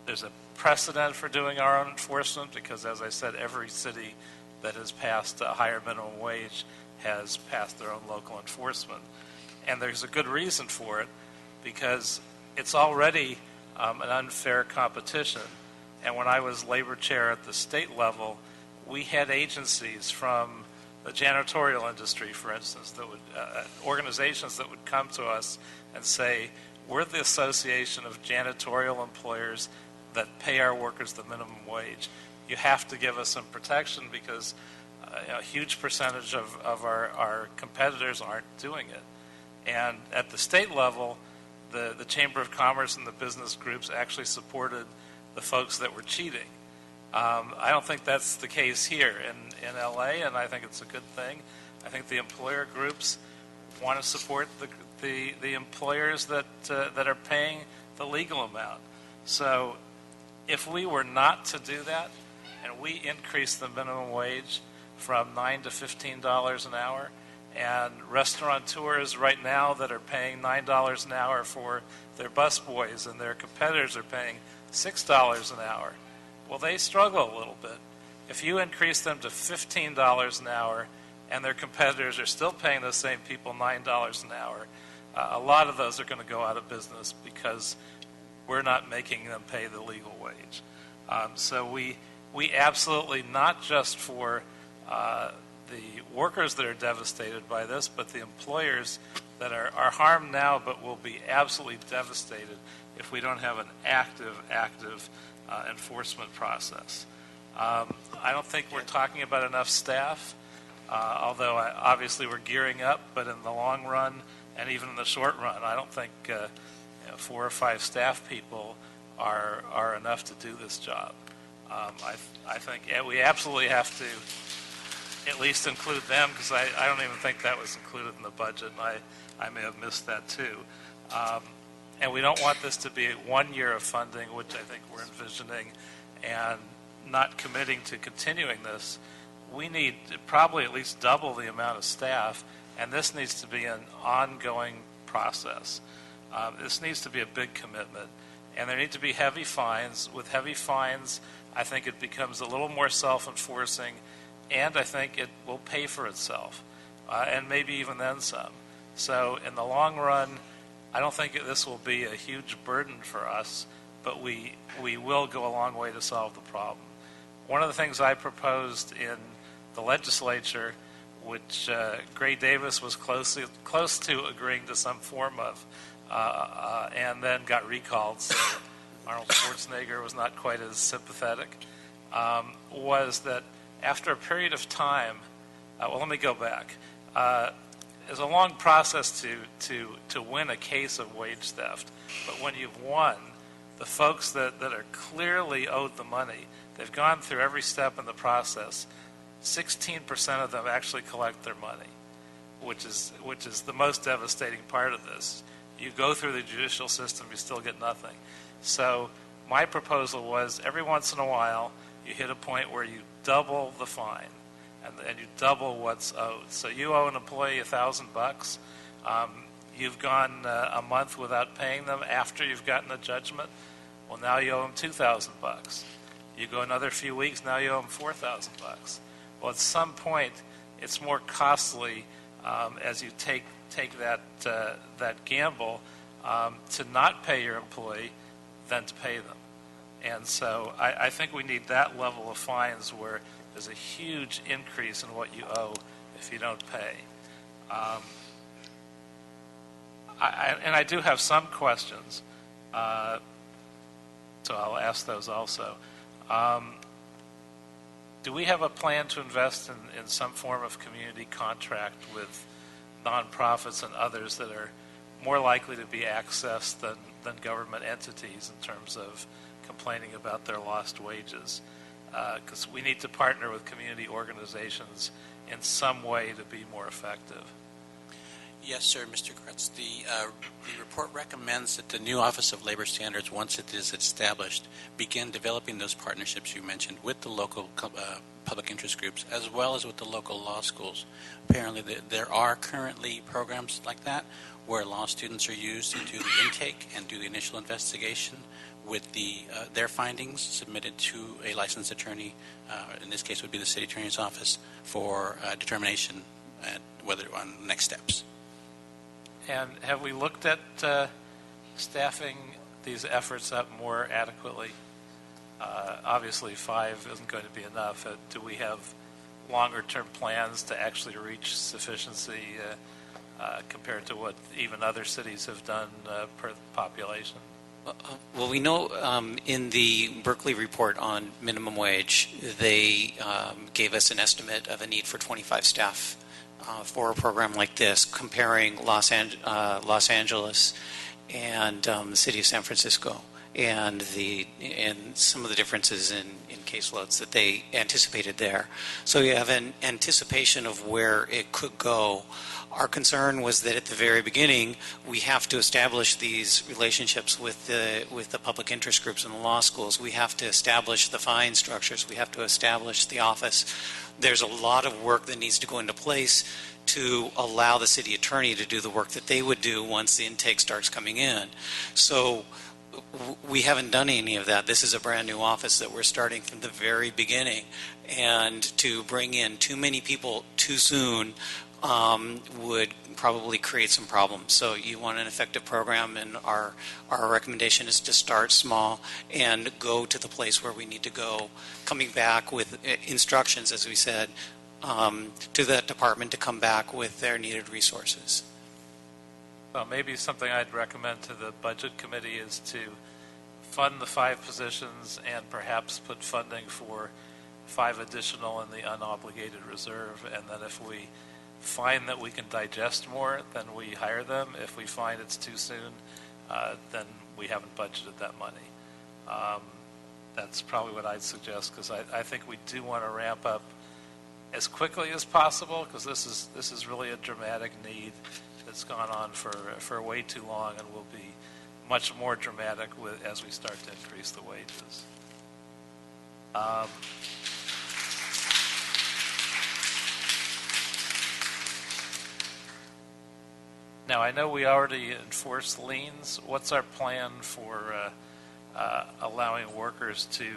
There's a precedent for doing our own enforcement because, as I said, every city that has passed a higher minimum wage has passed their own local enforcement. And there's a good reason for it because it's already an unfair competition. And when I was labor chair at the state level, we had agencies from the janitorial industry, for instance, that would organizations that would come to us and say, we're the association of janitorial employers that pay our workers the minimum wage. You have to give us some protection because a huge percentage of our competitors aren't doing it. And at the state level, the Chamber of Commerce and the business groups actually supported the folks that were cheating. I don't think that's the case here in LA, and I think it's a good thing. I think the employer groups want to support the employers that are paying the legal amount. So if we were not to do that, and we increase the minimum wage from $9 to $15 an hour, and restaurateurs right now that are paying $9 an hour for their busboys, and their competitors are paying $6 an hour, well, they struggle a little bit. If you increase them to $15 an hour, and their competitors are still paying those same people $9 an hour, a lot of those are going to go out of business because we're not making them pay the legal wage. So we absolutely, not just for the workers that are devastated by this, but the employers that are harmed now but will be absolutely devastated if we don't have an active enforcement process. I don't think we're talking about enough staff, although obviously we're gearing up, but in the long run, And even in the short run, I don't think 4 or 5 staff people are enough to do this job. I think we absolutely have to at least include them, because I don't even think that was included in the budget, and I may have missed that too. And we don't want this to be 1 year of funding, which I think we're envisioning, and not committing to continuing this. We need probably at least double the amount of staff, and this needs to be an ongoing process. This needs to be a big commitment, and there need to be heavy fines. With heavy fines, I think it becomes a little more self-enforcing, and I think it will pay for itself, and maybe even then some. So in the long run, I don't think this will be a huge burden for us, but we will go a long way to solve the problem. One of the things I proposed in the legislature, which Gray Davis was close to agreeing to some form of, and then got recalled, so Arnold Schwarzenegger was not quite as sympathetic, was that after a period of time, well, let me go back. It's a long process to win a case of wage theft, but when you've won, the folks that are clearly owed the money, they've gone through every step in the process. 16% of them actually collect their money, which is the most devastating part of this. You go through the judicial system, you still get nothing. So my proposal was every once in a while, you hit a point where you double the fine, and you double what's owed. So you owe an employee $1,000. You've gone a month without paying them after you've gotten a judgment. Well, now you owe them $2,000. You go another few weeks, now you owe them $4,000. Well, at some point, it's more costly as you take that gamble to not pay your employee than to pay them. And so I think we need that level of fines where there's a huge increase in what you owe if you don't pay. And I do have some questions, so I'll ask those also. Do we have a plan to invest in some form of community contract with nonprofits and others that are more likely to be accessed than government entities in terms of complaining about their lost wages? Because we need to partner with community organizations in some way to be more effective. Yes, sir, Mr. Kretz. The report recommends that the new Office of Labor Standards, once it is established, begin developing those partnerships you mentioned with the local public interest groups as well as with the local law schools. Apparently there are currently programs like that where law students are used to do the intake and do the initial investigation with their findings submitted to a licensed attorney, in this case would be the city attorney's office, for determination whether on next steps. And have we looked at staffing these efforts up more adequately? Obviously, 5 isn't going to be enough. Do we have longer-term plans to actually reach sufficiency compared to what even other cities have done per population? Well, we know in the Berkeley report on minimum wage, they gave us an estimate of a need for 25 staff for a program like this, comparing Los Angeles and the city of San Francisco, and some of the differences in caseloads that they anticipated there. So you have an anticipation of where it could go. Our concern was that at the very beginning, we have to establish these relationships with the public interest groups in the law schools. We have to establish the fine structures. We have to establish the office. There's a lot of work that needs to go into place to allow the city attorney to do the work that they would do once the intake starts coming in. So we haven't done any of that. This is a brand new office that we're starting from the very beginning. And to bring in too many people too soon would probably create some problems. So you want an effective program, and our recommendation is to start small and go to the place where we need to go, coming back with instructions, as we said, to that department to come back with their needed resources. Well, maybe something I'd recommend to the Budget Committee is to fund the 5 positions and perhaps put funding for 5 additional in the unobligated reserve, and then if we find that we can digest more, then we hire them. If we find it's too soon, then we haven't budgeted that money. That's probably what I'd suggest, because I think we do want to ramp up as quickly as possible, because this is really a dramatic need that's gone on for way too long, and will be much more dramatic as we start to increase the wages. Now, I know we already enforce liens. What's our plan for allowing workers to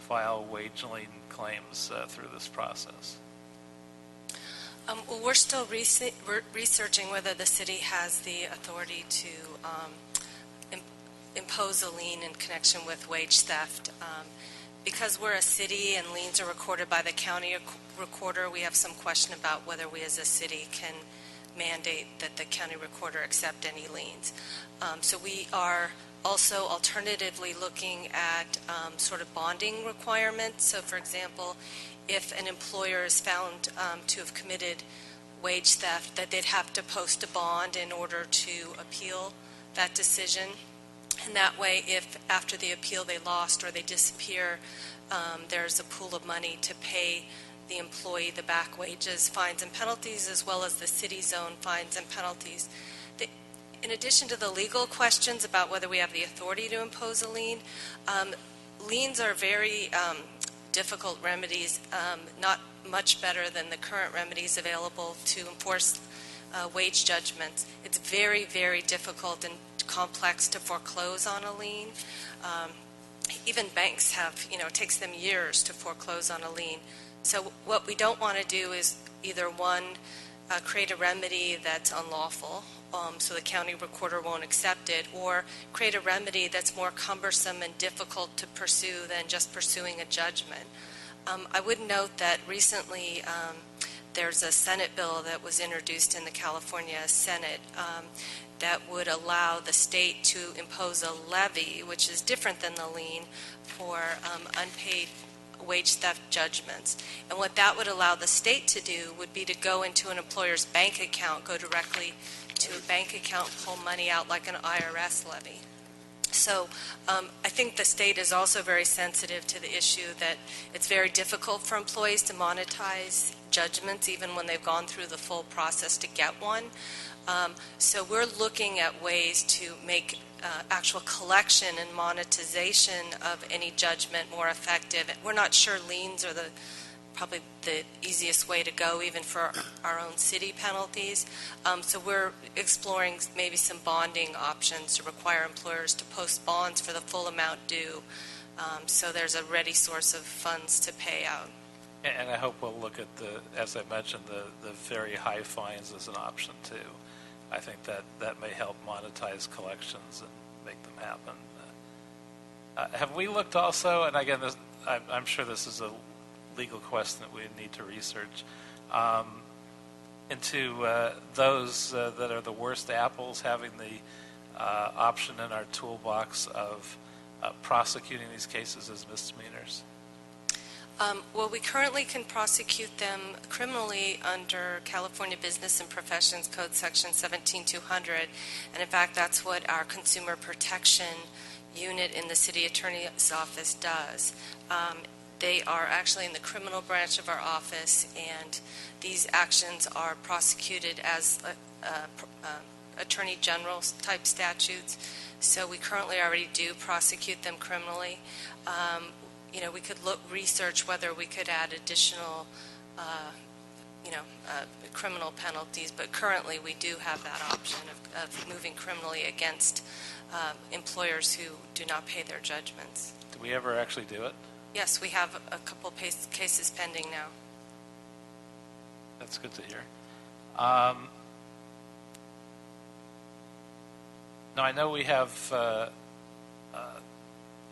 file wage lien claims through this process? Well, we're still researching whether the city has the authority to impose a lien in connection with wage theft. Because we're a city and liens are recorded by the county recorder, we have some question about whether we as a city can mandate that the county recorder accept any liens. So we are also alternatively looking at sort of bonding requirements. So for example, if an employer is found to have committed wage theft, that they'd have to post a bond in order to appeal that decision. And that way, if after the appeal they lost or they disappear, there's a pool of money to pay the employee the back wages, fines, and penalties, as well as the city's own fines and penalties. In addition to the legal questions about whether we have the authority to impose a lien, liens are very difficult remedies, not much better than the current remedies available to enforce wage judgments. It's very, very difficult and complex to foreclose on a lien. Even banks have, it takes them years to foreclose on a lien. So what we don't want to do is either one, create a remedy that's unlawful, so the county recorder won't accept it, or create a remedy that's more cumbersome and difficult to pursue than just pursuing a judgment. I would note that recently there's a Senate bill that was introduced in the California Senate that would allow the state to impose a levy, which is different than the lien, for unpaid wage theft judgments. And what that would allow the state to do would be to go into an employer's bank account, go directly to a bank account, pull money out like an IRS levy. So I think the state is also very sensitive to the issue that it's very difficult for employees to monetize judgments even when they've gone through the full process to get one. So we're looking at ways to make actual collection and monetization of any judgment more effective. We're not sure liens are probably the easiest way to go, even for our own city penalties. So we're exploring maybe some bonding options to require employers to post bonds for the full amount due, so there's a ready source of funds to pay out. And I hope we'll look at as I mentioned, the very high fines as an option too. I think that may help monetize collections and make them happen. Have we looked also, and again, I'm sure this is a legal question that we need to research, into those that are the worst apples, having the option in our toolbox of prosecuting these cases as misdemeanors? Well, we currently can prosecute them criminally under California Business and Professions Code Section 17200, and in fact that's what our Consumer Protection Unit in the City Attorney's Office does. They are actually in the criminal branch of our office, and these actions are prosecuted as Attorney General type statutes, so we currently already do prosecute them criminally. We could research whether we could add additional, criminal penalties, but currently we do have that option of moving criminally against employers who do not pay their judgments. Do we ever actually do it? Yes, we have a couple cases pending now. That's good to hear. Now, I know we have a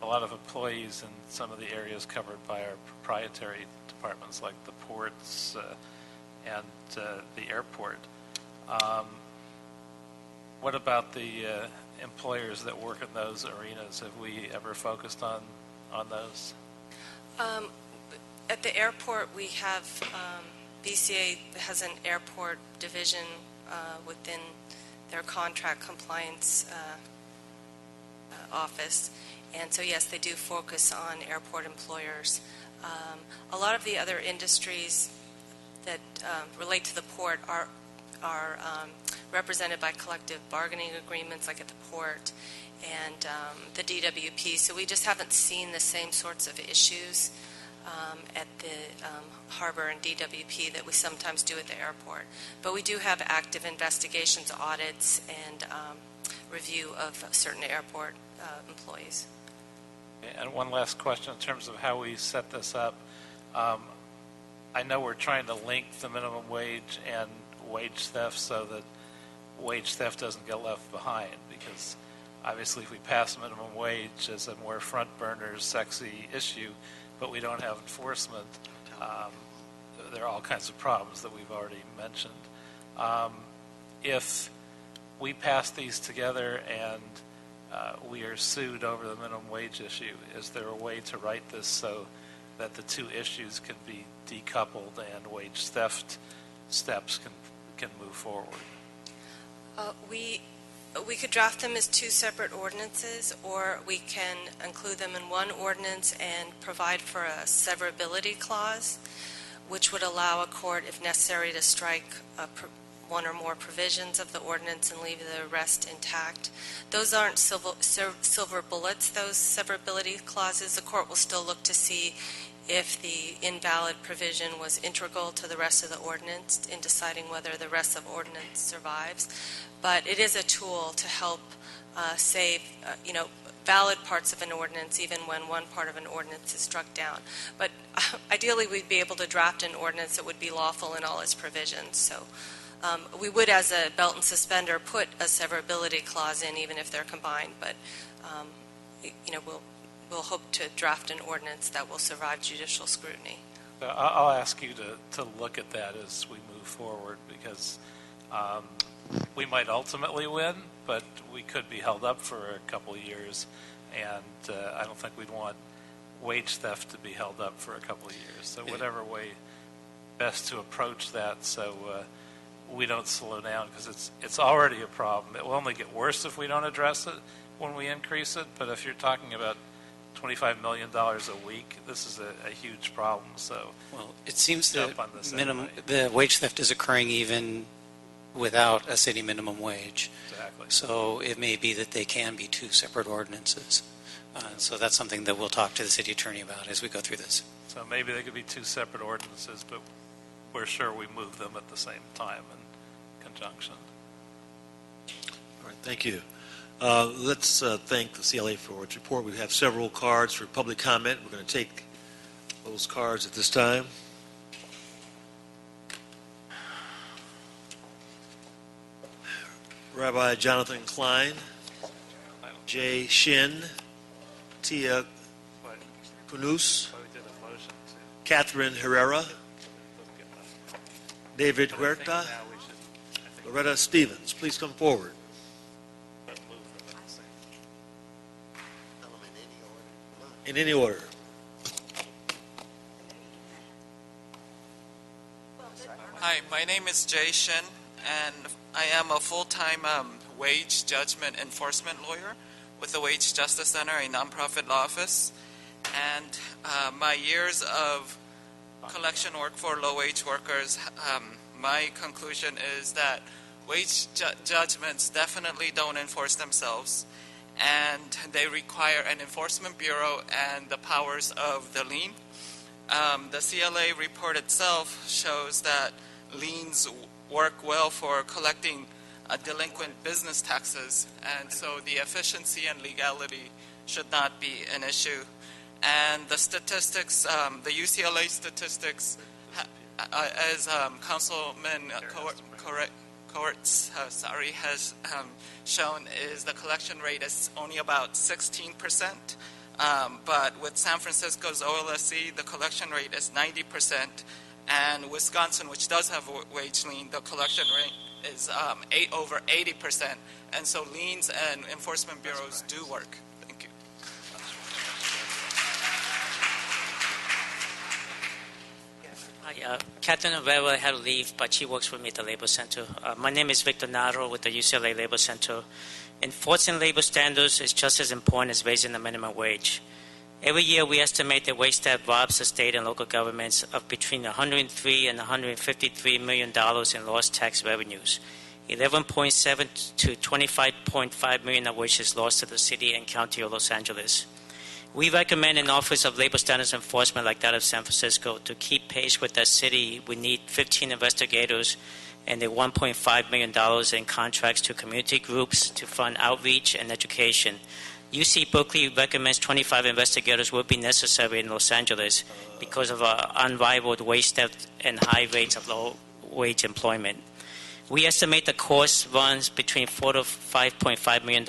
lot of employees in some of the areas covered by our proprietary departments, like the ports and the airport. What about the employers that work in those arenas? Have we ever focused on those? At the airport, we have BCA has an airport division within their contract compliance office. And so, yes, they do focus on airport employers. A lot of the other industries that relate to the port are represented by collective bargaining agreements, like at the port and the DWP. So we just haven't seen the same sorts of issues at the harbor and DWP that we sometimes do at the airport. But we do have active investigations, audits, and review of certain airport employees. And one last question in terms of how we set this up. I know we're trying to link the minimum wage and wage theft so that wage theft doesn't get left behind, because obviously if we pass minimum wage as a more front burner, sexy issue, but we don't have enforcement, there are all kinds of problems that we've already mentioned. If we pass these together and we are sued over the minimum wage issue, is there a way to write this so that the two issues can be decoupled and wage theft steps can move forward? We could draft them as two separate ordinances, or we can include them in one ordinance and provide for a severability clause, which would allow a court, if necessary, to strike one or more provisions of the ordinance and leave the rest intact. Those aren't silver bullets, those severability clauses. The court will still look to see if the invalid provision was integral to the rest of the ordinance in deciding whether the rest of the ordinance survives. But it is a tool to help save, valid parts of an ordinance, even when one part of an ordinance is struck down. But ideally, we'd be able to draft an ordinance that would be lawful in all its provisions. So we would, as a belt and suspender, put a severability clause in, even if they're combined. But we'll hope to draft an ordinance that will survive judicial scrutiny. I'll ask you to look at that as we move forward, because we might ultimately win, but we could be held up for a couple of years, and I don't think we'd want wage theft to be held up for a couple of years. So whatever way best to approach that, so we don't slow down, because it's already a problem. It will only get worse if we don't address it when we increase it, but if you're talking about $25 million a week, this is a huge problem. So, well, it seems that the wage theft is occurring even without a city minimum wage. Exactly. So it may be that they can be two separate ordinances. So that's something that we'll talk to the city attorney about as we go through this. So maybe they could be two separate ordinances, but we're sure we move them at the same time in conjunction. All right, thank you. Let's thank the CLA for its report. We have several cards for public comment. We're going to take those cards at this time. Rabbi Jonathan Klein, Jay Shin, Tia Kunus, Catherine Herrera, David Huerta, Loretta Stevens. Please come forward. In any order. Hi, my name is Jay Shin, and I am a full-time wage judgment enforcement lawyer with the Wage Justice Center, a nonprofit law office. And my years of collection work for low-wage workers, my conclusion is that wage judgments definitely don't enforce themselves, and they require an enforcement bureau and the powers of the lien. The CLA report itself shows that liens work well for collecting delinquent business taxes, and so the efficiency and legality should not be an issue. And the statistics, the UCLA statistics, as Councilman Courts has shown, is the collection rate is only about 16%. But with San Francisco's OLSC, the collection rate is 90%. And Wisconsin, which does have a wage lien, the collection rate is over 80%. And so liens and enforcement bureaus do work. Thank you. Catherine Rivera had to leave, but she works with me at the Labor Center. My name is Victor Naro with the UCLA Labor Center. Enforcing labor standards is just as important as raising the minimum wage. Every year, we estimate that wage theft robs the state and local governments of between $103 and $153 million in lost tax revenues, 11.7 to 25.5 million of which is lost to the city and county of Los Angeles. We recommend an Office of Labor Standards Enforcement like that of San Francisco. To keep pace with the city, we need 15 investigators and the $1.5 million in contracts to community groups to fund outreach and education. UC Berkeley recommends 25 investigators will be necessary in Los Angeles because of unrivaled wage theft and high rates of low-wage employment. We estimate the cost runs between $4 to $5.5 million.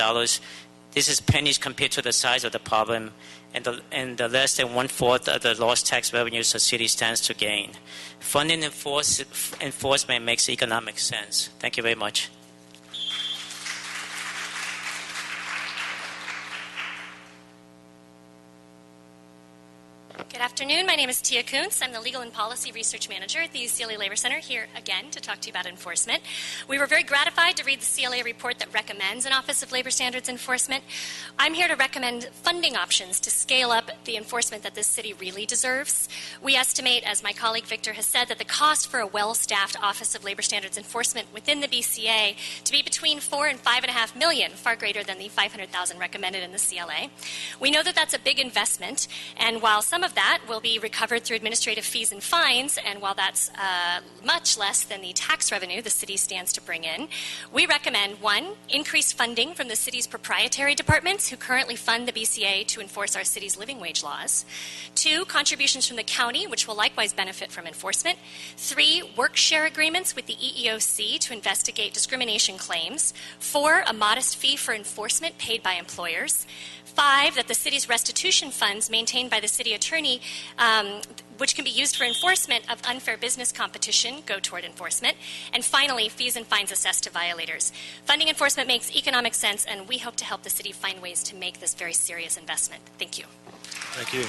This is pennies compared to the size of the problem and the less than one-fourth of the lost tax revenues the city stands to gain. Funding enforcement makes economic sense. Thank you very much. Good afternoon. My name is Tia Kuntz. I'm the Legal and Policy Research Manager at the UCLA Labor Center, here again to talk to you about enforcement. We were very gratified to read the CLA report that recommends an Office of Labor Standards Enforcement. I'm here to recommend funding options to scale up the enforcement that this city really deserves. We estimate, as my colleague Victor has said, that the cost for a well-staffed Office of Labor Standards Enforcement within the BCA to be between $4 and $5.5 million, far greater than the $500,000 recommended in the CLA. We know that that's a big investment, and while some of that will be recovered through administrative fees and fines, and while that's much less than the tax revenue the city stands to bring in, we recommend, one, increased funding from the city's proprietary departments who currently fund the BCA to enforce our city's living wage laws. Two, contributions from the county, which will likewise benefit from enforcement. Three, work share agreements with the EEOC to investigate discrimination claims. Four, a modest fee for enforcement paid by employers. Five, that the city's restitution funds maintained by the city attorney, which can be used for enforcement of unfair business competition, go toward enforcement. And finally, fees and fines assessed to violators. Funding enforcement makes economic sense, and we hope to help the city find ways to make this very serious investment. Thank you. Thank you.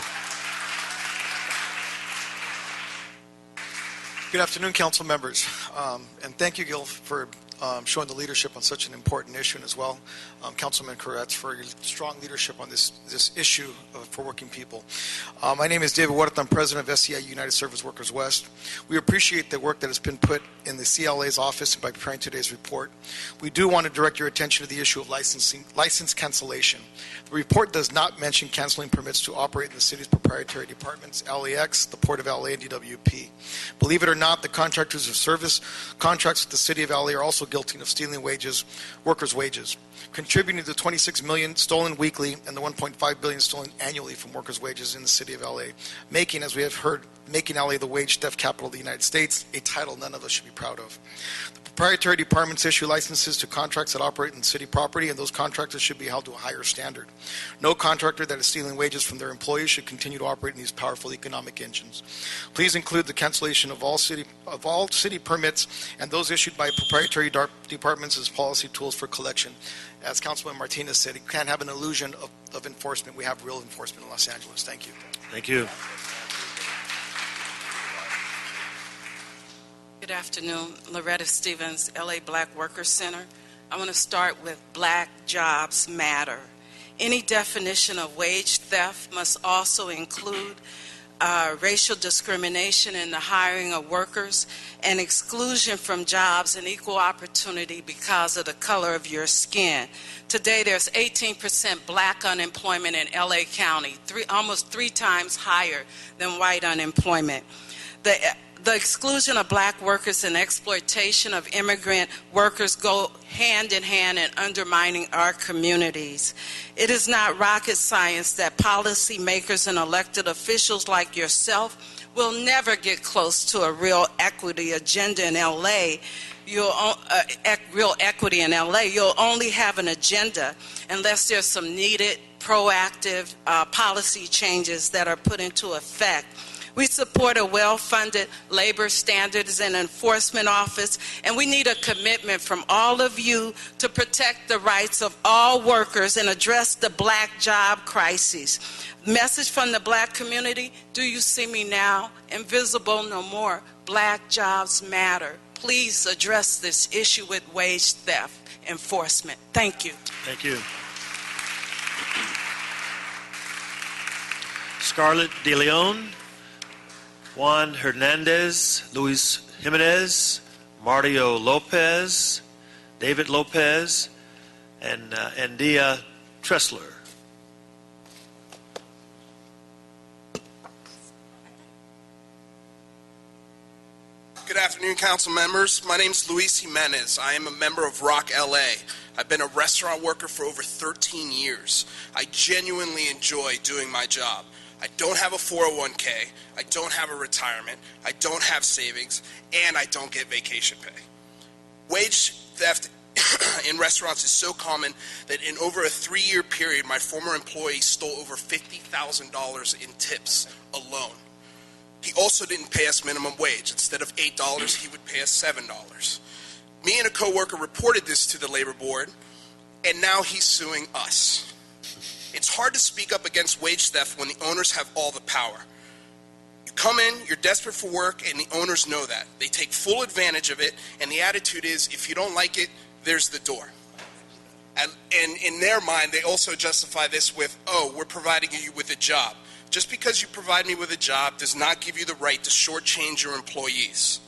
Good afternoon, council members. And thank you, Gil, for showing the leadership on such an important issue, and as well, Councilman Koretz, for your strong leadership on this issue for working people. My name is David Huerta. I'm president of SCI United Service Workers West. We appreciate the work that has been put in the CLA's office by preparing today's report. We do want to direct your attention to the issue of license cancellation. The report does not mention canceling permits to operate in the city's proprietary departments, LAX, the Port of LA, and DWP. Believe it or not, the contractors of service contracts with the city of LA are also guilty of stealing workers' wages, contributing to the $26 million stolen weekly and the $1.5 billion stolen annually from workers' wages in the city of LA, making, as we have heard, making LA the wage theft capital of the United States, a title none of us should be proud of. The proprietary departments issue licenses to contracts that operate in city property, and those contractors should be held to a higher standard. No contractor that is stealing wages from their employees should continue to operate in these powerful economic engines. Please include the cancellation of all city permits and those issued by proprietary departments as policy tools for collection. As Councilman Martinez said, you can't have an illusion of enforcement. We have real enforcement in Los Angeles. Thank you. Thank you. Good afternoon. Loretta Stevens, LA Black Workers Center. I want to start with Black Jobs Matter. Any definition of wage theft must also include racial discrimination in the hiring of workers and exclusion from jobs and equal opportunity because of the color of your skin. Today, there's 18% black unemployment in LA County, almost three times higher than white unemployment. The exclusion of black workers and exploitation of immigrant workers go hand in hand in undermining our communities. It is not rocket science that policymakers and elected officials like yourself will never get close to a real equity agenda in LA. Real equity in LA. You'll only have an agenda unless there's some needed proactive policy changes that are put into effect. We support a well-funded labor standards and enforcement office, and we need a commitment from all of you to protect the rights of all workers and address the black job crisis. Message from the black community: do you see me now? Invisible no more. Black jobs matter. Please address this issue with wage theft enforcement. Thank you. Thank you. Scarlett De Leon, Juan Hernandez, Luis Jimenez, Mario Lopez, David Lopez, and Dia Tressler. Good afternoon, council members. My name is Luis Jimenez. I am a member of Rock LA. I've been a restaurant worker for over 13 years. I genuinely enjoy doing my job. I don't have a 401k, I don't have a retirement, I don't have savings, and I don't get vacation pay. Wage theft in restaurants is so common that in over a 3-year period, my former employee stole over $50,000 in tips alone. He also didn't pay us minimum wage. Instead of $8, he would pay us $7. Me and a coworker reported this to the labor board, and now he's suing us. It's hard to speak up against wage theft when the owners have all the power. You come in, you're desperate for work, and the owners know that. They take full advantage of it, and the attitude is, if you don't like it, there's the door. And in their mind, they also justify this with, oh, we're providing you with a job. Just because you provide me with a job does not give you the right to shortchange your employees.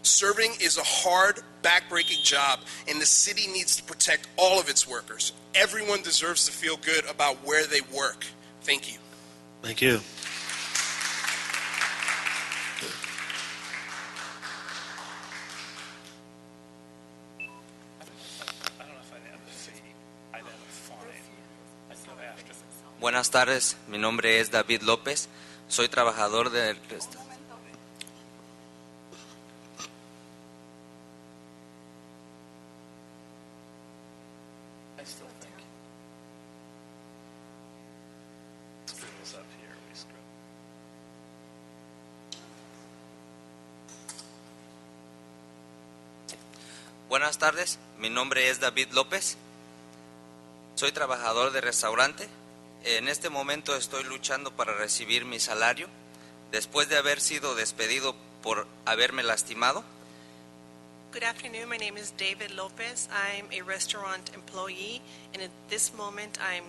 Serving is a hard, backbreaking job, and the city needs to protect all of its workers. Everyone deserves to feel good about where they work. Thank you. Thank you. Buenas tardes, mi nombre es David López, soy trabajador del Buenas tardes, mi nombre es David López, soy trabajador de restaurante. En este momento estoy luchando para recibir mi salario después de haber sido despedido por haberme lastimado. Good afternoon, my name is David Lopez. I'm a restaurant employee, and at this moment I'm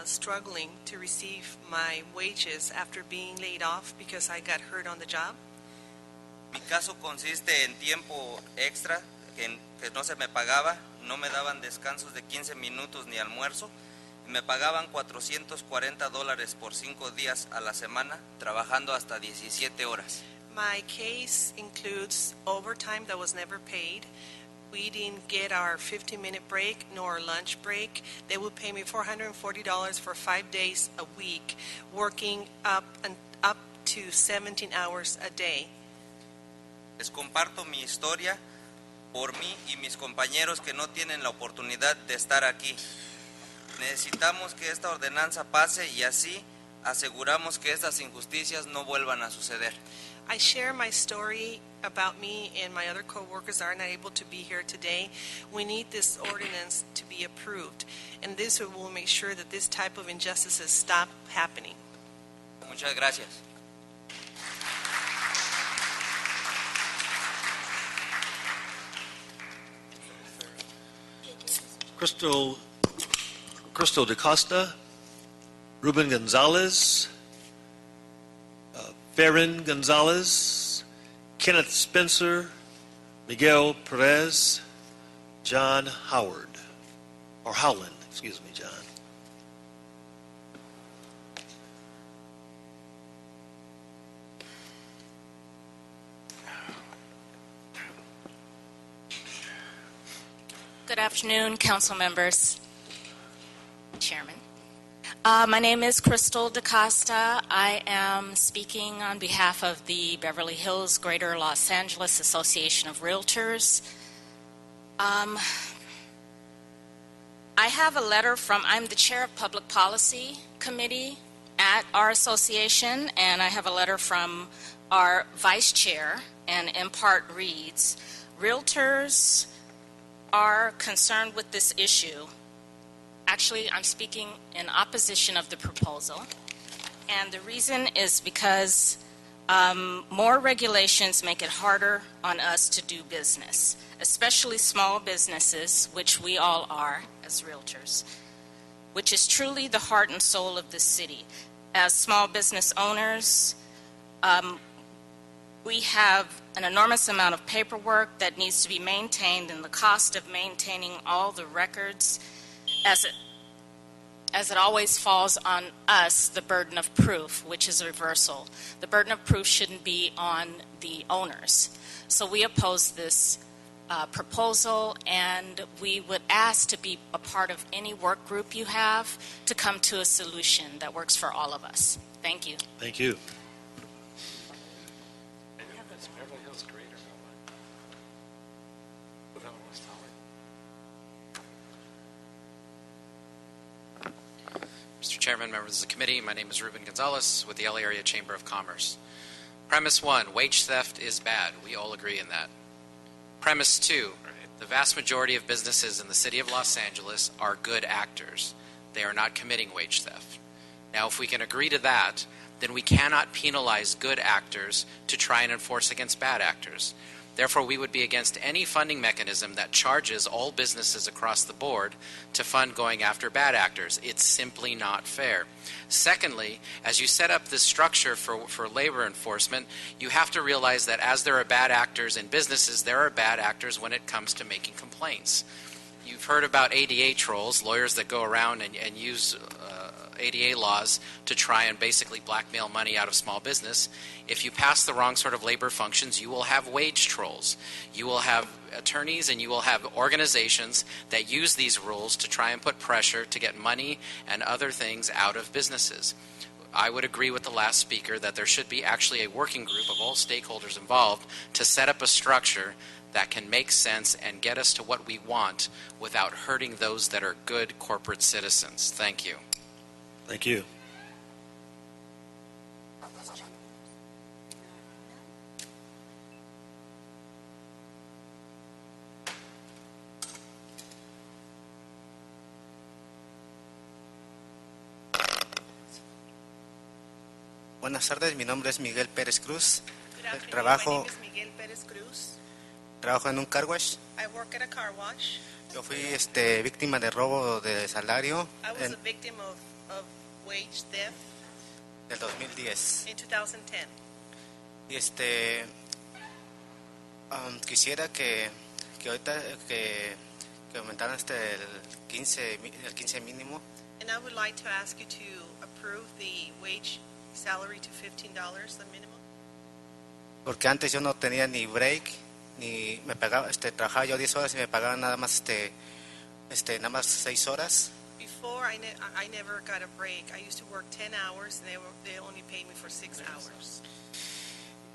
struggling to receive my wages after being laid off because I got hurt on the job. Mi caso consiste en tiempo extra que no se me pagaba, no me daban descansos de 15 minutos ni almuerzo. Me pagaban $440 por 5 días a la semana, trabajando hasta 17 horas. My case includes overtime that was never paid. We didn't get our 15-minute break nor lunch break. They would pay me $440 for 5 days a week, working up to 17 hours a day. Les comparto mi historia por mí y mis compañeros que no tienen la oportunidad de estar aquí. Necesitamos que esta ordenanza pase y así aseguramos que estas injusticias no vuelvan a suceder. I share my story about me and my other co-workers are not able to be here today. We need this ordinance to be approved, and this will make sure that this type of injustices stop happening. Muchas gracias. Crystal DaCosta, Ruben Gonzalez, Farron Gonzalez, Kenneth Spencer, Miguel Perez, John Howland, excuse me, John. Good afternoon, council members. Chairman. My name is Crystal DaCosta. I am speaking on behalf of the Beverly Hills Greater Los Angeles Association of Realtors. I have a letter I'm the chair of Public Policy Committee, at our association, and I have a letter from our vice chair, and in part reads, realtors are concerned with this issue. Actually, I'm speaking in opposition of the proposal, and the reason is because more regulations make it harder on us to do business, especially small businesses, which we all are as realtors, which is truly the heart and soul of this city. As small business owners, we have an enormous amount of paperwork that needs to be maintained, and the cost of maintaining all the records, as it always falls on us, the burden of proof, which is a reversal. The burden of proof shouldn't be on the owners. So we oppose this proposal, and we would ask to be a part of any work group you have to come to a solution that works for all of us. Thank you. Thank you. Mr. Chairman, members of the committee, my name is Ruben Gonzalez with the LA Area Chamber of Commerce. Premise 1, wage theft is bad. We all agree in that. Premise 2, the vast majority of businesses in the city of Los Angeles are good actors. They are not committing wage theft. Now, if we can agree to that, then we cannot penalize good actors to try and enforce against bad actors. Therefore, we would be against any funding mechanism that charges all businesses across the board to fund going after bad actors. It's simply not fair. Secondly, as you set up this structure for labor enforcement, you have to realize that as there are bad actors in businesses, there are bad actors when it comes to making complaints. You've heard about ADA trolls, lawyers that go around and use ADA laws to try and basically blackmail money out of small business. If you pass the wrong sort of labor functions, you will have wage trolls. You will have attorneys and you will have organizations that use these rules to try and put pressure to get money and other things out of businesses. I would agree with the last speaker that there should be actually a working group of all stakeholders involved to set up a structure that can make sense and get us to what we want without hurting those that are good corporate citizens. Thank you. Thank you. Buenas tardes, mi nombre es Miguel Pérez Cruz. Good afternoon. Trabajo, My name is Miguel Pérez Cruz. trabajo en un car wash. I work at a car wash. Yo fui víctima de robo de salario I was a victim of wage theft del 2010. in 2010. Y quisiera que ahorita que aumentaran el 15 mínimo. And I would like to ask you to approve the wage salary to $15, the minimum. Porque antes yo no tenía ni break, ni me pagaba, trabajaba yo 10 horas y me pagaban nada más nada más 6 horas. Before I never got a break. I used to work 10 hours and they only paid me for 6 hours.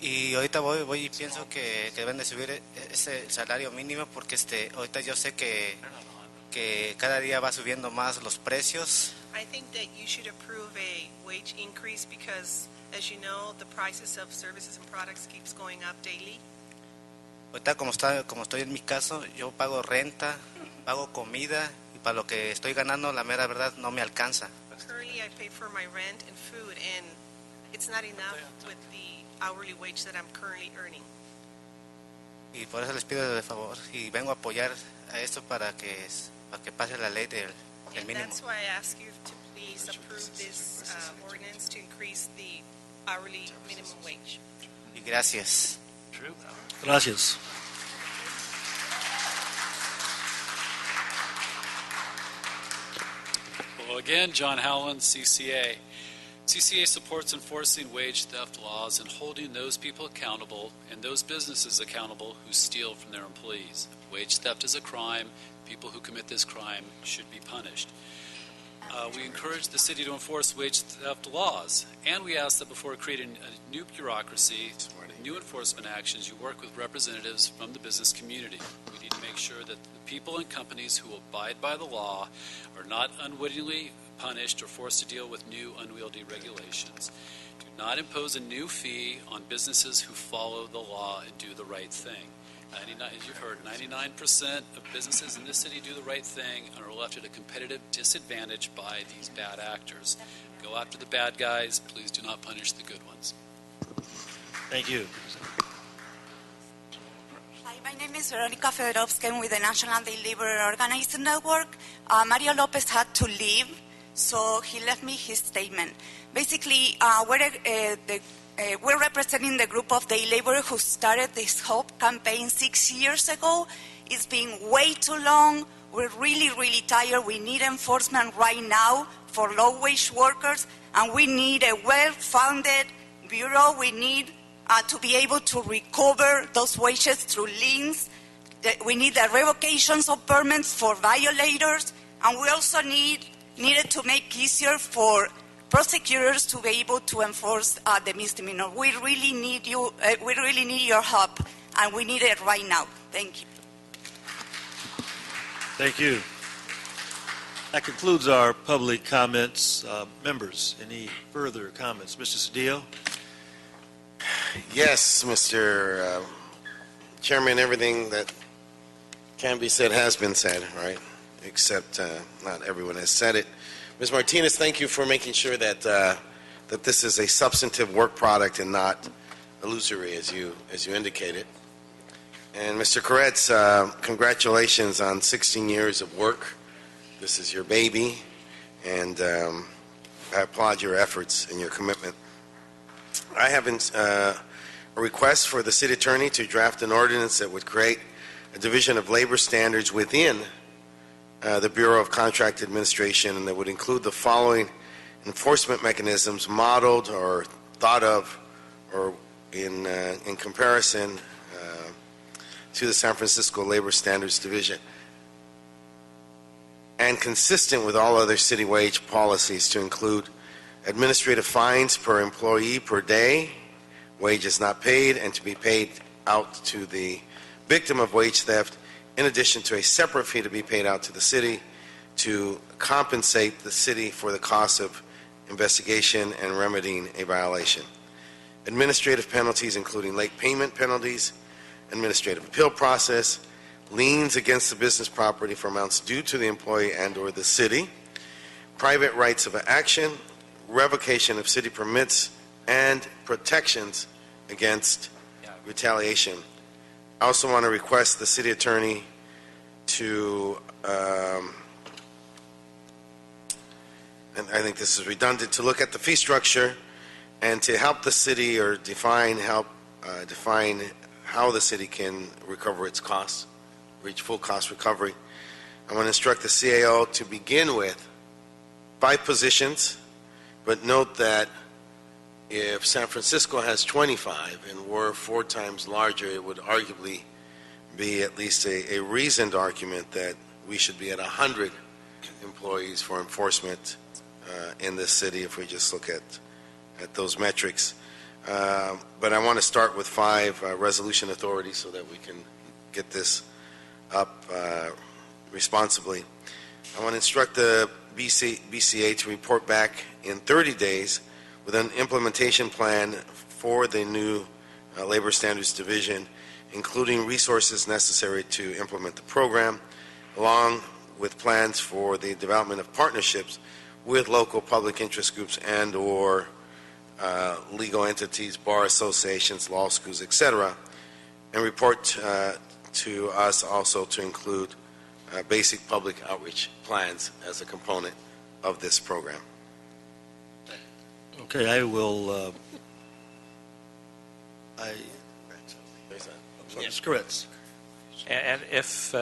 Y ahorita voy y pienso que deben de subir ese salario mínimo porque ahorita yo sé que cada día va subiendo más los precios. I think that you should approve a wage increase because, as you know, the prices of services and products keeps going up daily. Ahorita como estoy en mi caso, yo pago renta, pago comida y para lo que estoy ganando, la mera verdad, no me alcanza. Currently, I pay for my rent and food, and it's not enough with the hourly wage that I'm currently earning. Y por eso les pido de favor y vengo a apoyar a esto para que pase la ley del mínimo. That's why I ask you to please approve this ordinance to increase the hourly minimum wage. Y gracias. Gracias. Well, again, John Howland, CCA. CCA supports enforcing wage theft laws and holding those people accountable and those businesses accountable who steal from their employees. Wage theft is a crime. People who commit this crime should be punished. We encourage the city to enforce wage theft laws, and we ask that before creating a new bureaucracy, new enforcement actions, you work with representatives from the business community. We need to make sure that the people and companies who abide by the law are not unwittingly punished or forced to deal with new unwieldy regulations. Do not impose a new fee on businesses who follow the law and do the right thing. As you've heard, 99% of businesses in this city do the right thing and are left at a competitive disadvantage by these bad actors. Go after the bad guys. Please do not punish the good ones. Thank you. Hi, my name is Veronica Fedorovsky. I'm with the National Day Labor Organizing Network. Mario Lopez had to leave, so he left me his statement. Basically, we're representing the group of day labor who started this HOPE campaign 6 years ago. It's been way too long. We're really, really tired. We need enforcement right now for low-wage workers, and we need a well-funded bureau. We need to be able to recover those wages through liens. We need the revocations of permits for violators, and we also needed to make easier for prosecutors to be able to enforce the misdemeanor. We really need you. We really need your help, and we need it right now. Thank you. Thank you. That concludes our public comments. Members, any further comments? Mr. Cedillo? Yes, Mr. Chairman, everything that can be said has been said, right? Except not everyone has said it. Ms. Martinez, thank you for making sure that that this is a substantive work product and not illusory, as you indicated. And Mr. Koretz, congratulations on 16 years of work. This is your baby, and I applaud your efforts and your commitment. I have a request for the city attorney to draft an ordinance that would create a division of labor standards within the Bureau of Contract Administration, and that would include the following enforcement mechanisms modeled or thought of or in comparison to the San Francisco Labor Standards Division, and consistent with all other city wage policies, to include administrative fines per employee per day, wages not paid, and to be paid out to the victim of wage theft, in addition to a separate fee to be paid out to the city to compensate the city for the cost of investigation and remedying a violation. Administrative penalties, including late payment penalties, administrative appeal process, liens against the business property for amounts due to the employee and or the city, private rights of action, revocation of city permits, and protections against retaliation. I also want to request the city attorney to, and I think this is redundant, to look at the fee structure and to help the city or define how the city can recover its costs, reach full cost recovery. I want to instruct the CAO to begin with 5 positions, but note that if San Francisco has 25 and we're 4 times larger, it would arguably be at least a reasoned argument that we should be at 100 employees for enforcement in this city if we just look at those metrics. But I want to start with 5 resolution authorities so that we can get this up responsibly. I want to instruct the BCA to report back in 30 days with an implementation plan for the new Labor Standards Division, including resources necessary to implement the program, along with plans for the development of partnerships with local public interest groups and or legal entities, bar associations, law schools, etc., and report to us also to include basic public outreach plans as a component of this program. Okay, I will. Mr. Koretz. And if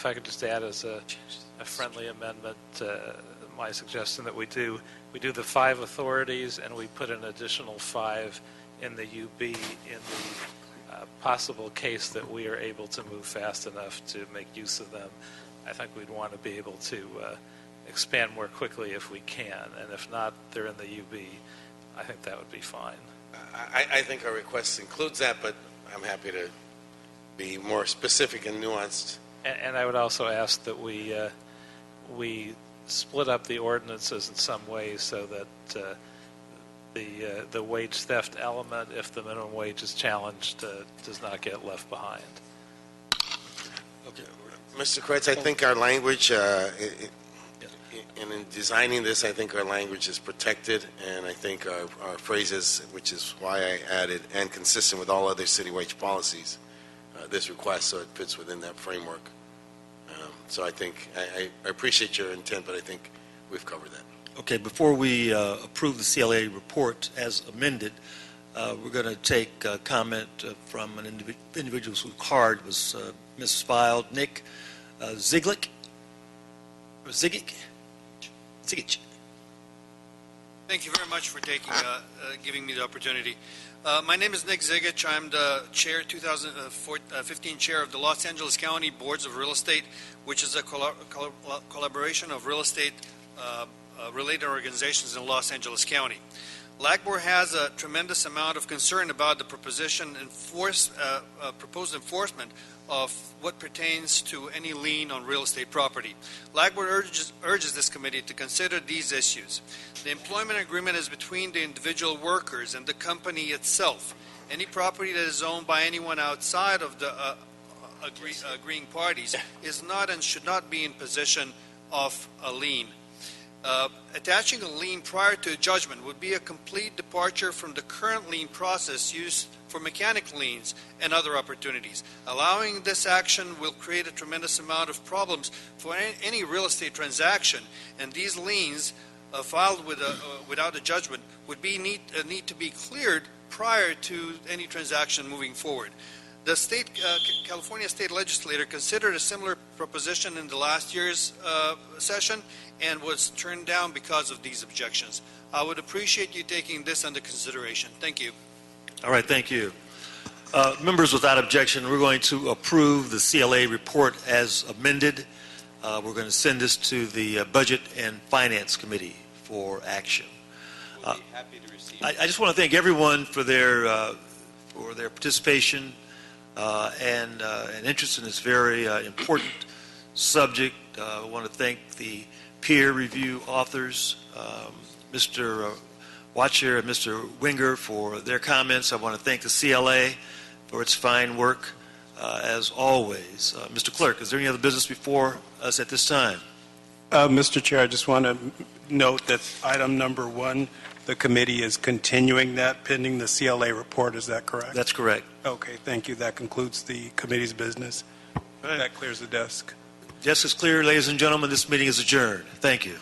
I could just add as a friendly amendment, my suggestion that we do the 5 authorities and we put an additional 5 in the UB in the possible case that we are able to move fast enough to make use of them. I think we'd want to be able to expand more quickly if we can, and if not, they're in the UB. I think that would be fine. I think our request includes that, but I'm happy to be more specific and nuanced. And I would also ask that we split up the ordinances in some ways so that the wage theft element, if the minimum wage is challenged, does not get left behind. Okay, Mr. Kretz, I think our language, and in designing this, I think our language is protected, and I think our phrases, which is why I added, and consistent with all other city wage policies, this request, so it fits within that framework. So I think, I appreciate your intent, but I think we've covered that. Okay, before we approve the CLA report as amended, we're going to take a comment from an individual whose card was misfiled, Nick Zigic. Thank you very much for giving me the opportunity. My name is Nick Zigic. I'm the chair, 2015 chair of the Los Angeles County Boards of Real Estate, which is a collaboration of real estate related organizations in Los Angeles County. LACBOR has a tremendous amount of concern about the proposed enforcement of what pertains to any lien on real estate property. LACBOR urges this committee to consider these issues. The employment agreement is between the individual workers and the company itself. Any property that is owned by anyone outside of the agreeing parties is not and should not be in possession of a lien. Attaching a lien prior to a judgment would be a complete departure from the current lien process used for mechanic liens and other opportunities. Allowing this action will create a tremendous amount of problems for any real estate transaction, and these liens filed without a judgment would need to be cleared prior to any transaction moving forward. The California state legislature considered a similar proposition in the last year's session and was turned down because of these objections. I would appreciate you taking this under consideration. Thank you. All right, thank you. Members, without objection, we're going to approve the CLA report as amended. We're going to send this to the Budget and Finance Committee for action. We'll be happy to receive I just want to thank everyone for their participation and interest in this very important subject. I want to thank the peer review authors, Mr. Watcher and Mr. Winger, for their comments. I want to thank the CLA for its fine work, as always. Mr. Clerk, is there any other business before us at this time? Mr. Chair, I just want to note that item number 1, the committee is continuing that pending the CLA report. Is that correct? That's correct. Okay, thank you. That concludes the committee's business. That clears the desk. Desk is clear, ladies and gentlemen. This meeting is adjourned. Thank you.